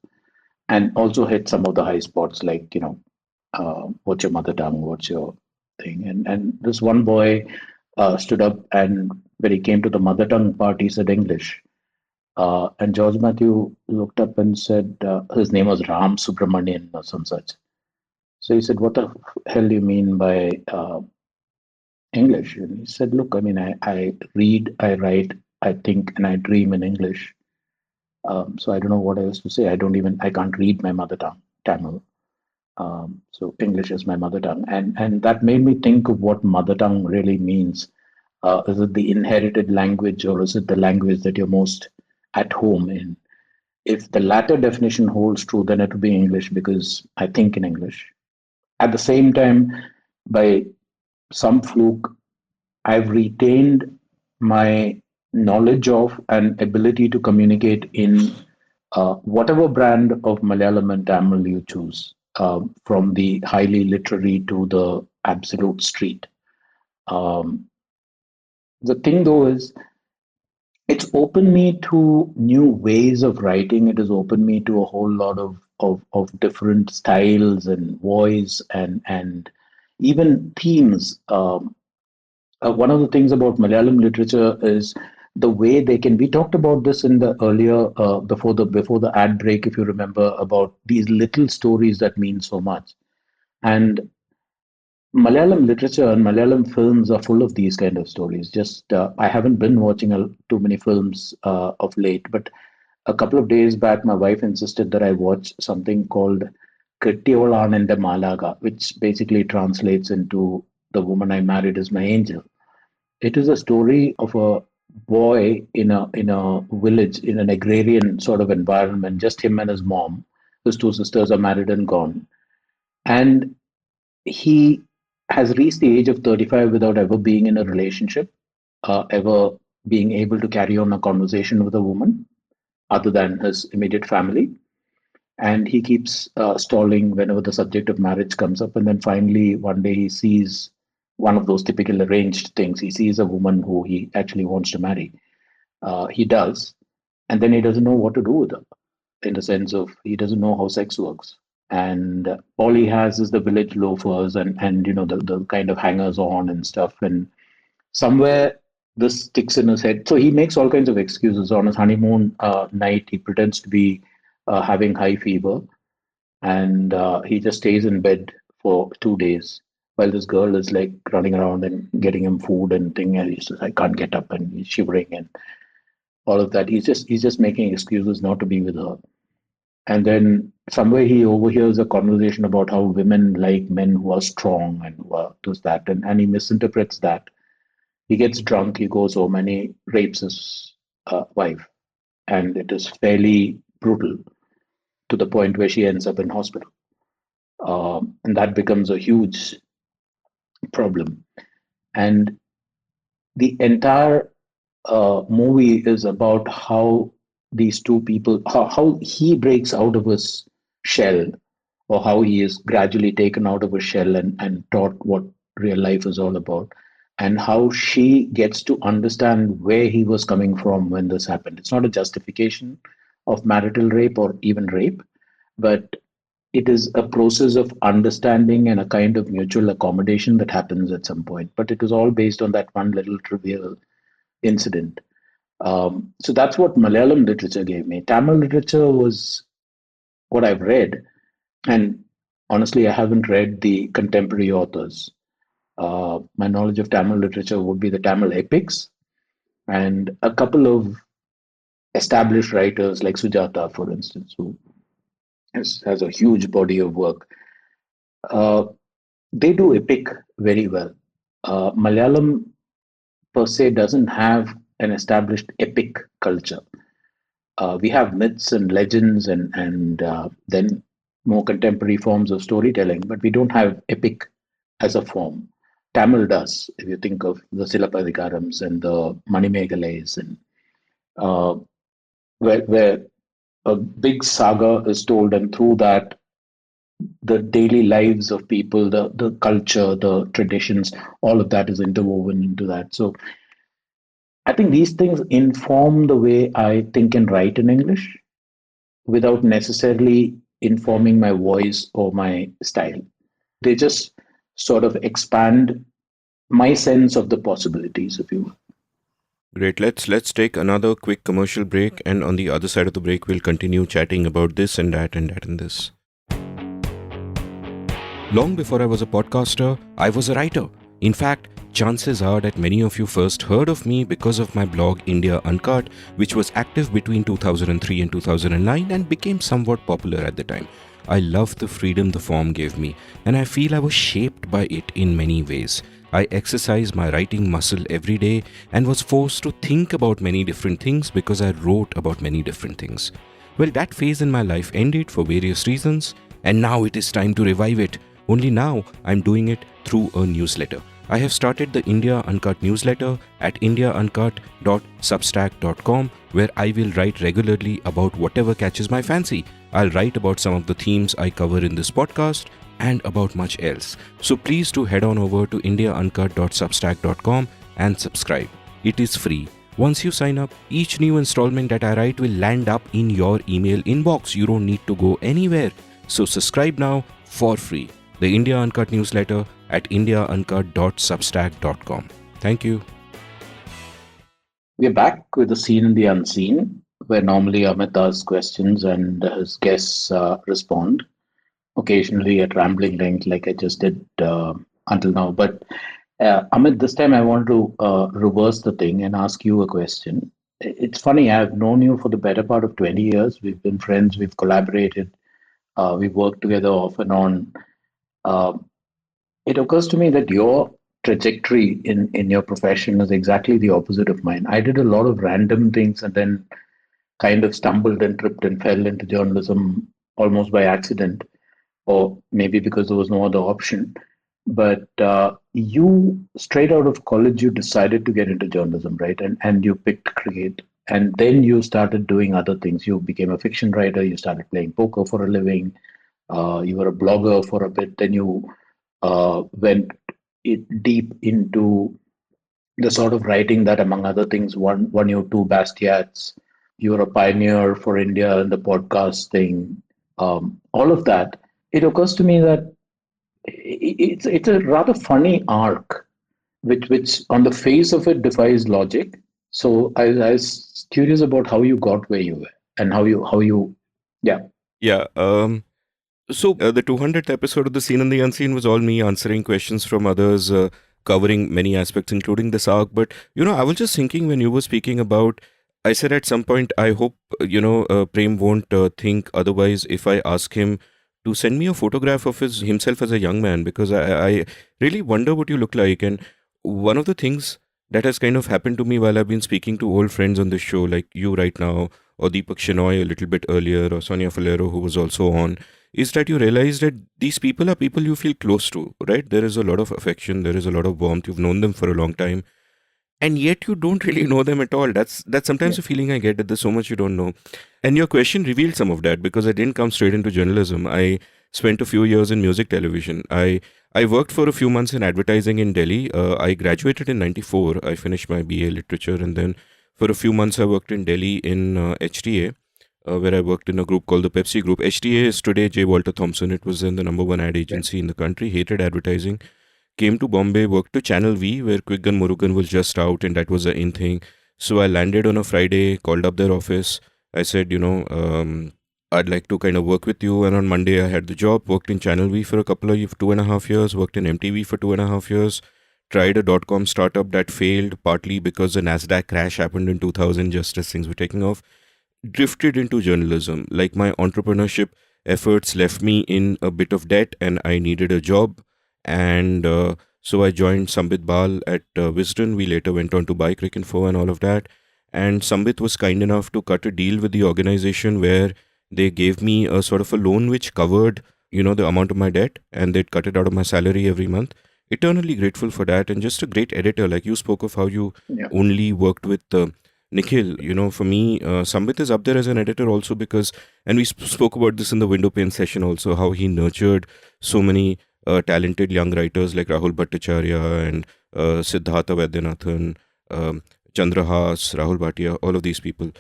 And also hit some of the high spots like, what's your mother tongue? What's your thing? And this one boy stood up, and when he came to the mother tongue part, he said English. And George Matthew looked up and said, his name was Ram Subramanian or some such. So he said, "What the hell do you mean by English?" And he said, "Look, I mean, I read, I write, I think, and I dream in English. So I don't know what else to say. I can't read my mother tongue, Tamil. So English is my mother tongue." And that made me think of what mother tongue really means. Is it the inherited language, or is it the language that you're most at home in? If the latter definition holds true, then it would be English because I think in English. At the same time, by some fluke, I've retained my knowledge of and ability to communicate in whatever brand of Malayalam and Tamil you choose, from the highly literary to the absolute street. Um, the thing though is, it's opened me to new ways of writing. It has opened me to a whole lot of different styles and voice and even themes. One of the things about Malayalam literature is the way they can. We talked about this in the earlier before the ad break, if you remember, about these little stories that mean so much. And Malayalam literature and Malayalam films are full of these kind of stories. Just I haven't been watching too many films of late, but a couple of days back, my wife insisted that I watch something called Kettiyolanende Malaga, which basically translates into "The woman I married is my angel." It is a story of a boy in a village in an agrarian sort of environment, just him and his mom. His two sisters are married and gone, and he has reached the age of 35 without ever being in a relationship, ever being able to carry on a conversation with a woman other than his immediate family. And he keeps stalling whenever the subject of marriage comes up. And then finally, one day he sees one of those typical arranged things. He sees a woman who he actually wants to marry. He does. And then he doesn't know what to do with her, in the sense of he doesn't know how sex works. And all he has is the village loafers and the kind of hangers on and stuff. And somewhere this sticks in his head. So he makes all kinds of excuses. On his honeymoon night, he pretends to be having high fever, and he just stays in bed for 2 days while this girl is like running around and getting him food and thing. And he says, "I can't get up," and he's shivering and all of that. He's just making excuses not to be with her. And then somewhere he overhears a conversation about how women like men who are strong and who are does that, and he misinterprets that. He gets drunk, he goes home, and he rapes his wife, and it is fairly brutal to the point where she ends up in hospital. And that becomes a huge problem. And the entire movie is about how these two people, how he breaks out of his shell, or how he is gradually taken out of his shell and taught what real life is all about, and how she gets to understand where he was coming from when this happened. It's not a justification of marital rape or even rape, but it is a process of understanding and a kind of mutual accommodation that happens at some point. But it is all based on that one little trivial incident. So that's what Malayalam literature gave me. Tamil literature was what I've read, and honestly, I haven't read the contemporary authors. My knowledge of Tamil literature would be the Tamil epics and a couple of established writers like Sujata, for instance, who has a huge body of work. Uh, they do epic very well. Malayalam per se doesn't have an established epic culture. We have myths and legends and then more contemporary forms of storytelling, but we don't have epic as a form. Tamil does. If you think of the Silappadikarams and the Manimegalais, and uh, where a big saga is told, and through that, the daily lives of people, the culture, the traditions, all of that is interwoven into that. So I think these things inform the way I think and write in English without necessarily informing my voice or my style. They just sort of expand my sense of the possibilities, if you will. Great. Let's take another quick commercial break, and on the other side of the break, we'll continue chatting about this and that and that and this. Long before I was a podcaster, I was a writer. In fact, chances are that many of you first heard of me because of my blog India Uncut, which was active between 2003 and 2009 and became somewhat popular at the time. I loved the freedom the form gave me, and I feel I was shaped by it in many ways. I exercised my writing muscle every day and was forced to think about many different things because I wrote about many different things. Well, that phase in my life ended for various reasons, and now it is time to revive it. Only now I'm doing it through a newsletter. I have started the India Uncut newsletter at indiauncut.substack.com, where I will write regularly about whatever catches my fancy. I'll write about some of the themes I cover in this podcast and about much else. So please do head on over to indiauncut.substack.com and subscribe. It is free. Once you sign up, each new installment that I write will land up in your email inbox. You don't need to go anywhere. So subscribe now for free. The India Uncut newsletter at indiauncut.substack.com. Thank you. We're back with the scene and the unseen, where normally Amit asks questions and his guests respond, occasionally at rambling length, like I just did until now. But Amit, this time I want to reverse the thing and ask you a question. It's funny, I've known you for the better part of 20 years. We've been friends, we've collaborated, we've worked together off and on. Uh, it occurs to me that your trajectory in your profession is exactly the opposite of mine. I did a lot of random things and then kind of stumbled and tripped and fell into journalism almost by accident, or maybe because there was no other option. But you, straight out of college, you decided to get into journalism, right? And you picked cricket. And then you started doing other things. You became a fiction writer. You started playing poker for a living. You were a blogger for a bit. Then you went deep into the sort of writing that, among other things, won you two Bastiats. You were a pioneer for India in the podcast thing. All of that. It occurs to me that it's a rather funny arc, which on the face of it defies logic. So I was curious about how you got where you were and how you yeah. Yeah. The 200th episode of The Seen and the Unseen was all me answering questions from others, covering many aspects, including this arc. But, I was just thinking when you were speaking about, I said at some point, I hope, Prem won't think otherwise if I ask him to send me a photograph of himself as a young man, because I really wonder what you look like. And one of the things that has kind of happened to me while I've been speaking to old friends on this show, like you right now, or Deepak Shenoy a little bit earlier, or Sonia Falero, who was also on, is that you realize that these people are people you feel close to, right? There is a lot of affection, there is a lot of warmth. You've known them for a long time, and yet you don't really know them at all. That's sometimes Yeah. a feeling I get, that there's so much you don't know. And your question revealed some of that, because I didn't come straight into journalism. I spent a few years in music television. I worked for a few months in advertising in Delhi. I graduated in 94. I finished my BA literature, and then for a few months I worked in Delhi in HTA, where I worked in a group called the Pepsi Group. HTA is today J. Walter Thompson. It was then the number one ad Right. agency in the country, hated advertising. Came to Bombay, worked to Channel V, where Quick Gun Murugan was just out, and that was the in thing. So I landed on a Friday, called up their office. I said, I'd like to kind of work with you. And on Monday, I had the job, worked in Channel V for a couple of 2.5 years, worked in MTV for 2.5 years, tried a dot-com startup that failed, partly because the NASDAQ crash happened in 2000, just as things were taking off. Drifted into journalism. Like, my entrepreneurship efforts left me in a bit of debt, and I needed a job. And so I joined Sambit Bal at Wisdom. We later went on to buy Cricinfo and all of that. And Sambit was kind enough to cut a deal with the organization where they gave me a sort of a loan which covered, the amount of my debt, and they'd cut it out of my salary every month. Eternally grateful for that. And just a great editor. Like, you spoke of how you Yeah. only worked with Nikhil. For me, Sambit is up there as an editor also, because, and we spoke about this in the window pane session also, how he nurtured so many talented young writers like Rahul Bhattacharya and Siddhartha Vaidyanathan, Chandrahas, Rahul Bhatia, all of these people.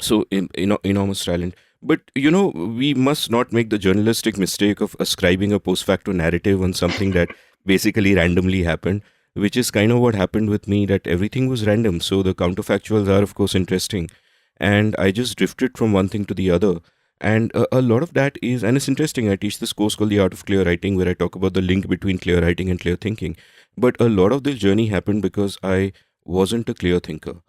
So, enormous talent. But, we must not make the journalistic mistake of ascribing a post facto narrative on something that basically randomly happened, which is kind of what happened with me, that everything was random. So the counterfactuals are, of course, interesting. And I just drifted from one thing to the other. And a lot of that is, and it's interesting, I teach this course called The Art of Clear Writing, where I talk about the link between clear writing and clear thinking. But a lot of this journey happened because I wasn't a clear thinker.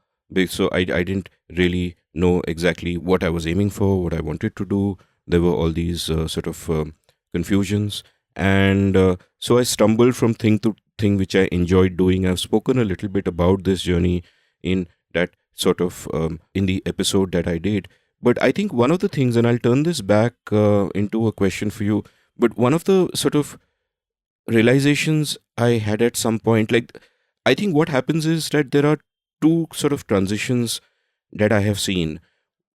So I didn't really know exactly what I was aiming for, what I wanted to do. There were all these sort of confusions. And so I stumbled from thing to thing which I enjoyed doing. I've spoken a little bit about this journey in that sort of in the episode that I did. But I think one of the things, and I'll turn this back into a question for you, but one of the sort of realizations I had at some point, like, I think what happens is that there are two sort of transitions that I have seen.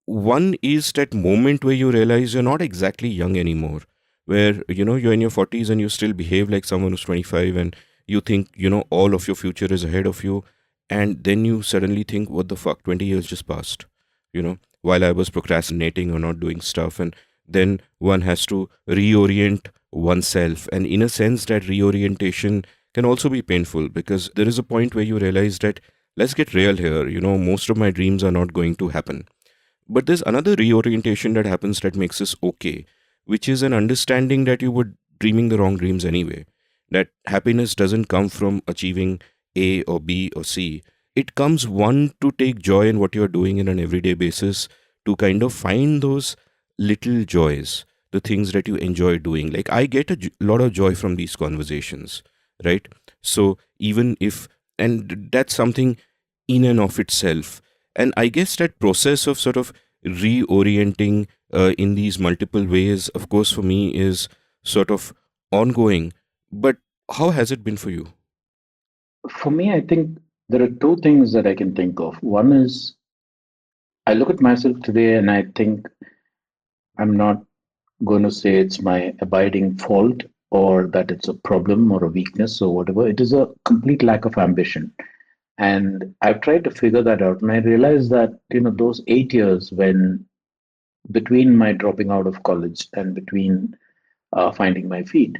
One is that moment where you realize you're not exactly young anymore, where you're in your 40s and you still behave like someone who's 25, and you think all of your future is ahead of you. And then you suddenly think, what the fuck, 20 years just passed, while I was procrastinating or not doing stuff. And then one has to reorient oneself, and in a sense that reorientation can also be painful, because there is a point where you realize that, let's get real here, most of my dreams are not going to happen. But there's another reorientation that happens that makes this okay, which is an understanding that you were dreaming the wrong dreams anyway. That happiness doesn't come from achieving A or B or C. It comes, one, to take joy in what you're doing in an everyday basis, to kind of find those little joys, the things that you enjoy doing. Like, I get a lot of joy from these conversations, right? So even if, and that's something in and of itself. And I guess that process of sort of reorienting in these multiple ways, of course, for me is sort of ongoing. But how has it been for you? For me, I think there are two things that I can think of. One is I look at myself today and I think I'm not going to say it's my abiding fault or that it's a problem or a weakness or whatever. It is a complete lack of ambition. And I've tried to figure that out. And I realized that, those 8 years when between my dropping out of college and between finding my feet,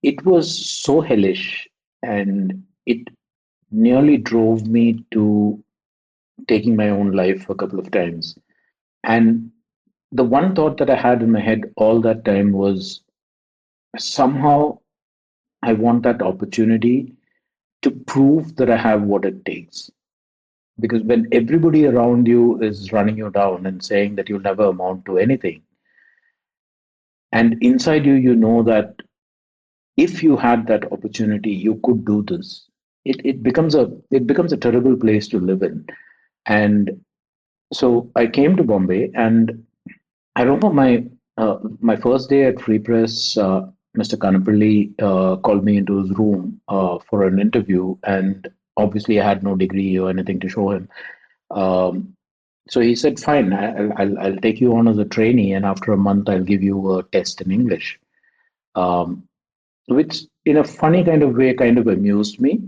it was so hellish and it nearly drove me to taking my own life a couple of times. And the one thought that I had in my head all that time was somehow I want that opportunity to prove that I have what it takes. Because when everybody around you is running you down and saying that you'll never amount to anything, and inside you, you know that if you had that opportunity, you could do this. It becomes a terrible place to live in. And so I came to Bombay, and I remember my first day at Free Press. Mr. Kanapalli called me into his room for an interview, and obviously I had no degree or anything to show him. Um, so he said, "Fine, I'll take you on as a trainee, and after a month, I'll give you a test in English." Um, which, in a funny kind of way, kind of amused me.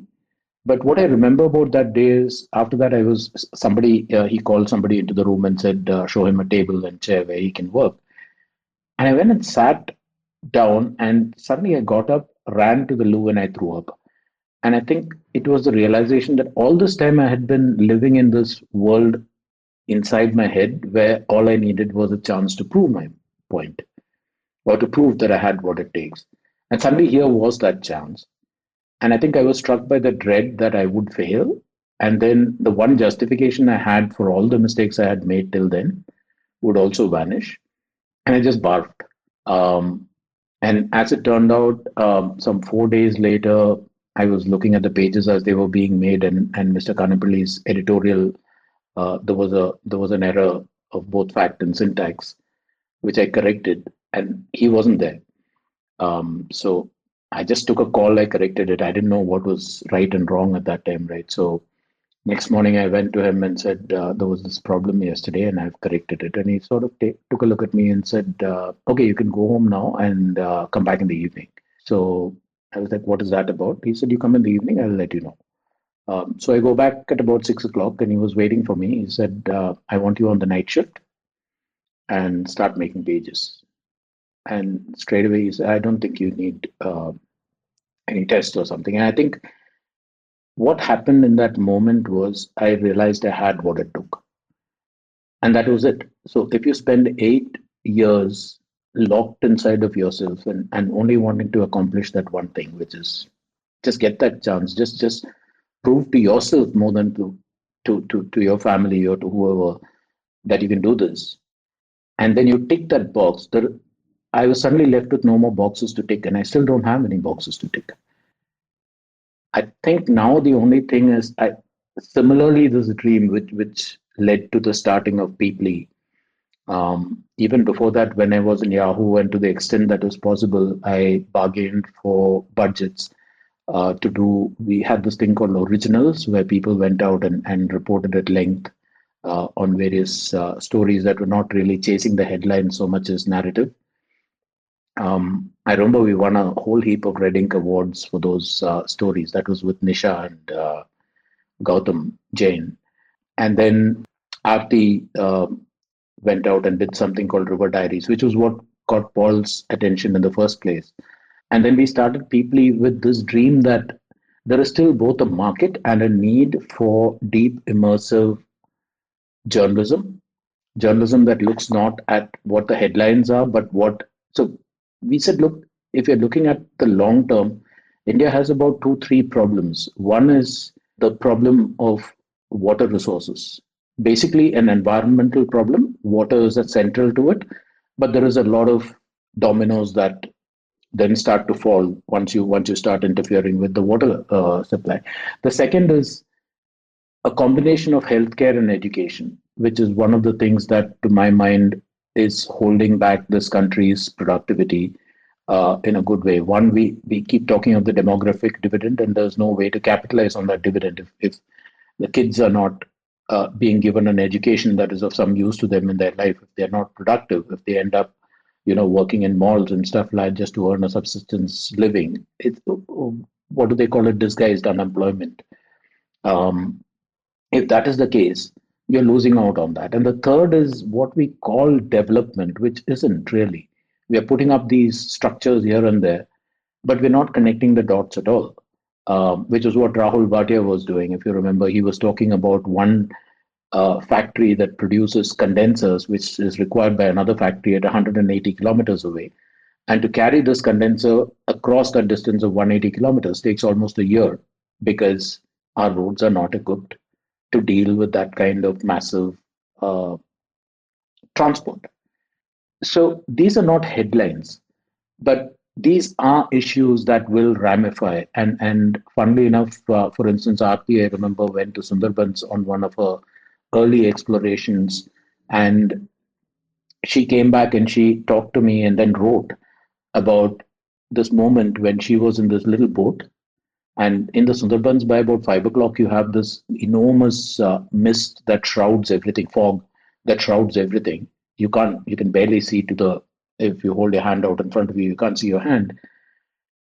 But what I remember about that day is after that, I was somebody, he called somebody into the room and said, show him a table and chair where he can work. And I went and sat down, and suddenly I got up, ran to the loo, and I threw up. And I think it was the realization that all this time I had been living in this world inside my head where all I needed was a chance to prove my point or to prove that I had what it takes. And suddenly here was that chance. And I think I was struck by the dread that I would fail. And then the one justification I had for all the mistakes I had made till then would also vanish. And I just barfed. Um, and as it turned out, some 4 days later, I was looking at the pages as they were being made, and Mr. Kanapalli's editorial, there was an error of both fact and syntax, which I corrected, and he wasn't there. So I just took a call, I corrected it. I didn't know what was right and wrong at that time, right? So next morning I went to him and said, there was this problem yesterday and I've corrected it. And he sort of took a look at me and said, okay, you can go home now and come back in the evening. So I was like, what is that about? He said, you come in the evening, I'll let you know. So I go back at about 6 o'clock and he was waiting for me. He said, I want you on the night shift and start making pages. And straight away he said, I don't think you need any test or something. And I think what happened in that moment was I realized I had what it took. And that was it. So if you spend 8 years locked inside of yourself and only wanting to accomplish that one thing, which is just get that chance, just prove to yourself more than to your family or to whoever that you can do this. And then you tick that box. I was suddenly left with no more boxes to tick, and I still don't have any boxes to tick. I think now the only thing is I similarly this dream which led to the starting of Peeply. Even before that, when I was in Yahoo, and to the extent that was possible, I bargained for budgets to do. We had this thing called originals, where people went out and reported at length on various stories that were not really chasing the headline so much as narrative. I remember we won a whole heap of Red Ink awards for those stories. That was with Nisha and Gautam Jain. And then Aarti went out and did something called River Diaries, which was what caught Paul's attention in the first place. And then we started Peoply with this dream that there is still both a market and a need for deep, immersive journalism. Journalism that looks not at what the headlines are, but what. So we said, look, if you're looking at the long term, India has about two, three problems. One is the problem of water resources, basically an environmental problem. Water is central to it, but there is a lot of dominoes that then start to fall once you start interfering with the water supply. The second is a combination of healthcare and education, which is one of the things that, to my mind, is holding back this country's productivity in a good way. One, we keep talking of the demographic dividend, and there's no way to capitalize on that dividend if the kids are not being given an education that is of some use to them in their life. If they're not productive, if they end up, working in malls and stuff like just to earn a subsistence living, it's what do they call it? Disguised unemployment. Um, if that is the case, you're losing out on that. And the third is what we call development, which isn't really. We are putting up these structures here and there, but we're not connecting the dots at all, which is what Rahul Bhatia was doing. If you remember, he was talking about one factory that produces condensers, which is required by another factory at 180 kilometers away. And to carry this condenser across that distance of 180 kilometers takes almost a year because our roads are not equipped to deal with that kind of massive uh, transport. So these are not headlines, but these are issues that will ramify. And funnily enough, for instance, Aarti, I remember, went to Sundarbans on one of her early explorations, and she came back and she talked to me and then wrote about this moment when she was in this little boat. And in the Sundarbans, by about 5 o'clock, you have this enormous mist that shrouds everything, fog that shrouds everything. You can barely see to the, if you hold your hand out in front of you, you can't see your hand.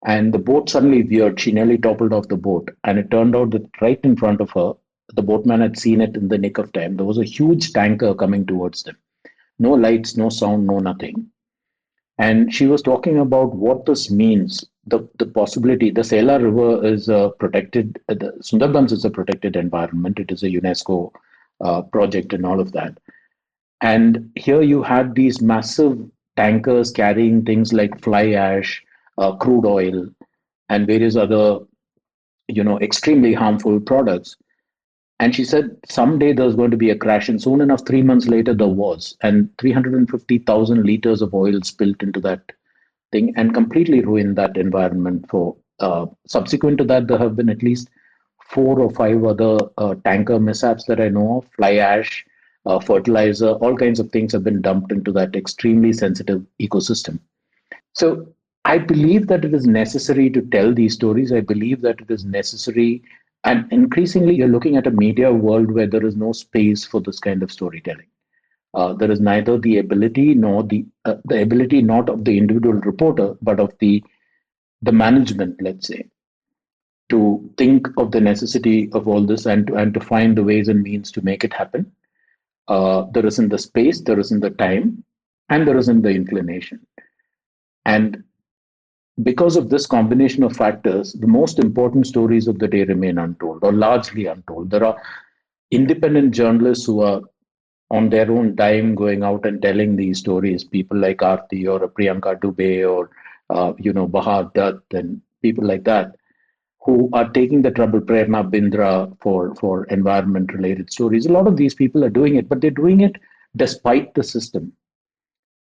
And the boat suddenly veered. She nearly toppled off the boat. And it turned out that right in front of her, the boatman had seen it in the nick of time. There was a huge tanker coming towards them. No lights, no sound, no nothing. And she was talking about what this means, the possibility. The Sela River is a protected, the Sundarbans is a protected environment. It is a UNESCO project and all of that. And here you had these massive tankers carrying things like fly ash, crude oil, and various other, extremely harmful products. And she said someday there's going to be a crash, and soon enough, 3 months later, there was, and 350,000 liters of oil spilled into that thing and completely ruined that environment. For subsequent to that, there have been at least four or five other tanker mishaps that I know of. Fly ash, fertilizer, all kinds of things have been dumped into that extremely sensitive ecosystem. So I believe that it is necessary to tell these stories. I believe that it is necessary. And increasingly, you're looking at a media world where there is no space for this kind of storytelling. There is neither the ability nor the ability not of the individual reporter, but of the management, let's say, to think of the necessity of all this and to find the ways and means to make it happen. There isn't the space, there isn't the time, and there isn't the inclination. And because of this combination of factors, the most important stories of the day remain untold or largely untold. There are independent journalists who are on their own time going out and telling these stories, people like Aarti or Priyanka Dubey or Bahar Dutt and people like that, who are taking the trouble, Prerna Bindra, for environment related stories. A lot of these people are doing it, but they're doing it despite the system.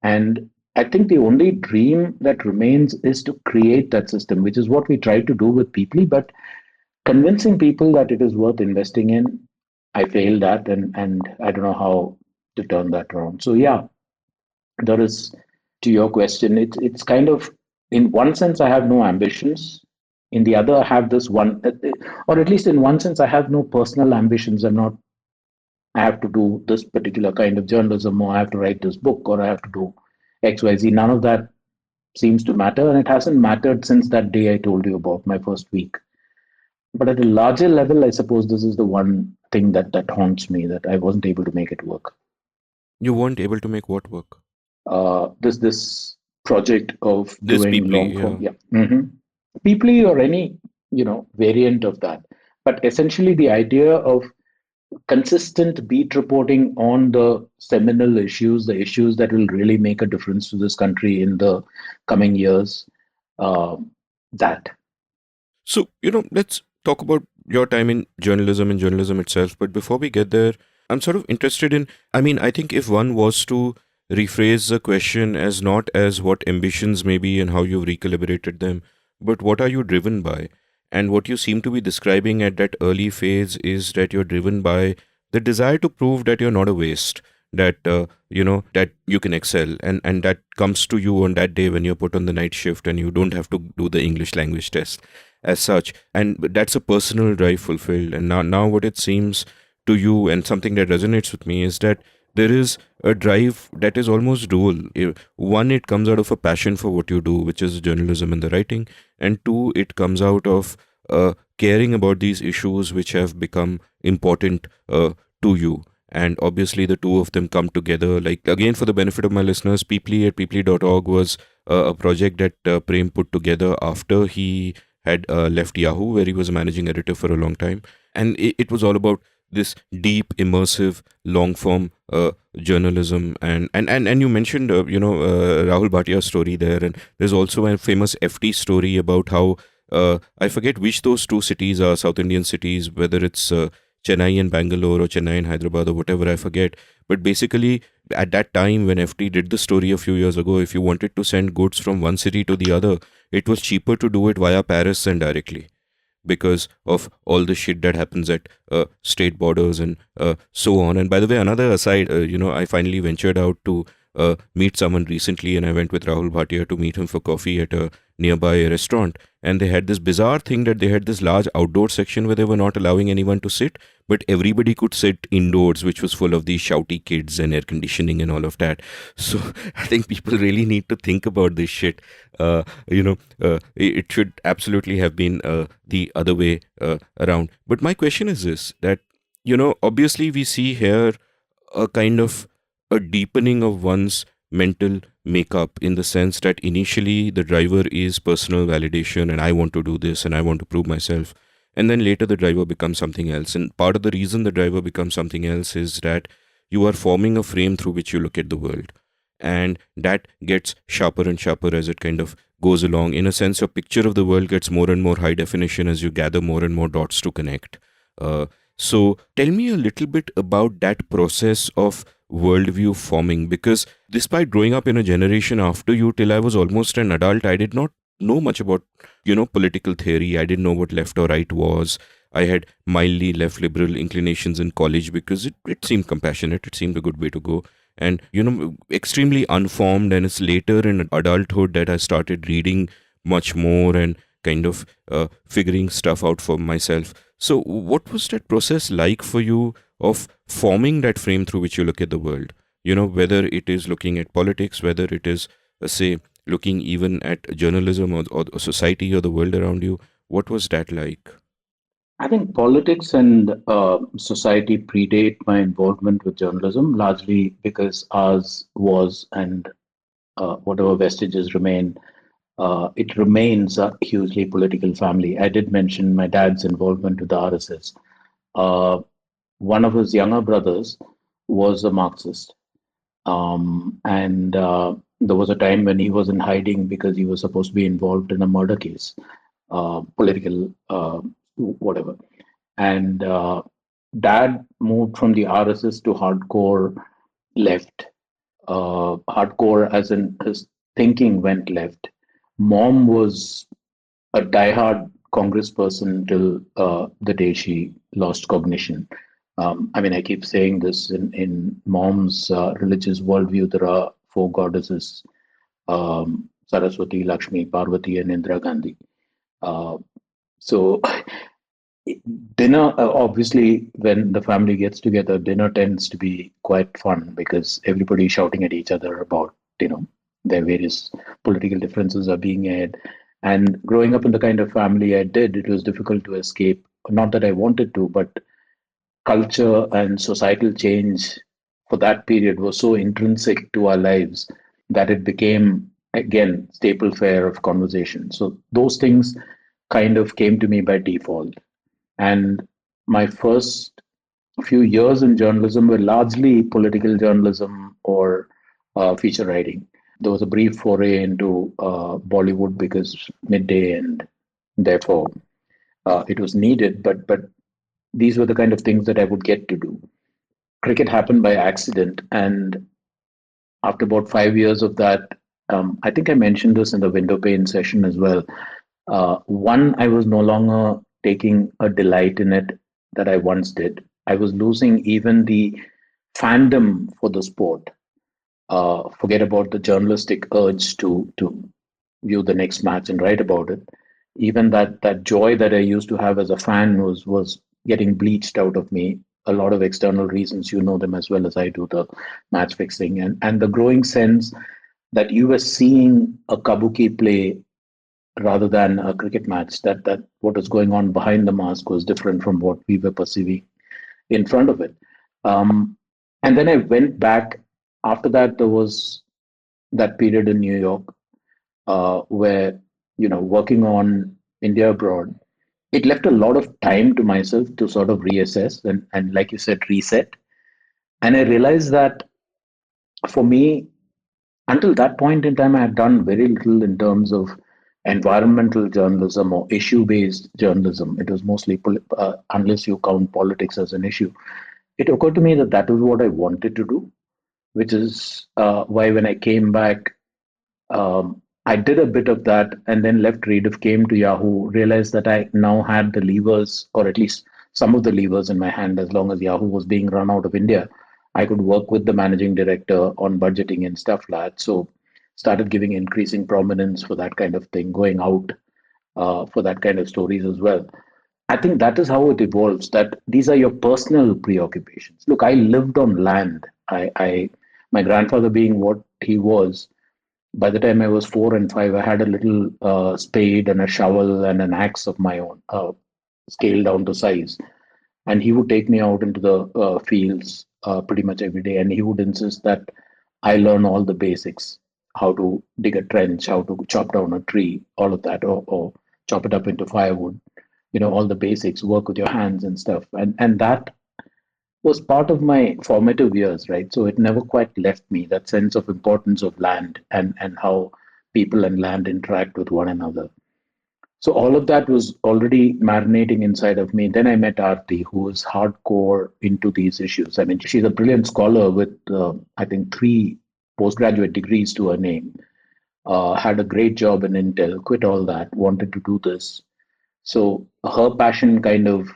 And I think the only dream that remains is to create that system, which is what we try to do with people. But convincing people that it is worth investing in, I failed at, and I don't know how to turn that around. So yeah, there is, to your question, it's kind of, in one sense I have no ambitions. In the other, I have this one, or at least in one sense, I have no personal ambitions. I'm not. I have to do this particular kind of journalism, or I have to write this book, or I have to do X, Y, Z. None of that seems to matter, and it hasn't mattered since that day I told you about my first week. But at a larger level, I suppose this is the one thing that haunts me, that I wasn't able to make it work. You weren't able to make what work? This project of This doing people, long form, yeah. yeah, Peoply or any variant of that, but essentially the idea of consistent beat reporting on the seminal issues, the issues that will really make a difference to this country in the coming years. Uh, that So, let's talk about your time in journalism and journalism itself. But before we get there, I'm sort of interested in, I mean, I think if one was to rephrase the question as not as what ambitions may be and how you've recalibrated them, but what are you driven by? And what you seem to be describing at that early phase is that you're driven by the desire to prove that you're not a waste, that, that you can excel. And that comes to you on that day when you're put on the night shift and you don't have to do the English language test as such, and that's a personal drive fulfilled. And now what it seems to you, and something that resonates with me, is that there is a drive that is almost dual. One, it comes out of a passion for what you do, which is journalism and the writing, and two, it comes out of caring about these issues which have become important to you. And obviously the two of them come together. Like, again, for the benefit of my listeners, Peeply at peeply.org was a project that Prem put together after he had left Yahoo, where he was a managing editor for a long time. And it was all about this deep, immersive, long form journalism. And you mentioned, Rahul Bhatia's story there. And there's also a famous FT story about how, I forget which those two cities are, South Indian cities, whether it's Chennai and Bangalore or Chennai and Hyderabad or whatever, I forget. But basically, at that time when FT did the story a few years ago, if you wanted to send goods from one city to the other, it was cheaper to do it via Paris than directly, because of all the shit that happens at state borders and so on. And by the way, another aside, I finally ventured out to meet someone recently, and I went with Rahul Bhatia to meet him for coffee at a nearby restaurant. And they had this bizarre thing that they had this large outdoor section where they were not allowing anyone to sit, but everybody could sit indoors, which was full of these shouty kids and air conditioning and all of that. So I think people really need to think about this shit. It should absolutely have been the other way around. But my question is this, that, obviously we see here a kind of a deepening of one's mental makeup, in the sense that initially the driver is personal validation and I want to do this and I want to prove myself. And then later the driver becomes something else. And part of the reason the driver becomes something else is that you are forming a frame through which you look at the world. And that gets sharper and sharper as it kind of goes along. In a sense, your picture of the world gets more and more high definition as you gather more and more dots to connect. So tell me a little bit about that process of worldview forming, because despite growing up in a generation after you, till I was almost an adult, I did not know much about, political theory. I didn't know what left or right was. I had mildly left liberal inclinations in college because it seemed compassionate. It seemed a good way to go. And, extremely unformed. And it's later in adulthood that I started reading much more and kind of figuring stuff out for myself. So what was that process like for you of forming that frame through which you look at the world? Whether it is looking at politics, whether it is, say, looking even at journalism or society or the world around you. What was that like? I think politics and society predate my involvement with journalism, largely because ours was, and whatever vestiges remain, It remains a hugely political family. I did mention my dad's involvement with the RSS. Uh, One of his younger brothers was a Marxist. And there was a time when he was in hiding because he was supposed to be involved in a murder case, political, whatever. And dad moved from the RSS to hardcore left. Hardcore, as in his thinking went left. Mom was a diehard congressperson till the day she lost cognition. I mean, I keep saying this in mom's religious worldview, there are four goddesses: Saraswati, Lakshmi, Parvati, and Indira Gandhi. Uh, so, dinner, obviously, when the family gets together, dinner tends to be quite fun because everybody's shouting at each other about, you know, their various political differences are being aired. And growing up in the kind of family I did, it was difficult to escape. Not that I wanted to, but culture and societal change for that period was so intrinsic to our lives that it became, again, staple fare of conversation. So those things kind of came to me by default. And my first few years in journalism were largely political journalism or feature writing. There was a brief foray into Bollywood because midday, and therefore it was needed. But these were the kind of things that I would get to do. Cricket happened by accident, and after about 5 years of that, I think I mentioned this in the window pane session as well. One, I was no longer taking a delight in it that I once did. I was losing even the fandom for the sport. Forget about the journalistic urge to view the next match and write about it. Even that joy that I used to have as a fan was getting bleached out of me. A lot of external reasons, you know them as well as I do, the match fixing and the growing sense that you were seeing a kabuki play rather than a cricket match. That what was going on behind the mask was different from what we were perceiving in front of it. Um, and then I went back. After that, there was that period in New York where, you know, working on India abroad, it left a lot of time to myself to sort of reassess and like you said, reset. And I realized that for me, until that point in time, I had done very little in terms of environmental journalism or issue based journalism. It was mostly, unless you count politics as an issue, it occurred to me that that was what I wanted to do, which is why when I came back, I did a bit of that and then left Rediff, came to Yahoo, realized that I now had the levers, or at least some of the levers in my hand, as long as Yahoo was being run out of India. I could work with the managing director on budgeting and stuff like that. So started giving increasing prominence for that kind of thing, going out for that kind of stories as well. I think that is how it evolves, that these are your personal preoccupations. Look, I lived on land. My grandfather being what he was, by the time I was 4 and 5, I had a little spade and a shovel and an axe of my own, scaled down to size. And he would take me out into the fields pretty much every day. And he would insist that I learn all the basics: how to dig a trench, how to chop down a tree, all of that, or chop it up into firewood. You know, all the basics, work with your hands and stuff. And that was part of my formative years, right? So it never quite left me, that sense of importance of land and how people and land interact with one another. So all of that was already marinating inside of me. Then I met Aarti, who is hardcore into these issues. I mean, she's a brilliant scholar with, I think, three postgraduate degrees to her name. Had a great job in Intel, quit all that, wanted to do this. So her passion kind of,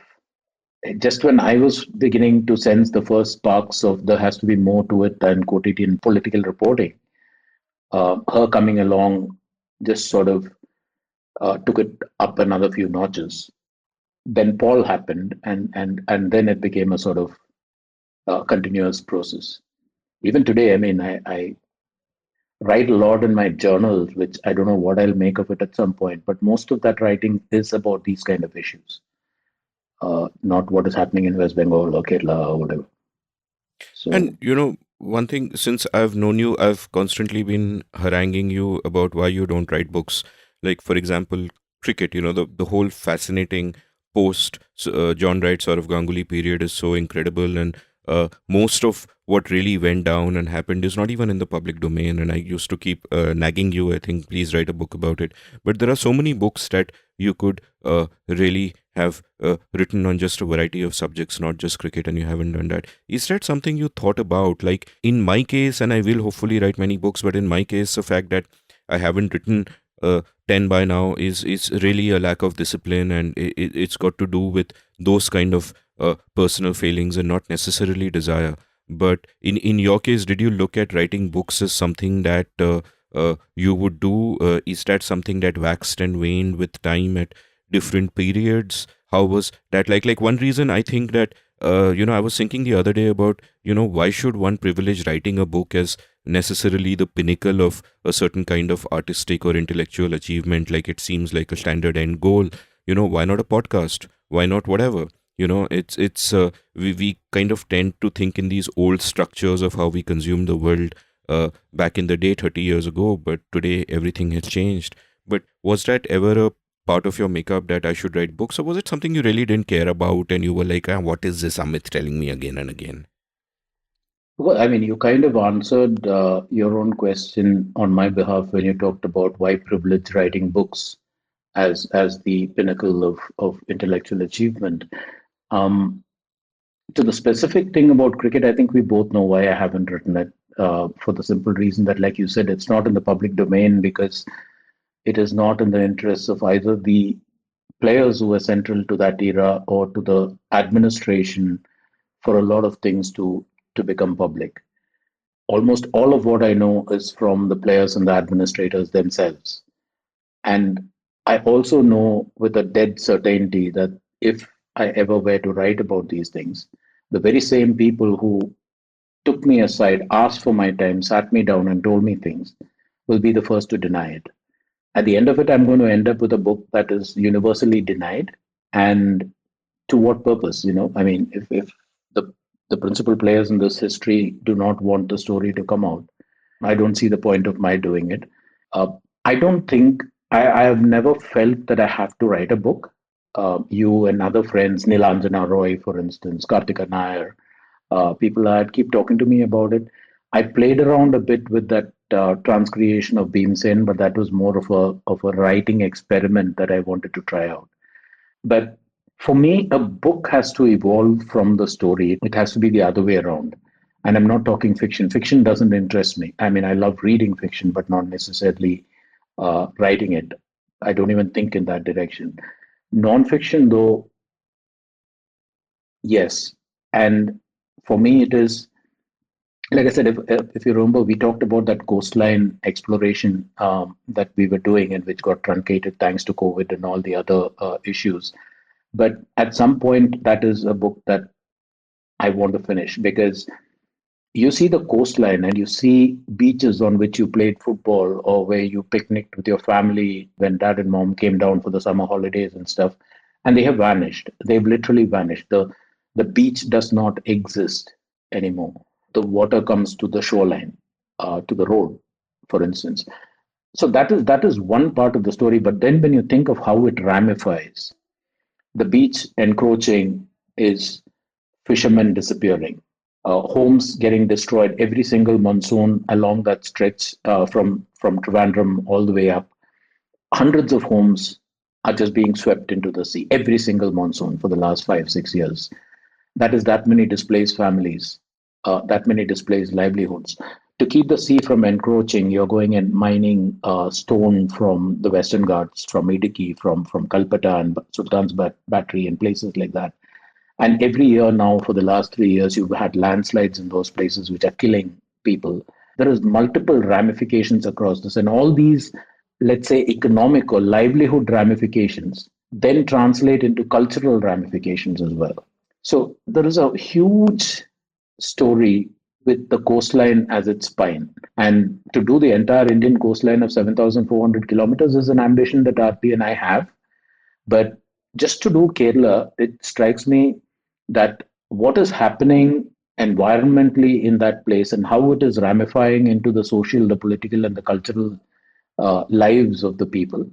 just when I was beginning to sense the first sparks of there has to be more to it than quotidian political reporting, her coming along just sort of took it up another few notches. Then Paul happened, and then it became a sort of continuous process. Even today, I mean, I write a lot in my journals, which I don't know what I'll make of it at some point, but most of that writing is about these kind of issues, not what is happening in West Bengal or Kerala or whatever. And So, one thing, since I've known you, I've constantly been haranguing you about why you don't write books. Like, for example, cricket, the whole fascinating post John Wright sort of Ganguly period is so incredible. And most of what really went down and happened is not even in the public domain. And I used to keep nagging you, I think, please write a book about it. But there are so many books that you could really have written on just a variety of subjects, not just cricket, and you haven't done that. Is that something you thought about? Like in my case, and I will hopefully write many books, but in my case, the fact that I haven't written 10 by now is really a lack of discipline, and it's got to do with those kind of personal failings and not necessarily desire. But in your case, did you look at writing books as something that you would do? Is that something that waxed and waned with time at different periods? How was that? Like one reason I think that I was thinking the other day about, why should one privilege writing a book as necessarily the pinnacle of a certain kind of artistic or intellectual achievement? Like it seems like a standard end goal. Why not a podcast? Why not whatever? We kind of tend to think in these old structures of how we consume the world back in the day 30 years ago, but today everything has changed. But was that ever a part of your makeup that I should write books, or was it something you really didn't care about and you were like, what is this Amit telling me again and again? Well, I mean, you kind of answered your own question on my behalf when you talked about why privilege writing books as the pinnacle of intellectual achievement. Um, to the specific thing about cricket, I think we both know why I haven't written it. For the simple reason that, like you said, it's not in the public domain because it is not in the interests of either the players who were central to that era or to the administration for a lot of things to become public. Almost all of what I know is from the players and the administrators themselves. And I also know with a dead certainty that if I ever were to write about these things, the very same people who took me aside, asked for my time, sat me down, and told me things will be the first to deny it. At the end of it, I'm going to end up with a book that is universally denied. And to what purpose? I mean, if the principal players in this history do not want the story to come out, I don't see the point of my doing it. Uh, I don't think I have never felt that I have to write a book. You and other friends, Nilanjana Roy, for instance, Kartika Nair, people had keep talking to me about it. I played around a bit with that transcreation of Bhimsen, but that was more of a writing experiment that I wanted to try out. But for me, a book has to evolve from the story. It has to be the other way around. And I'm not talking fiction. Fiction doesn't interest me. I mean, I love reading fiction, but not necessarily writing it. I don't even think in that direction. Nonfiction, though, yes. And for me, it is like I said. If you remember, we talked about that coastline exploration that we were doing, and which got truncated thanks to COVID and all the other issues. But at some point, that is a book that I want to finish because you see the coastline and you see beaches on which you played football or where you picnicked with your family when dad and mom came down for the summer holidays and stuff, and they have vanished. They've literally vanished. The beach does not exist anymore. The water comes to the shoreline, to the road, for instance. So that is one part of the story. But then when you think of how it ramifies, the beach encroaching is fishermen disappearing, homes getting destroyed every single monsoon along that stretch from Trivandrum all the way up. Hundreds of homes are just being swept into the sea every single monsoon for the last 5 6 years. That is that many displaced families, that many displaced livelihoods. To keep the sea from encroaching, you're going and mining stone from the Western Ghats, from Idiki, from Kalpata and Sultan's Battery, and places like that. And every year now, for the last 3 years, you've had landslides in those places which are killing people. There is multiple ramifications across this, and all these, let's say, economic or livelihood ramifications, then translate into cultural ramifications as well. So there is a huge story with the coastline as its spine. And to do the entire Indian coastline of 7,400 kilometers is an ambition that RP and I have. But just to do Kerala, it strikes me that what is happening environmentally in that place and how it is ramifying into the social, the political, and the cultural lives of the people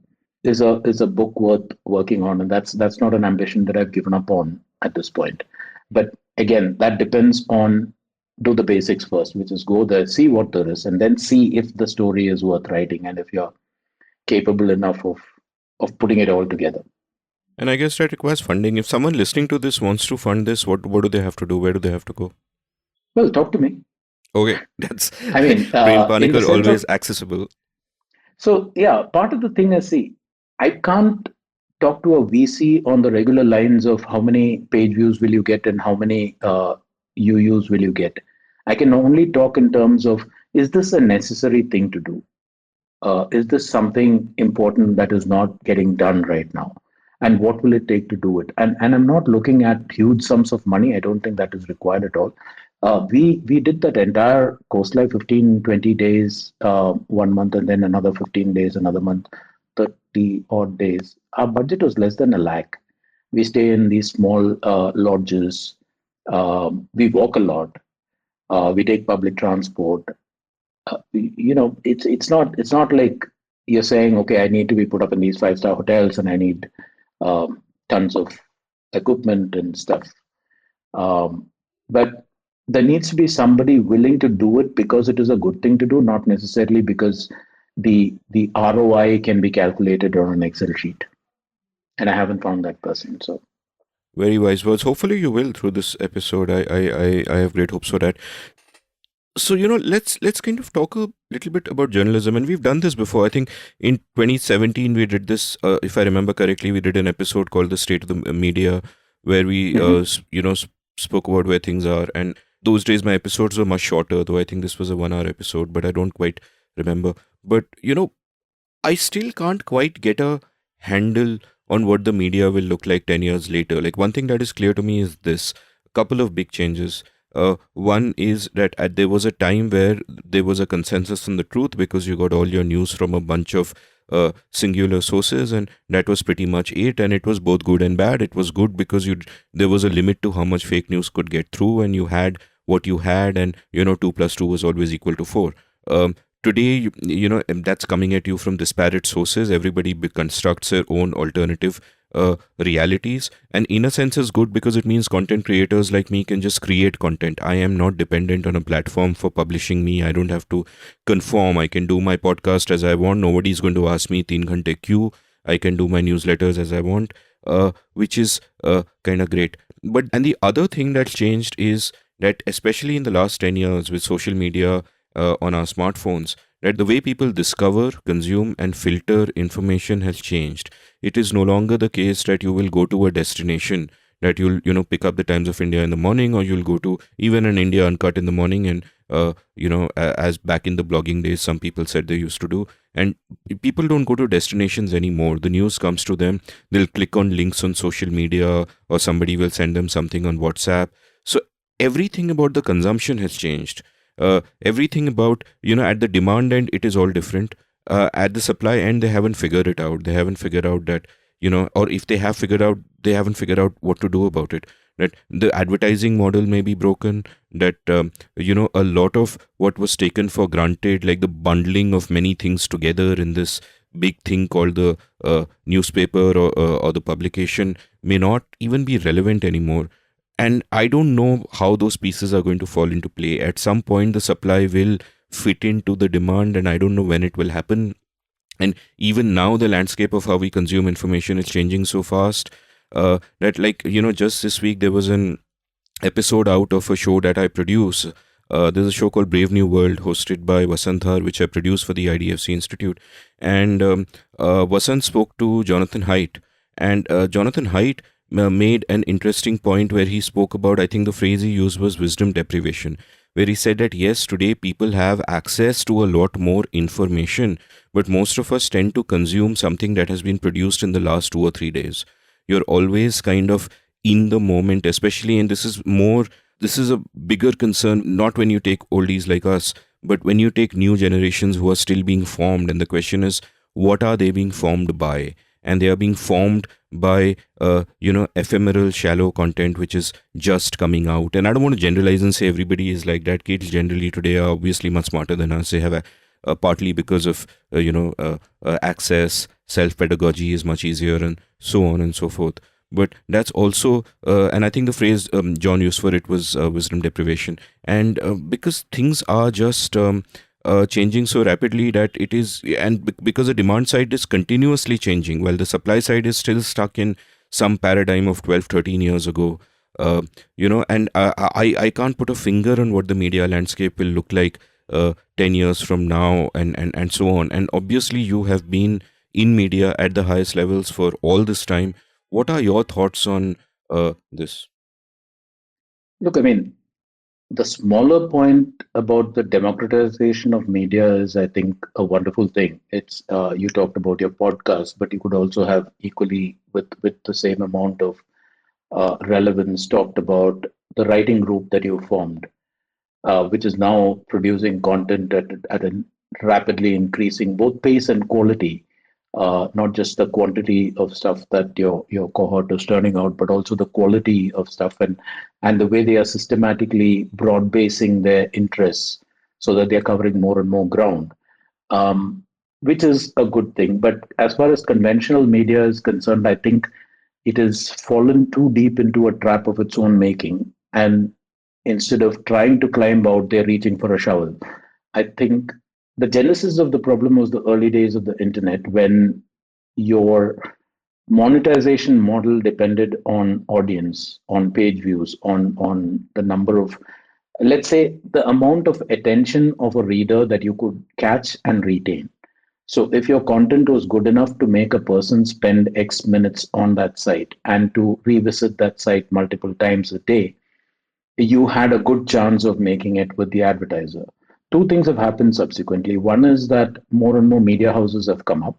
is a book worth working on, and that's not an ambition that I've given up on at this point. But again, that depends on do the basics first, which is go there, see what there is, and then see if the story is worth writing and if you're capable enough of putting it all together. And I guess that requires funding. If someone listening to this wants to fund this, what do they have to do? Where do they have to go? Well, talk to me. Okay, that's I mean, Prem in the Panicker sense of always accessible. so yeah, part of the thing is see, I can't talk to a VC on the regular lines of how many page views will you get and how many UUs will you get. I can only talk in terms of is this a necessary thing to do? Is this something important that is not getting done right now? And what will it take to do it? And I'm not looking at huge sums of money. I don't think that is required at all. We did that entire coast life 15, 20 days, 1 month, and then another 15 days, another month, 30 odd days. Our budget was less than a lakh. We stay in these small lodges. We walk a lot. We take public transport. It's not like you're saying, okay, I need to be put up in these five-star hotels and I need tons of equipment and stuff. But there needs to be somebody willing to do it because it is a good thing to do, not necessarily because the ROI can be calculated on an Excel sheet. And I haven't found that person. So Very wise words. Hopefully, you will through this episode. I have great hopes for that. So let's kind of talk a little bit about journalism, and we've done this before. I think in 2017 we did this. If I remember correctly, we did an episode called "The State of the Media," where we mhm. spoke about where things are. And those days my episodes were much shorter, though I think this was a 1 hour episode, but I don't quite remember. But I still can't quite get a handle on what the media will look like 10 years later. Like, one thing that is clear to me is this: a couple of big changes. One is that there was a time where there was a consensus on the truth because you got all your news from a bunch of singular sources, and that was pretty much it. And it was both good and bad. It was good because there was a limit to how much fake news could get through, and you had what you had, and 2 plus 2 was always equal to 4. Today, that's coming at you from disparate sources. Everybody constructs their own alternative realities, and in a sense is good because it means content creators like me can just create content. I am not dependent on a platform for publishing me. I don't have to conform. I can do my podcast as I want. Nobody's going to ask me 3 ghante kyun. I can do my newsletters as I want, which is kind of great. But and the other thing that's changed is that, especially in the last 10 years with social media on our smartphones, that the way people discover, consume, and filter information has changed. It is no longer the case that you will go to a destination, that you'll pick up the Times of India in the morning, or you'll go to even an India Uncut in the morning, and as back in the blogging days some people said they used to do. And people don't go to destinations anymore. The news comes to them. They'll click on links on social media, or somebody will send them something on WhatsApp. So everything about the consumption has changed. Everything about, at the demand end, it is all different. At the supply end, they haven't figured it out. They haven't figured out that, or if they have figured out, they haven't figured out what to do about it. That the advertising model may be broken, that, a lot of what was taken for granted, like the bundling of many things together in this big thing called the newspaper or the publication, may not even be relevant anymore. And I don't know how those pieces are going to fall into play. At some point, the supply will fit into the demand, and I don't know when it will happen. And even now, the landscape of how we consume information is changing so fast that, like, just this week, there was an episode out of a show that I produce. There's a show called Brave New World, hosted by Vasant Dhar, which I produce for the IDFC Institute. And Vasant spoke to Jonathan Haidt. And Jonathan Haidt made an interesting point where he spoke about, I think the phrase he used was wisdom deprivation, where he said that yes, today people have access to a lot more information, but most of us tend to consume something that has been produced in the last 2 or 3 days. You're always kind of in the moment, especially, and this is a bigger concern, not when you take oldies like us, but when you take new generations who are still being formed. And the question is, what are they being formed by? And they are being formed by ephemeral, shallow content which is just coming out. And I don't want to generalize and say everybody is like that. Kids generally today are obviously much smarter than us. They have partly because of access, self pedagogy is much easier, and so on and so forth. But that's also, and I think the phrase John used for it was wisdom deprivation. And because things are just changing so rapidly that it is, and because the demand side is continuously changing, while the supply side is still stuck in some paradigm of 12, 13 years ago. And I can't put a finger on what the media landscape will look like 10 years from now, and so on. And obviously, you have been in media at the highest levels for all this time. What are your thoughts on this? Look, I mean, the smaller point about the democratization of media is, I think, a wonderful thing. It's you talked about your podcast, but you could also have equally with the same amount of relevance talked about the writing group that you formed, which is now producing content at a rapidly increasing both pace and quality, not just the quantity of stuff that your cohort is turning out, but also the quality of stuff and the way they are systematically broad basing their interests so that they're covering more and more ground, which is a good thing. But as far as conventional media is concerned, I think it has fallen too deep into a trap of its own making. And instead of trying to climb out, they're reaching for a shovel. I think the genesis of the problem was the early days of the internet when your monetization model depended on audience, on page views, on the number of, let's say, the amount of attention of a reader that you could catch and retain. So if your content was good enough to make a person spend X minutes on that site and to revisit that site multiple times a day, you had a good chance of making it with the advertiser. Two things have happened subsequently. One is that more and more media houses have come up.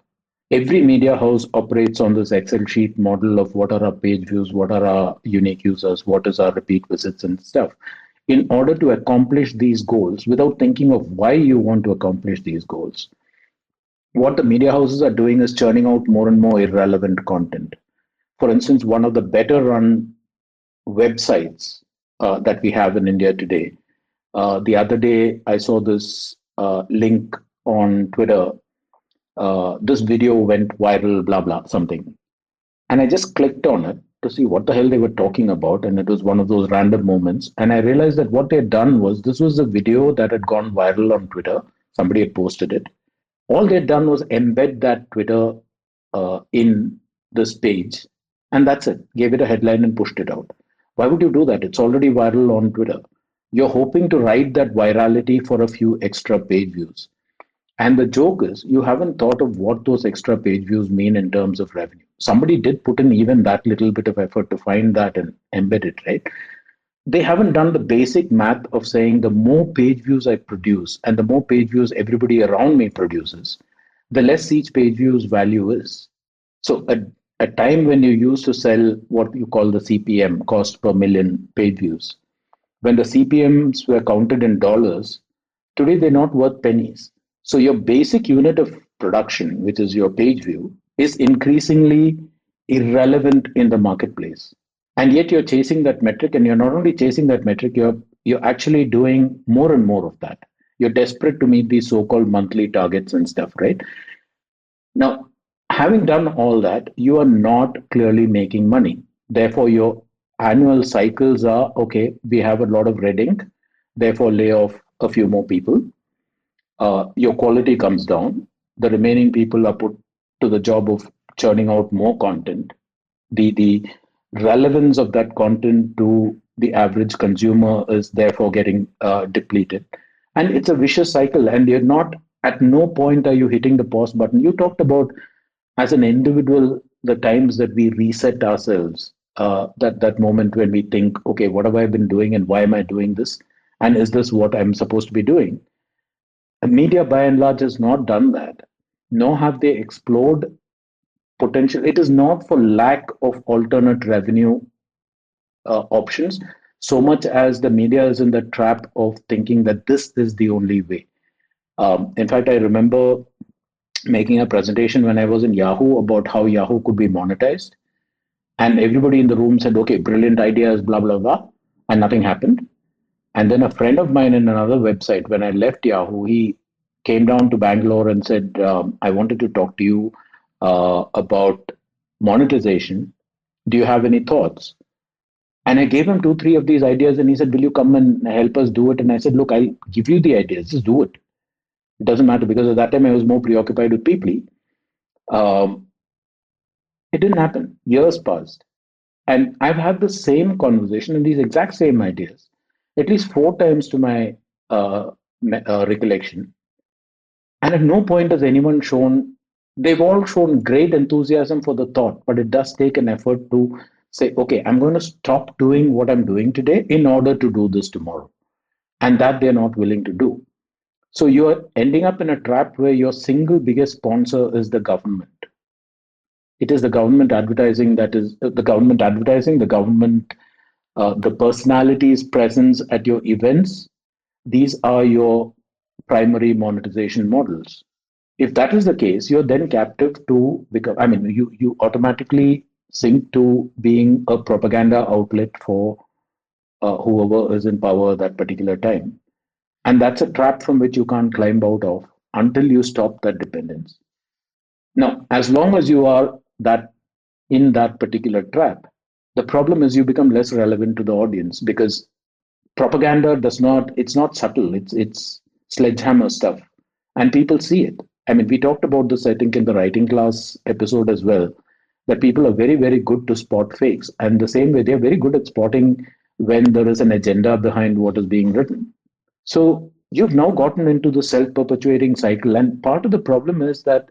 Every media house operates on this Excel sheet model of what are our page views, what are our unique users, what is our repeat visits and stuff. In order to accomplish these goals without thinking of why you want to accomplish these goals, what the media houses are doing is churning out more and more irrelevant content. For instance, one of the better run websites that we have in India today. The other day, I saw this link on Twitter. This video went viral, blah, blah, something. And I just clicked on it to see what the hell they were talking about. And it was one of those random moments. And I realized that what they had done was this was a video that had gone viral on Twitter. Somebody had posted it. All they'd done was embed that Twitter in this page, and that's it. Gave it a headline and pushed it out. Why would you do that? It's already viral on Twitter. You're hoping to ride that virality for a few extra page views. And the joke is, you haven't thought of what those extra page views mean in terms of revenue. Somebody did put in even that little bit of effort to find that and embed it, right? They haven't done the basic math of saying the more page views I produce and the more page views everybody around me produces, the less each page view's value is. So a time when you used to sell what you call the CPM, cost per million page views, when the CPMs were counted in dollars, today they're not worth pennies. So your basic unit of production, which is your page view, is increasingly irrelevant in the marketplace. And yet you're chasing that metric, and you're not only chasing that metric, you're actually doing more and more of that. You're desperate to meet these so-called monthly targets and stuff, right? Now, having done all that, you are not clearly making money. Therefore, your annual cycles are okay, we have a lot of red ink, therefore, lay off a few more people. Your quality comes down. The remaining people are put to the job of churning out more content. The relevance of that content to the average consumer is therefore getting depleted. And it's a vicious cycle. And you're not, at no point are you hitting the pause button. You talked about, as an individual, the times that we reset ourselves, that moment when we think, okay, what have I been doing and why am I doing this? And is this what I'm supposed to be doing? And media, by and large, has not done that, nor have they explored potential. It is not for lack of alternate revenue options, so much as the media is in the trap of thinking that this is the only way. In fact, I remember making a presentation when I was in Yahoo about how Yahoo could be monetized. And everybody in the room said, okay, brilliant ideas, blah, blah, blah. And nothing happened. And then a friend of mine in another website, when I left Yahoo, he came down to Bangalore and said, I wanted to talk to you about monetization. Do you have any thoughts? And I gave him two, three of these ideas, and he said, will you come and help us do it? And I said, look, I'll give you the ideas, just do it. It doesn't matter, because at that time I was more preoccupied with people. Um, it didn't happen. Years passed. And I've had the same conversation and these exact same ideas at least four times to my recollection. And at no point has anyone shown, they've all shown great enthusiasm for the thought, but it does take an effort to say, okay, I'm going to stop doing what I'm doing today in order to do this tomorrow. And that they're not willing to do. So you're ending up in a trap where your single biggest sponsor is the government. It is the government advertising that is the government advertising, the personalities' presence at your events. These are your primary monetization models. If that is the case, you're then captive to become, I mean, you automatically sink to being a propaganda outlet for whoever is in power at that particular time. And that's a trap from which you can't climb out of until you stop that dependence. Now, as long as you are that in that particular trap, the problem is you become less relevant to the audience because propaganda does not, it's not subtle, it's sledgehammer stuff. And people see it. I mean, we talked about this, I think, in the writing class episode as well, that people are very, very good to spot fakes. And the same way, they're very good at spotting when there is an agenda behind what is being written. So you've now gotten into the self perpetuating cycle. And part of the problem is that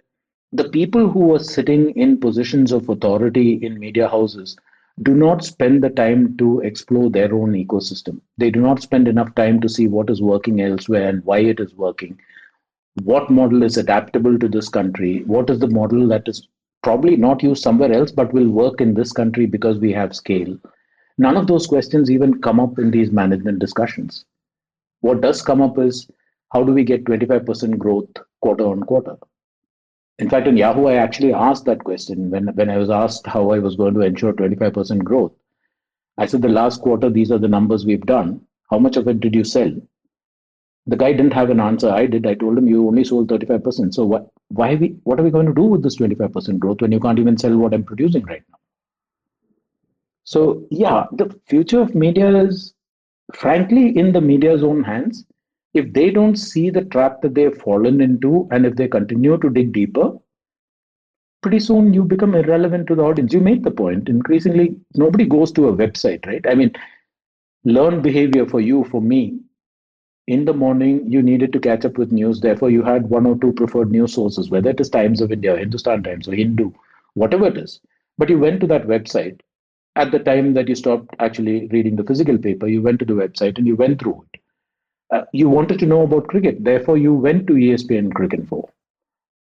the people who are sitting in positions of authority in media houses do not spend the time to explore their own ecosystem. They do not spend enough time to see what is working elsewhere and why it is working. What model is adaptable to this country? What is the model that is probably not used somewhere else but will work in this country because we have scale? None of those questions even come up in these management discussions. What does come up is how do we get 25% growth quarter on quarter? In fact, in Yahoo, I actually asked that question when I was asked how I was going to ensure 25% growth. I said, the last quarter, these are the numbers we've done. How much of it did you sell? The guy didn't have an answer. I did. I told him you only sold 35%. So what are we going to do with this 25% growth when you can't even sell what I'm producing right now? So yeah, the future of media is frankly in the media's own hands. If they don't see the trap that they've fallen into, and if they continue to dig deeper, pretty soon you become irrelevant to the audience. You make the point. Increasingly, nobody goes to a website, right? I mean, learned behavior for you, for me, in the morning, you needed to catch up with news. Therefore, you had one or two preferred news sources, whether it is Times of India, Hindustan Times, or Hindu, whatever it is. But you went to that website at the time that you stopped actually reading the physical paper. You went to the website and you went through it. You wanted to know about cricket. Therefore, you went to ESPN Cricket Info.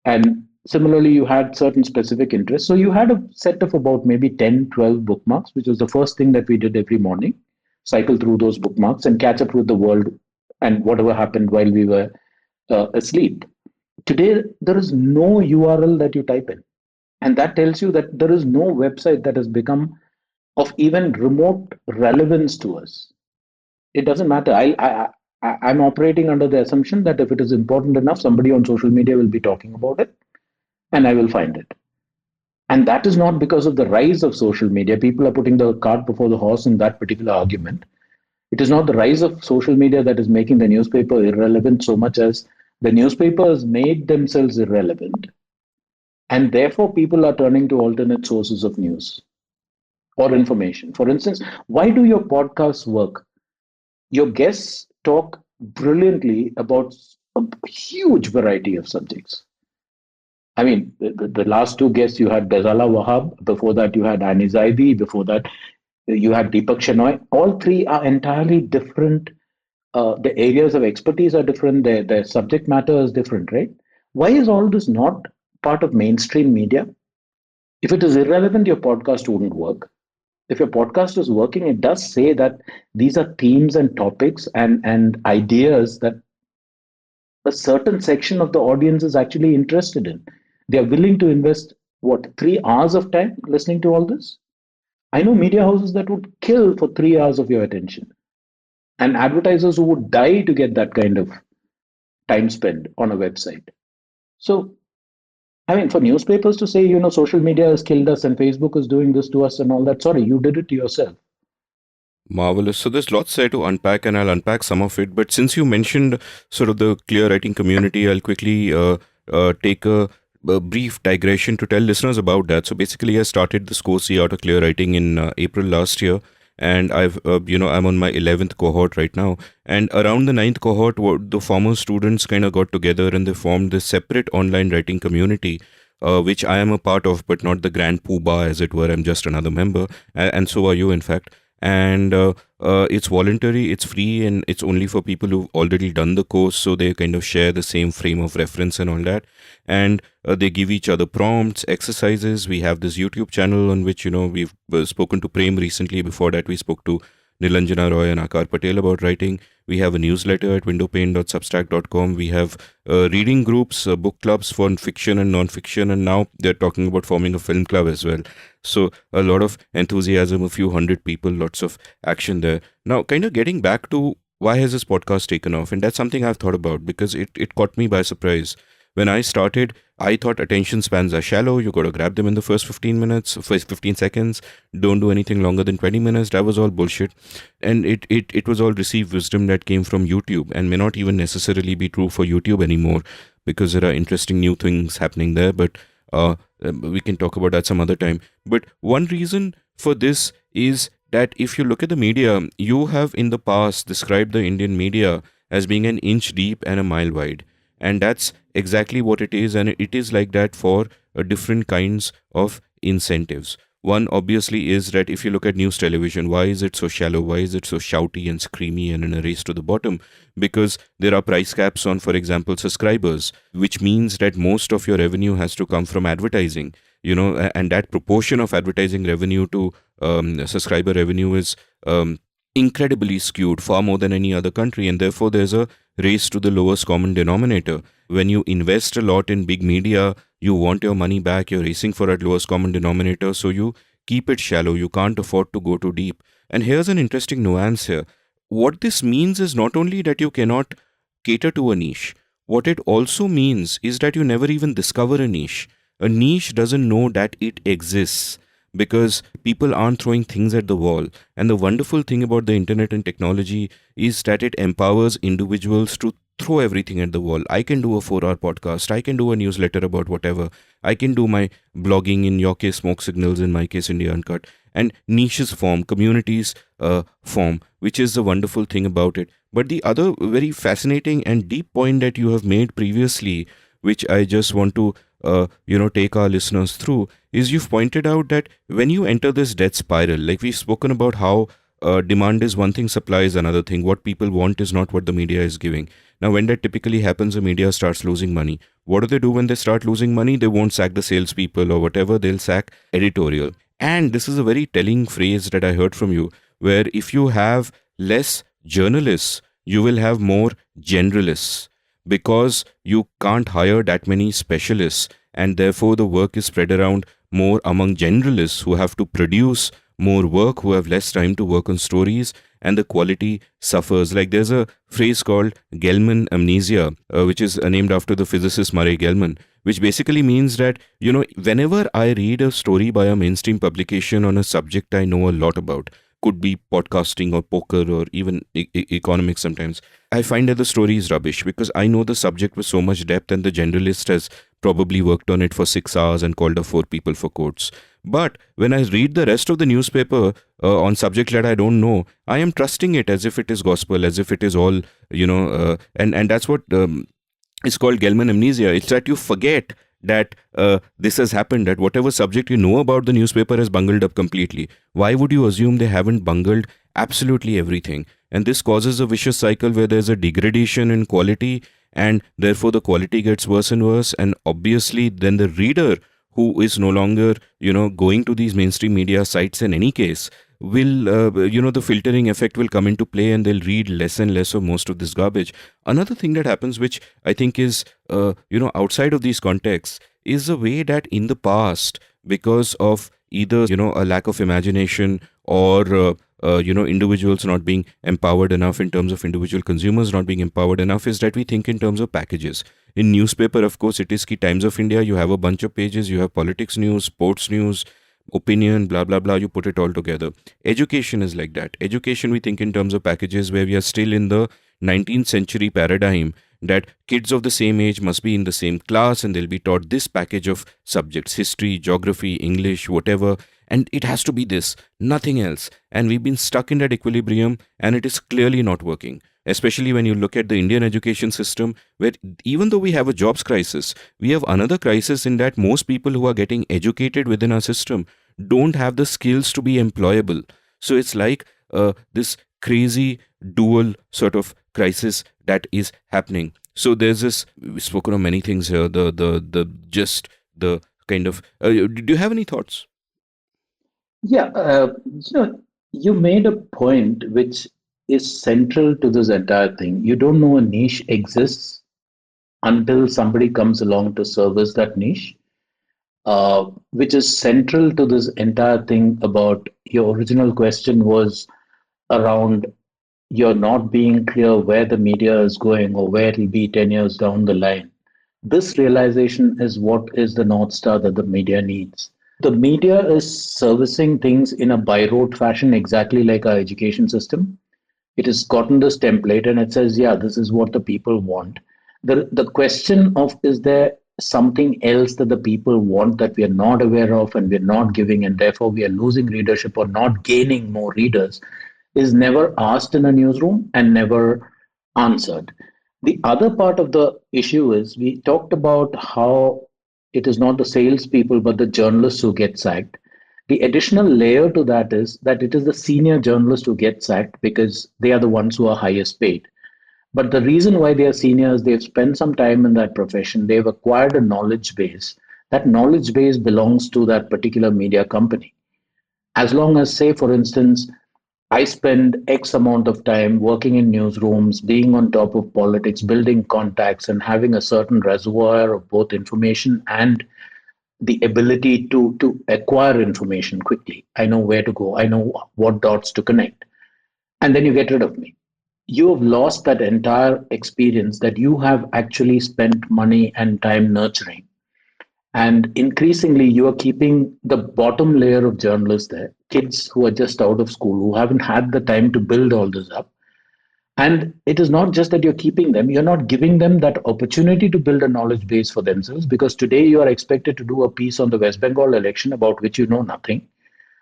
And similarly, you had certain specific interests. So you had a set of about maybe 10, 12 bookmarks, which was the first thing that we did every morning, cycle through those bookmarks and catch up with the world and whatever happened while we were asleep. Today, there is no URL that you type in. And that tells you that there is no website that has become of even remote relevance to us. It doesn't matter. I'm operating under the assumption that if it is important enough, somebody on social media will be talking about it and I will find it. And that is not because of the rise of social media. People are putting the cart before the horse in that particular argument. It is not the rise of social media that is making the newspaper irrelevant so much as the newspapers made themselves irrelevant. And therefore, people are turning to alternate sources of news or information. For instance, why do your podcasts work? Your guests talk brilliantly about a huge variety of subjects. I mean, the last two guests you had Ghazala Wahab, before that you had Ani Zaidi, before that you had Deepak Shenoy. All three are entirely different. The areas of expertise are different. Their subject matter is different, right? Why is all this not part of mainstream media? If it is irrelevant, your podcast wouldn't work. If your podcast is working, it does say that these are themes and topics and ideas that a certain section of the audience is actually interested in. They are willing to invest what 3 hours of time listening to all this. I know media houses that would kill for 3 hours of your attention, and advertisers who would die to get that kind of time spent on a website. So, I mean, for newspapers to say, social media has killed us and Facebook is doing this to us and all that, sorry, you did it to yourself. Marvelous. So there's lots there to unpack, and I'll unpack some of it. But since you mentioned sort of the clear writing community, I'll quickly take a brief digression to tell listeners about that. So basically, I started this course, The Art of Clear Writing, in April last year, and I'm on my 11th cohort right now. And around the ninth cohort, the former students kind of got together and they formed this separate online writing community. Which I am a part of, but not the grand poobah, as it were. I'm just another member, and so are you, in fact. And it's voluntary, it's free, and it's only for people who've already done the course, so they kind of share the same frame of reference and all that. And they give each other prompts, exercises. We have this YouTube channel on which, we've spoken to Prem recently. Before that, we spoke to Nilanjana Roy and Akar Patel about writing. We have a newsletter at windowpane.substack.com. We have reading groups, book clubs for fiction and non-fiction, and now they're talking about forming a film club as well. So a lot of enthusiasm, a few hundred people, lots of action there. Now, kind of getting back to why has this podcast taken off? And that's something I've thought about because it caught me by surprise. When I started, I thought attention spans are shallow. You got to grab them in the first 15 minutes, first 15 seconds. Don't do anything longer than 20 minutes. That was all bullshit. And it was all received wisdom that came from YouTube and may not even necessarily be true for YouTube anymore because there are interesting new things happening there. But we can talk about that some other time. But one reason for this is that if you look at the media, you have in the past described the Indian media as being an inch deep and a mile wide. And that's exactly what it is. And it is like that for different kinds of incentives. One obviously is that if you look at news television, why is it so shallow? Why is it so shouty and screamy and in a race to the bottom? Because there are price caps on, for example, subscribers, which means that most of your revenue has to come from advertising, and that proportion of advertising revenue to subscriber revenue is incredibly skewed, far more than any other country. And therefore, there's a race to the lowest common denominator. When you invest a lot in big media, you want your money back, you're racing for that lowest common denominator, so you keep it shallow, you can't afford to go too deep. And here's an interesting nuance here. What this means is not only that you cannot cater to a niche, what it also means is that you never even discover a niche. A niche doesn't know that it exists because people aren't throwing things at the wall. And the wonderful thing about the internet and technology is that it empowers individuals to throw everything at the wall. I can do a 4-hour podcast. I can do a newsletter about whatever. I can do my blogging, in your case, Smoke Signals, in my case, India Uncut. And niches form, communities form, which is the wonderful thing about it. But the other very fascinating and deep point that you have made previously, which I just want to take our listeners through, is you've pointed out that when you enter this death spiral, like we've spoken about how demand is one thing, supply is another thing. What people want is not what the media is giving. Now, when that typically happens, the media starts losing money. What do they do when they start losing money? They won't sack the salespeople or whatever. They'll sack editorial. And this is a very telling phrase that I heard from you, where if you have less journalists, you will have more generalists because you can't hire that many specialists. And therefore, the work is spread around more among generalists who have to produce more work, who have less time to work on stories, and the quality suffers. Like there's a phrase called Gell-Mann amnesia, which is named after the physicist Murray Gell-Mann, which basically means that, whenever I read a story by a mainstream publication on a subject I know a lot about, could be podcasting or poker or even economics sometimes, I find that the story is rubbish because I know the subject with so much depth and the generalist has probably worked on it for 6 hours and called up 4 people for quotes. But when I read the rest of the newspaper on subject that I don't know, I am trusting it as if it is gospel, as if it is all, and that's what is called Gell-Mann amnesia. It's that you forget that this has happened, that whatever subject you know about the newspaper has bungled up completely. Why would you assume they haven't bungled absolutely everything? And this causes a vicious cycle where there's a degradation in quality, and therefore the quality gets worse and worse. And obviously then the reader, who is no longer, going to these mainstream media sites in any case, will, the filtering effect will come into play and they'll read less and less of most of this garbage. Another thing that happens, which I think is, outside of these contexts, is the way that in the past, because of either a lack of imagination, or individuals not being empowered enough, in terms of individual consumers not being empowered enough, is that we think in terms of packages. In newspaper, of course, it is key Times of India, you have a bunch of pages, you have politics news, sports news, opinion, blah blah blah, you put it all together. Education is like that. Education, we think in terms of packages, where we are still in the 19th century paradigm, that kids of the same age must be in the same class and they'll be taught this package of subjects: history, geography, English, whatever, and it has to be this, nothing else. And we've been stuck in that equilibrium, and it is clearly not working. Especially when you look at the Indian education system, where even though we have a jobs crisis, we have another crisis in that most people who are getting educated within our system don't have the skills to be employable. So it's like this crazy dual sort of crisis that is happening. So there's this, we've spoken of many things here, the just the kind of do you have any thoughts? Yeah, you made a point which is central to this entire thing. You don't know a niche exists until somebody comes along to service that niche, which is central to this entire thing. About your original question was around you're not being clear where the media is going or where it'll be 10 years down the line. This realization is what is the North Star that the media needs. The media is servicing things in a by rote fashion, exactly like our education system. It has gotten this template and it says, yeah, this is what the people want. The question of, is there something else that the people want that we are not aware of and we're not giving, and therefore we are losing readership or not gaining more readers, is never asked in a newsroom and never answered. The other part of the issue is we talked about how it is not the salespeople but the journalists who get sacked. The additional layer to that is that it is the senior journalists who get sacked because they are the ones who are highest paid. But the reason why they are seniors, they've spent some time in that profession, they've acquired a knowledge base. That knowledge base belongs to that particular media company. As long as, say, for instance, I spend X amount of time working in newsrooms, being on top of politics, building contacts, and having a certain reservoir of both information and the ability to acquire information quickly. I know where to go, I know what dots to connect. And then you get rid of me. You have lost that entire experience that you have actually spent money and time nurturing. And increasingly, you are keeping the bottom layer of journalists there, kids who are just out of school, who haven't had the time to build all this up. And it is not just that you're keeping them, you're not giving them that opportunity to build a knowledge base for themselves, because today you are expected to do a piece on the West Bengal election about which you know nothing.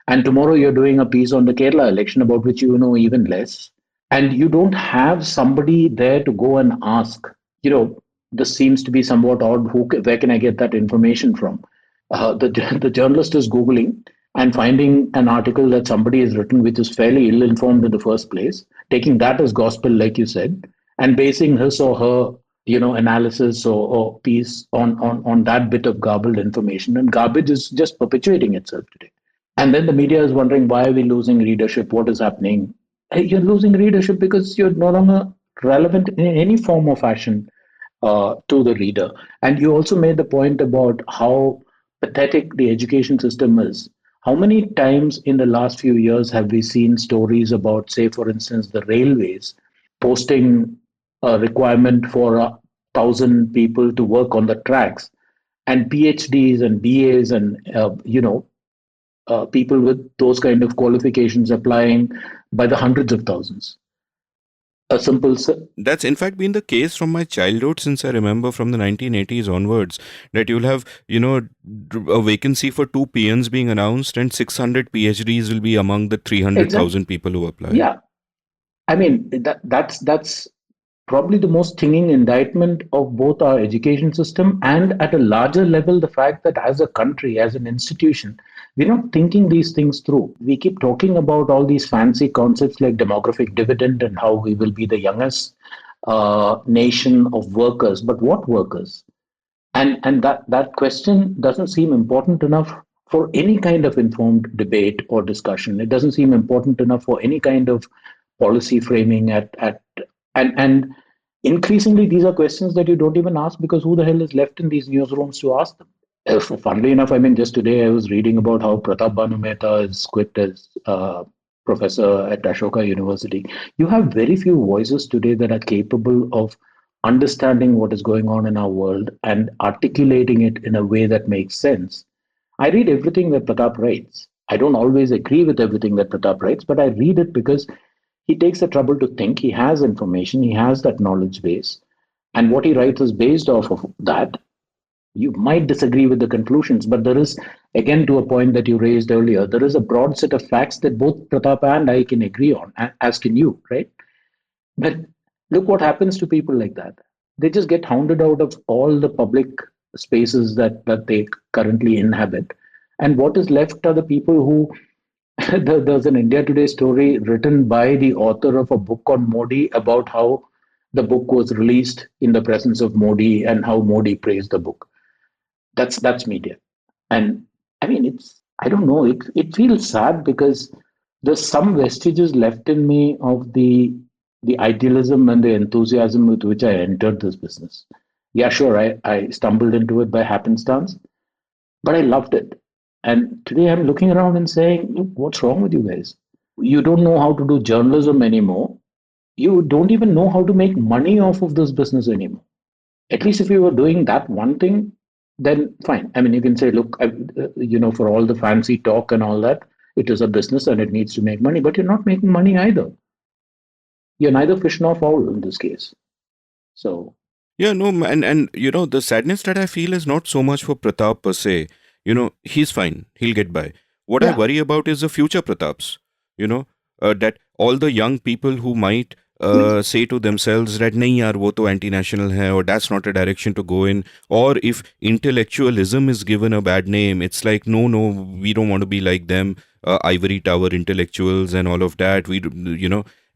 And tomorrow you're doing a piece on the Kerala election about which you know even less. And you don't have somebody there to go and ask, you know, this seems to be somewhat odd. Where can I get that information from? The journalist is Googling and finding an article that somebody has written, which is fairly ill informed in the first place, taking that as gospel, like you said, and basing his or her, analysis or piece on that bit of garbled information. And garbage is just perpetuating itself today. And then the media is wondering, why are we losing readership? What is happening? Hey, you're losing readership because you're no longer relevant in any form or fashion to the reader. And you also made the point about how pathetic the education system is. How many times in the last few years have we seen stories about, say, for instance, the railways posting a requirement for 1,000 people to work on the tracks, and PhDs and BAs and people with those kind of qualifications applying by the hundreds of thousands. A simple, That's in fact been the case from my childhood, since I remember from the 1980s onwards, that you'll have, a vacancy for two PNs being announced, and 600 PhDs will be among the exact, 300,000 people who apply. yeah. I mean that's probably the most stinging indictment of both our education system and at a larger level the fact that as a country, as an institution, we're not thinking these things through. We keep talking about all these fancy concepts like demographic dividend and how we will be the youngest nation of workers, but what workers? And that question doesn't seem important enough for any kind of informed debate or discussion. It doesn't seem important enough for any kind of policy framing at and increasingly these are questions that you don't even ask, because who the hell is left in these newsrooms to ask them? Funnily enough, I mean, just today I was reading about how Pratap Banu Mehta is quit as professor at Ashoka University. You have very few voices today that are capable of understanding what is going on in our world and articulating it in a way that makes sense. I read everything that Pratap writes. I don't always agree with everything that Pratap writes, but I read it because he takes the trouble to think. He has information, he has that knowledge base, and what he writes is based off of that. You might disagree with the conclusions, but there is, again, to a point that you raised earlier, there is a broad set of facts that both Pratap and I can agree on, as can you, right? But look what happens to people like that. They just get hounded out of all the public spaces that they currently inhabit. And what is left are the people who there's an India Today story written by the author of a book on Modi about how the book was released in the presence of Modi and how Modi praised the book. That's media. And I mean, it's, I don't know, it feels sad because there's some vestiges left in me of the idealism and the enthusiasm with which I entered this business. Yeah, sure, I stumbled into it by happenstance, but I loved it. And today I'm looking around and saying, look, what's wrong with you guys? You don't know how to do journalism anymore. You don't even know how to make money off of this business anymore. At least if you were doing that one thing, then fine. I mean, you can say, look, for all the fancy talk and all that, it is a business and it needs to make money, but you're not making money either. You're neither fish nor fowl in this case. So, Yeah, no, and the sadness that I feel is not so much for Pratap per se. He's fine. He'll get by. What I yeah, worry about is the future Prataps. That all the young people who might say to themselves that nahi yaar wo to anti-national hai, or that's not a direction to go in, or if intellectualism is given a bad name, it's like no, we don't want to be like them, ivory tower intellectuals and all of that.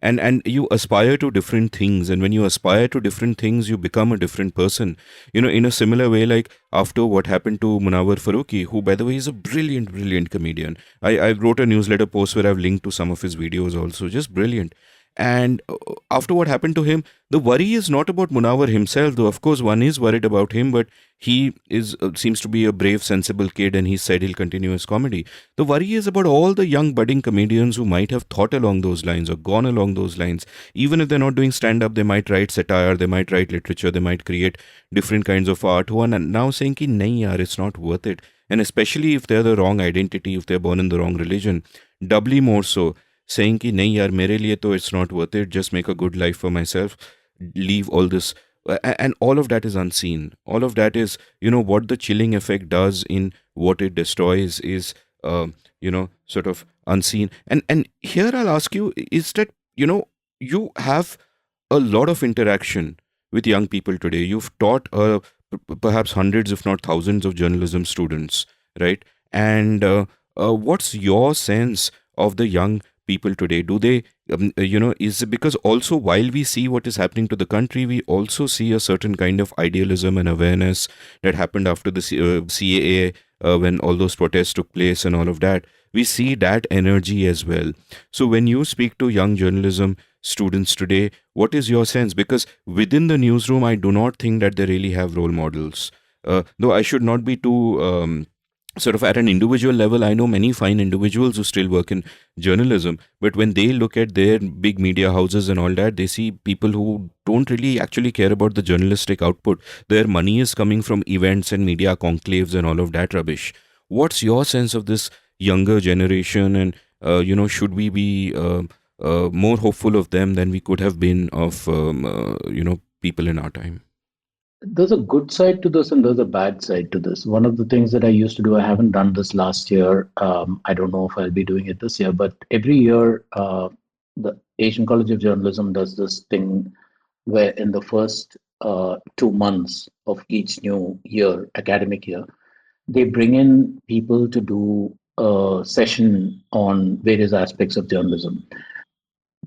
And you aspire to different things, and when you aspire to different things you become a different person, in a similar way, like after what happened to Munawar Faruqi, who by the way is a brilliant comedian. I wrote a newsletter post where I've linked to some of his videos also, just brilliant. And after what happened to him, the worry is not about Munawar himself, though of course one is worried about him, but he is seems to be a brave, sensible kid, and he said he'll continue his comedy. The worry is about all the young budding comedians who might have thought along those lines or gone along those lines. Even if they're not doing stand up, they might write satire, they might write literature, they might create different kinds of art, who are now saying ki nahi yaar, it's not worth it. And especially if they're the wrong identity, if they're born in the wrong religion, doubly more so, saying कि नहीं यार मेरे लिए तो it's not worth it, just make a good life for myself, leave all this. And all of that is unseen. All of that is, what the chilling effect does in what it destroys is, sort of unseen. And here I'll ask you, is that, you have a lot of interaction with young people today. You've taught perhaps hundreds, if not thousands, of journalism students, right? And what's your sense of the young people today? Do they, is it because also while we see what is happening to the country, we also see a certain kind of idealism and awareness that happened after the CAA, when all those protests took place and all of that. We see that energy as well. So when you speak to young journalism students today, what is your sense? Because within the newsroom, I do not think that they really have role models. Though I should not be too sort of at an individual level, I know many fine individuals who still work in journalism, but when they look at their big media houses and all that, they see people who don't really actually care about the journalistic output. Their money is coming from events and media conclaves and all of that rubbish. What's your sense of this younger generation, and should we be more hopeful of them than we could have been of people in our time? there's a good side to this and there's a bad side to this. One of the things that I used to do, I haven't done this last year. I don't know if I'll be doing it this year, but every year, the Asian College of Journalism does this thing where in the first 2 months of each new year, academic year, they bring in people to do a session on various aspects of journalism.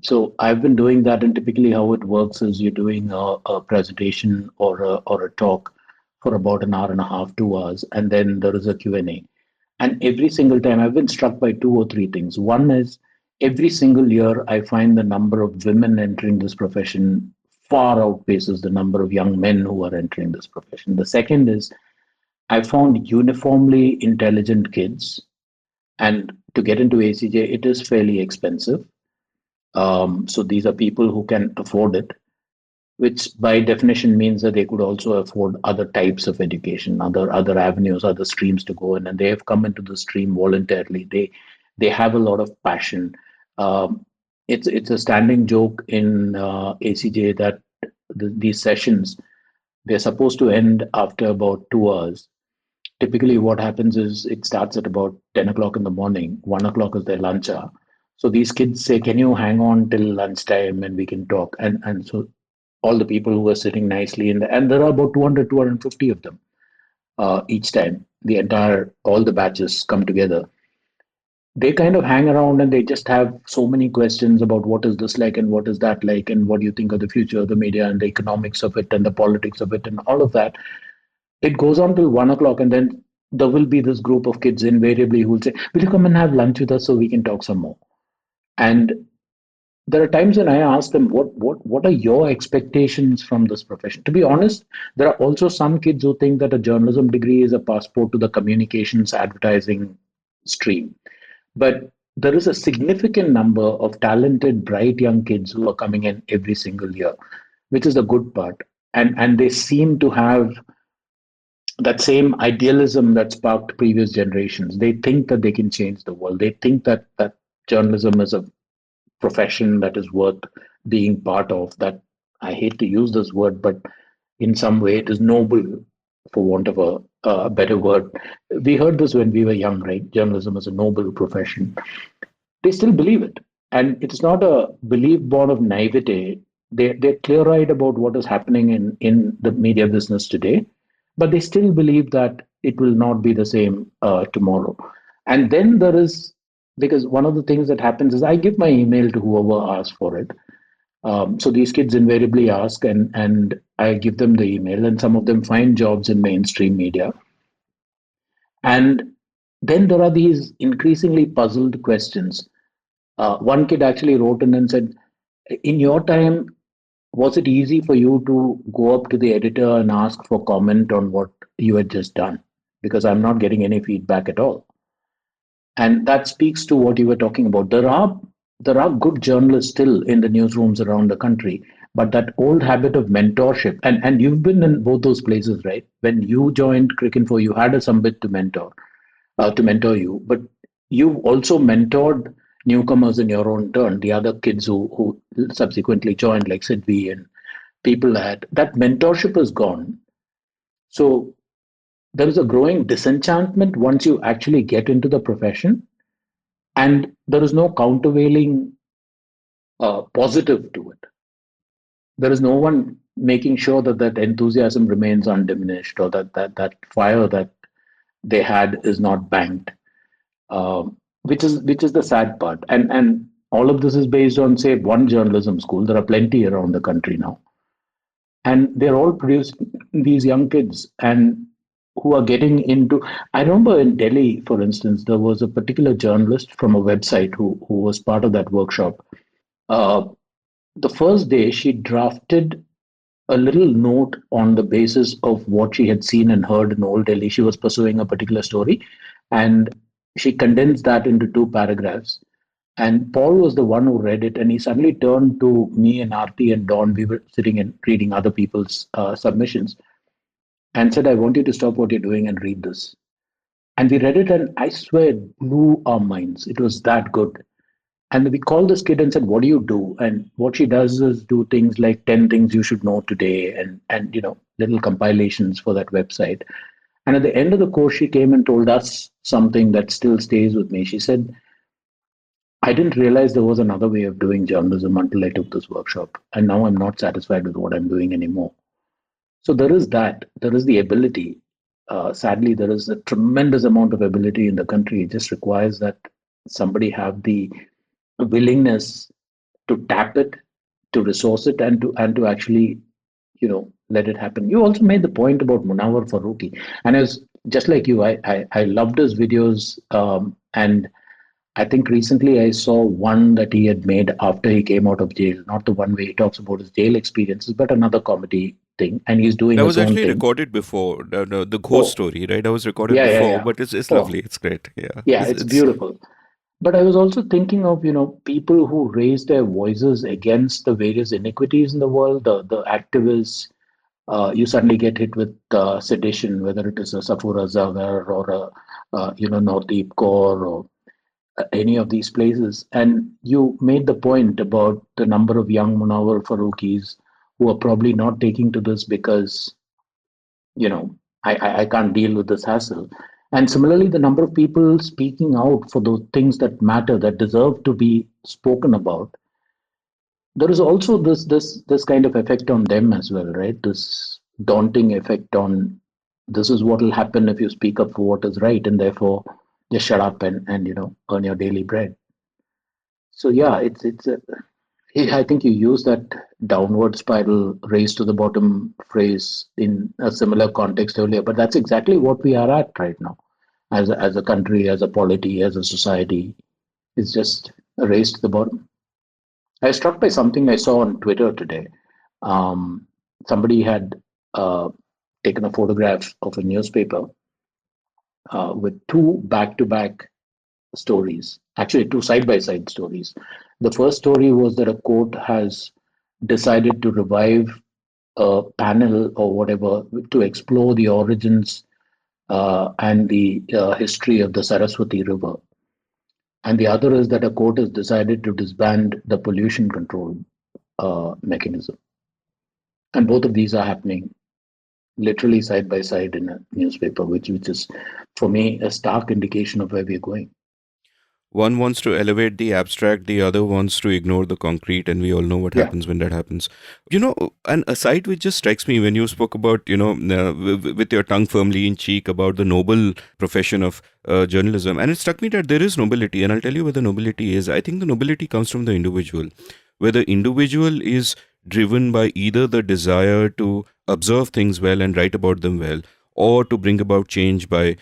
So I've been doing that, and typically how it works is you're doing a presentation or a talk for about an hour and a half, 2 hours, and then there is a Q&A. And every single time I've been struck by two or three things. One is every single year I find the number of women entering this profession far outpaces the number of young men who are entering this profession. The second is I found uniformly intelligent kids, and to get into ACJ, it is fairly expensive. So these are people who can afford it, which by definition means that they could also afford other types of education, other avenues, other streams to go in, and they have come into the stream voluntarily. They have a lot of passion. Um, it's a standing joke in ACJ that these sessions, they're supposed to end after about 2 hours. Typically, what happens is it starts at about 10 o'clock in the morning. 1 o'clock is their lunch hour. So these kids say, "Can you hang on till lunchtime and we can talk?" And so all the people who are sitting nicely in the, and there are about 200, 250 of them each time. The entire, all the batches come together. They kind of hang around and they just have so many questions about what is this like and what is that like and what do you think of the future of the media and the economics of it and the politics of it and all of that. It goes on till 1 o'clock, and then there will be this group of kids invariably who will say, "Will you come and have lunch with us so we can talk some more?" And there are times when I ask them, what are your expectations from this profession? To be honest, there are also some kids who think that a journalism degree is a passport to the communications advertising stream. But there is a significant number of talented, bright young kids who are coming in every single year, which is the good part. And they seem to have that same idealism that sparked previous generations. They think that they can change the world. They think that journalism is a profession that is worth being part of. That, I hate to use this word, but in some way it is noble, for want of a better word. We heard this when we were young, right? Journalism is a noble profession. They still believe it. And it's not a belief born of naivete. They're clear eyed about what is happening in the media business today, but they still believe that it will not be the same tomorrow. And then there is, because one of the things that happens is I give my email to whoever asks for it. So these kids invariably ask, and I give them the email, and some of them find jobs in mainstream media. And then there are these increasingly puzzled questions. One kid actually wrote in and said, "In your time, was it easy for you to go up to the editor and ask for comment on what you had just done? Because I'm not getting any feedback at all." And that speaks to what you were talking about. There are good journalists still in the newsrooms around the country, but that old habit of mentorship, and you've been in both those places, right? When you joined Cricinfo, you had a Sambit to mentor you, but you also mentored newcomers in your own turn, the other kids who subsequently joined, like Sidvi and people that mentorship is gone. So there is a growing disenchantment once you actually get into the profession, and there is no countervailing positive to it. There is no one making sure that that enthusiasm remains undiminished, or that fire that they had is not banked, which is the sad part. And all of this is based on, say, one journalism school. There are plenty around the country now, and they're all producing these young kids and who are getting into. I remember in Delhi, for instance, there was a particular journalist from a website who was part of that workshop. Uh, the first day, she drafted a little note on the basis of what she had seen and heard in Old Delhi. She was pursuing a particular story, and she condensed that into two paragraphs. And Paul was the one who read it, and he suddenly turned to me and Aarti and Dawn. We were sitting and reading other people's submissions, and said, "I want you to stop what you're doing and read this." And we read it, and I swear it blew our minds. It was that good. And we called this kid and said, "What do you do?" And what she does is do things like 10 things you should know today, and little compilations for that website. And at the end of the course, she came and told us something that still stays with me. She said, "I didn't realize there was another way of doing journalism until I took this workshop. And now I'm not satisfied with what I'm doing anymore." So there is that. There is the ability. Sadly, there is a tremendous amount of ability in the country. It just requires that somebody have the willingness to tap it, to resource it, and to actually, let it happen. You also made the point about Munawar Faruqi, and I was just like you. I loved his videos, and I think recently I saw one that he had made after he came out of jail. Not the one where he talks about his jail experiences, but another comedy thing, and he's doing That his was own actually thing. recorded before the ghost Oh, story, right? That was recorded yeah, yeah, before, yeah. but it's Oh, lovely. It's great. Yeah, yeah, it's it's beautiful. But I was also thinking of, people who raise their voices against the various iniquities in the world, the activists. You suddenly get hit with sedition, whether it is a Safura Zagar or Nordeep Kaur or any of these places. And you made the point about the number of young Munawar Faruqis who are probably not taking to this because, I can't deal with this hassle. And similarly, the number of people speaking out for those things that matter, that deserve to be spoken about, there is also this kind of effect on them as well, right? This daunting effect on, this is what will happen if you speak up for what is right, and therefore just shut up and earn your daily bread. So yeah, I think you use that downward spiral, race to the bottom phrase in a similar context earlier, but that's exactly what we are at right now, as a country, as a polity, as a society. It's just a race to the bottom. I was struck by something I saw on Twitter today. Um, Somebody had taken a photograph of a newspaper with two back-to-back stories, actually two side-by-side stories. The first story was that a court has decided to revive a panel or whatever to explore the origins and the history of the Saraswati River. And the other is that a court has decided to disband the pollution control mechanism. And both of these are happening literally side by side in a newspaper, which is for me a stark indication of where we're going. one wants to elevate the abstract, the other wants to ignore the concrete, and we all know what Yeah, happens when that happens. An aside which just strikes me when you spoke about, with your tongue firmly in cheek about the noble profession of journalism, and it struck me that there is nobility, and I'll tell you where the nobility is. I think the nobility comes from the individual, where the individual is driven by either the desire to observe things well and write about them well, or to bring about change by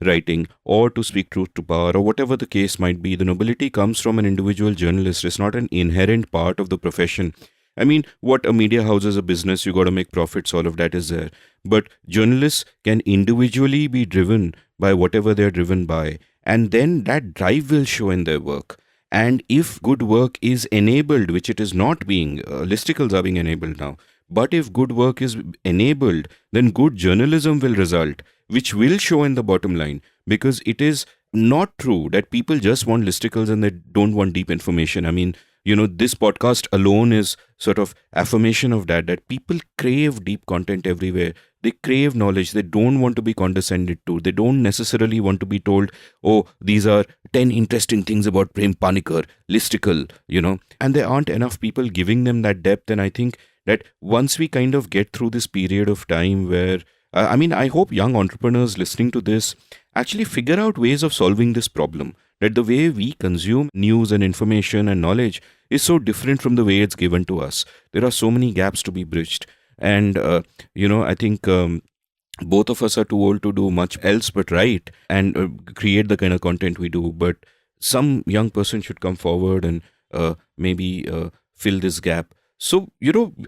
writing, or to speak truth to power, or whatever the case might be. The nobility comes from an individual journalist. It's not an inherent part of the profession. I mean, what a media house is a business, you got to make profits, all of that is there. But journalists can individually be driven by whatever they're driven by, and then that drive will show in their work. And if good work is enabled, which it is not being, listicles are being enabled now, but if good work is enabled, then good journalism will result, which will show in the bottom line. Because it is not true that people just want listicles and they don't want deep information. I mean, this podcast alone is sort of affirmation of that people crave deep content everywhere. They crave knowledge. They don't want to be condescended to. They don't necessarily want to be told, oh, these are 10 interesting things about Prem Panicker, listicle. And there aren't enough people giving them that depth. And I think that once we kind of get through this period of time where, I mean, I hope young entrepreneurs listening to this actually figure out ways of solving this problem. That the way we consume news and information and knowledge is so different from the way it's given to us. There are so many gaps to be bridged. And, I think both of us are too old to do much else but write and create the kind of content we do. But some young person should come forward and maybe fill this gap. So,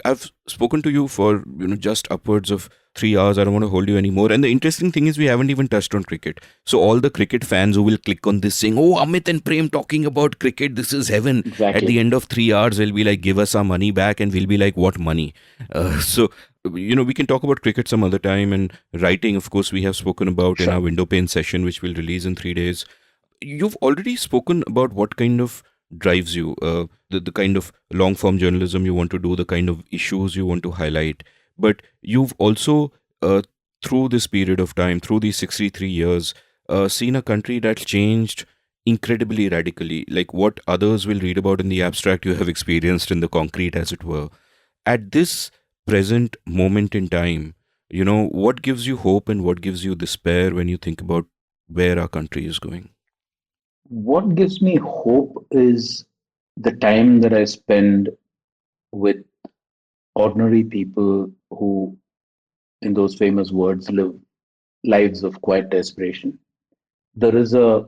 I've spoken to you for, just upwards of 3 hours. I don't want to hold you anymore. And the interesting thing is, we haven't even touched on cricket. So, all the cricket fans who will click on this saying, oh, Amit and Prem talking about cricket, this is heaven. At the exactly. end of 3 hours, they'll be like, give us our money back. And we'll be like, what money? So, we can talk about cricket some other time. And writing, of course, we have spoken about in our Sure. window pane session, which we'll release in 3 days. You've already spoken about what kind of drives you, the kind of long form journalism you want to do, the kind of issues you want to highlight. But you've also, through this period of time, through these 63 years, seen a country that changed incredibly radically. Like what others will read about in the abstract, you have experienced in the concrete, as it were. At this present moment in time, what gives you hope and what gives you despair when you think about where our country is going? What gives me hope is the time that I spend with ordinary people who, in those famous words, live lives of quiet desperation. There is a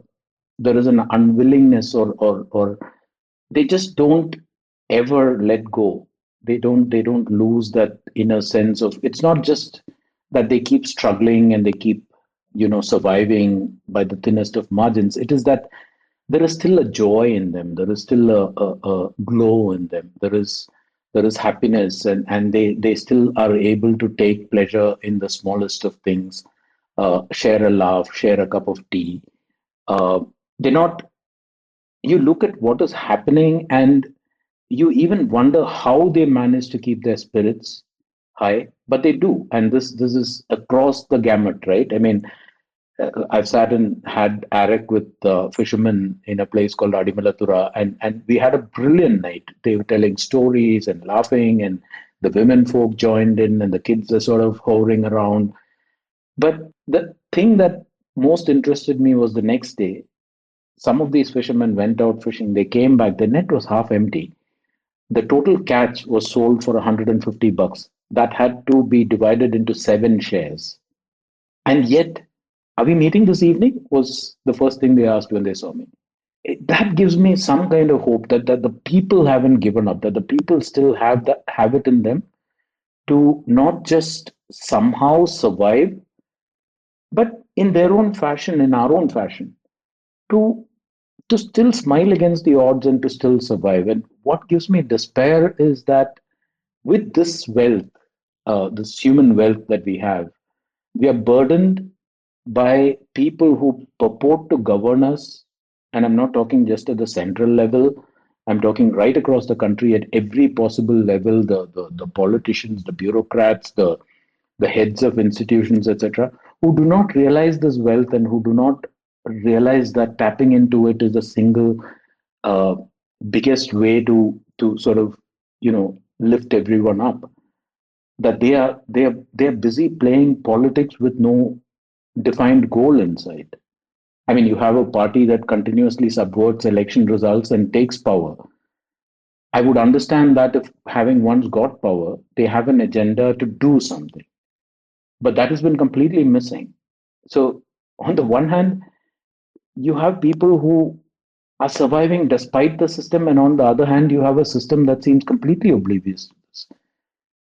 there is an unwillingness, or they just don't ever let go. They don't lose that inner sense of, it's not just that they keep struggling and they keep surviving by the thinnest of margins. It is that there is still a joy in them, there is still a glow in them, there is happiness, and they still are able to take pleasure in the smallest of things, share a laugh, share a cup of tea. They're not, you look at what is happening and you even wonder how they manage to keep their spirits high, but they do. And this is across the gamut, right? I mean, I've sat and had Arak with fishermen in a place called Adimalatura, and we had a brilliant night. They were telling stories and laughing, and the women folk joined in, and the kids are sort of hovering around. But the thing that most interested me was the next day. Some of these fishermen went out fishing. They came back. The net was half empty. The total catch was sold for $150. That had to be divided into 7 shares. And yet, are we meeting this evening? Was the first thing they asked when they saw me. That gives me some kind of hope that the people haven't given up, that the people still have it in them to not just somehow survive, but in their own fashion, in our own fashion, to to still smile against the odds and to still survive. And what gives me despair is that with this wealth, this human wealth that we have, we are burdened by people who purport to govern us. And I'm not talking just at the central level, I'm talking right across the country at every possible level, the politicians, the bureaucrats, the heads of institutions, etc., who do not realize this wealth and who do not realize that tapping into it is the single uh, biggest way to sort of lift everyone up. That they are busy playing politics with no defined goal in sight. I mean, you have a party that continuously subverts election results and takes power. I would understand that if having once got power, they have an agenda to do something, but that has been completely missing. So, on the one hand, you have people who are surviving despite the system, and on the other hand, you have a system that seems completely oblivious to this.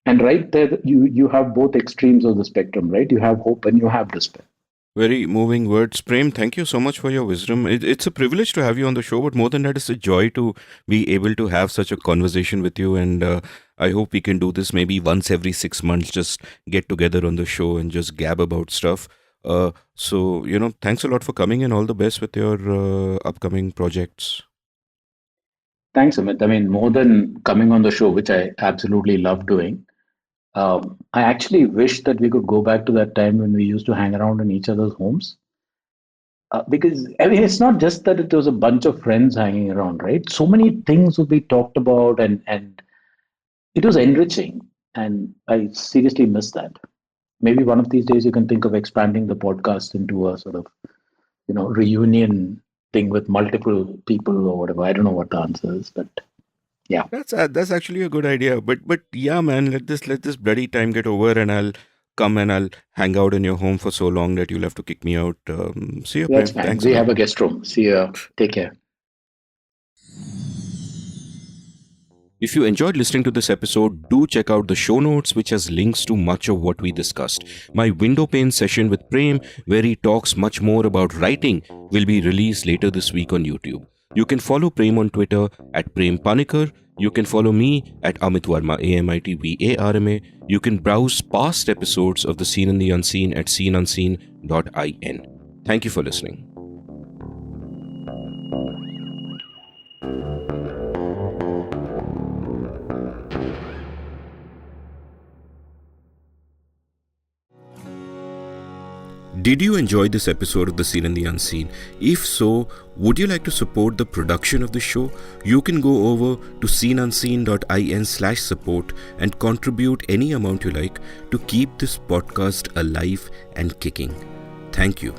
And right there, you have both extremes of the spectrum, right? You have hope and you have despair. Very moving words. Prem, thank you so much for your wisdom. It's a privilege to have you on the show, but more than that, it's a joy to be able to have such a conversation with you. And I hope we can do this maybe once every 6 months, just get together on the show and just gab about stuff. So, thanks a lot for coming and all the best with your upcoming projects. Thanks, Amit. I mean, more than coming on the show, which I absolutely love doing, I actually wish that we could go back to that time when we used to hang around in each other's homes. Because I mean, it's not just that it was a bunch of friends hanging around, right? So many things would be talked about, and it was enriching. And I seriously miss that. Maybe one of these days you can think of expanding the podcast into a sort of reunion thing with multiple people or whatever. I don't know what the answer is, but yeah. That's actually a good idea. But yeah, man, let this bloody time get over, and I'll come and I'll hang out in your home for so long that you'll have to kick me out. See you, That's Prem. fine. Thanks, We have man. a guest room. See you. Take care. If you enjoyed listening to this episode, do check out the show notes, which has links to much of what we discussed. My window pane session with Prem, where he talks much more about writing, will be released later this week on YouTube. You can follow Prem on Twitter at Prem Panicker. You can follow me at Amit Varma, AmitVarma. You can browse past episodes of The Scene and the Unseen at sceneunseen.in. Thank you for listening. Did you enjoy this episode of The Seen and the Unseen? If so, would you like to support the production of the show? You can go over to sceneunseen.in/support and contribute any amount you like to keep this podcast alive and kicking. Thank you.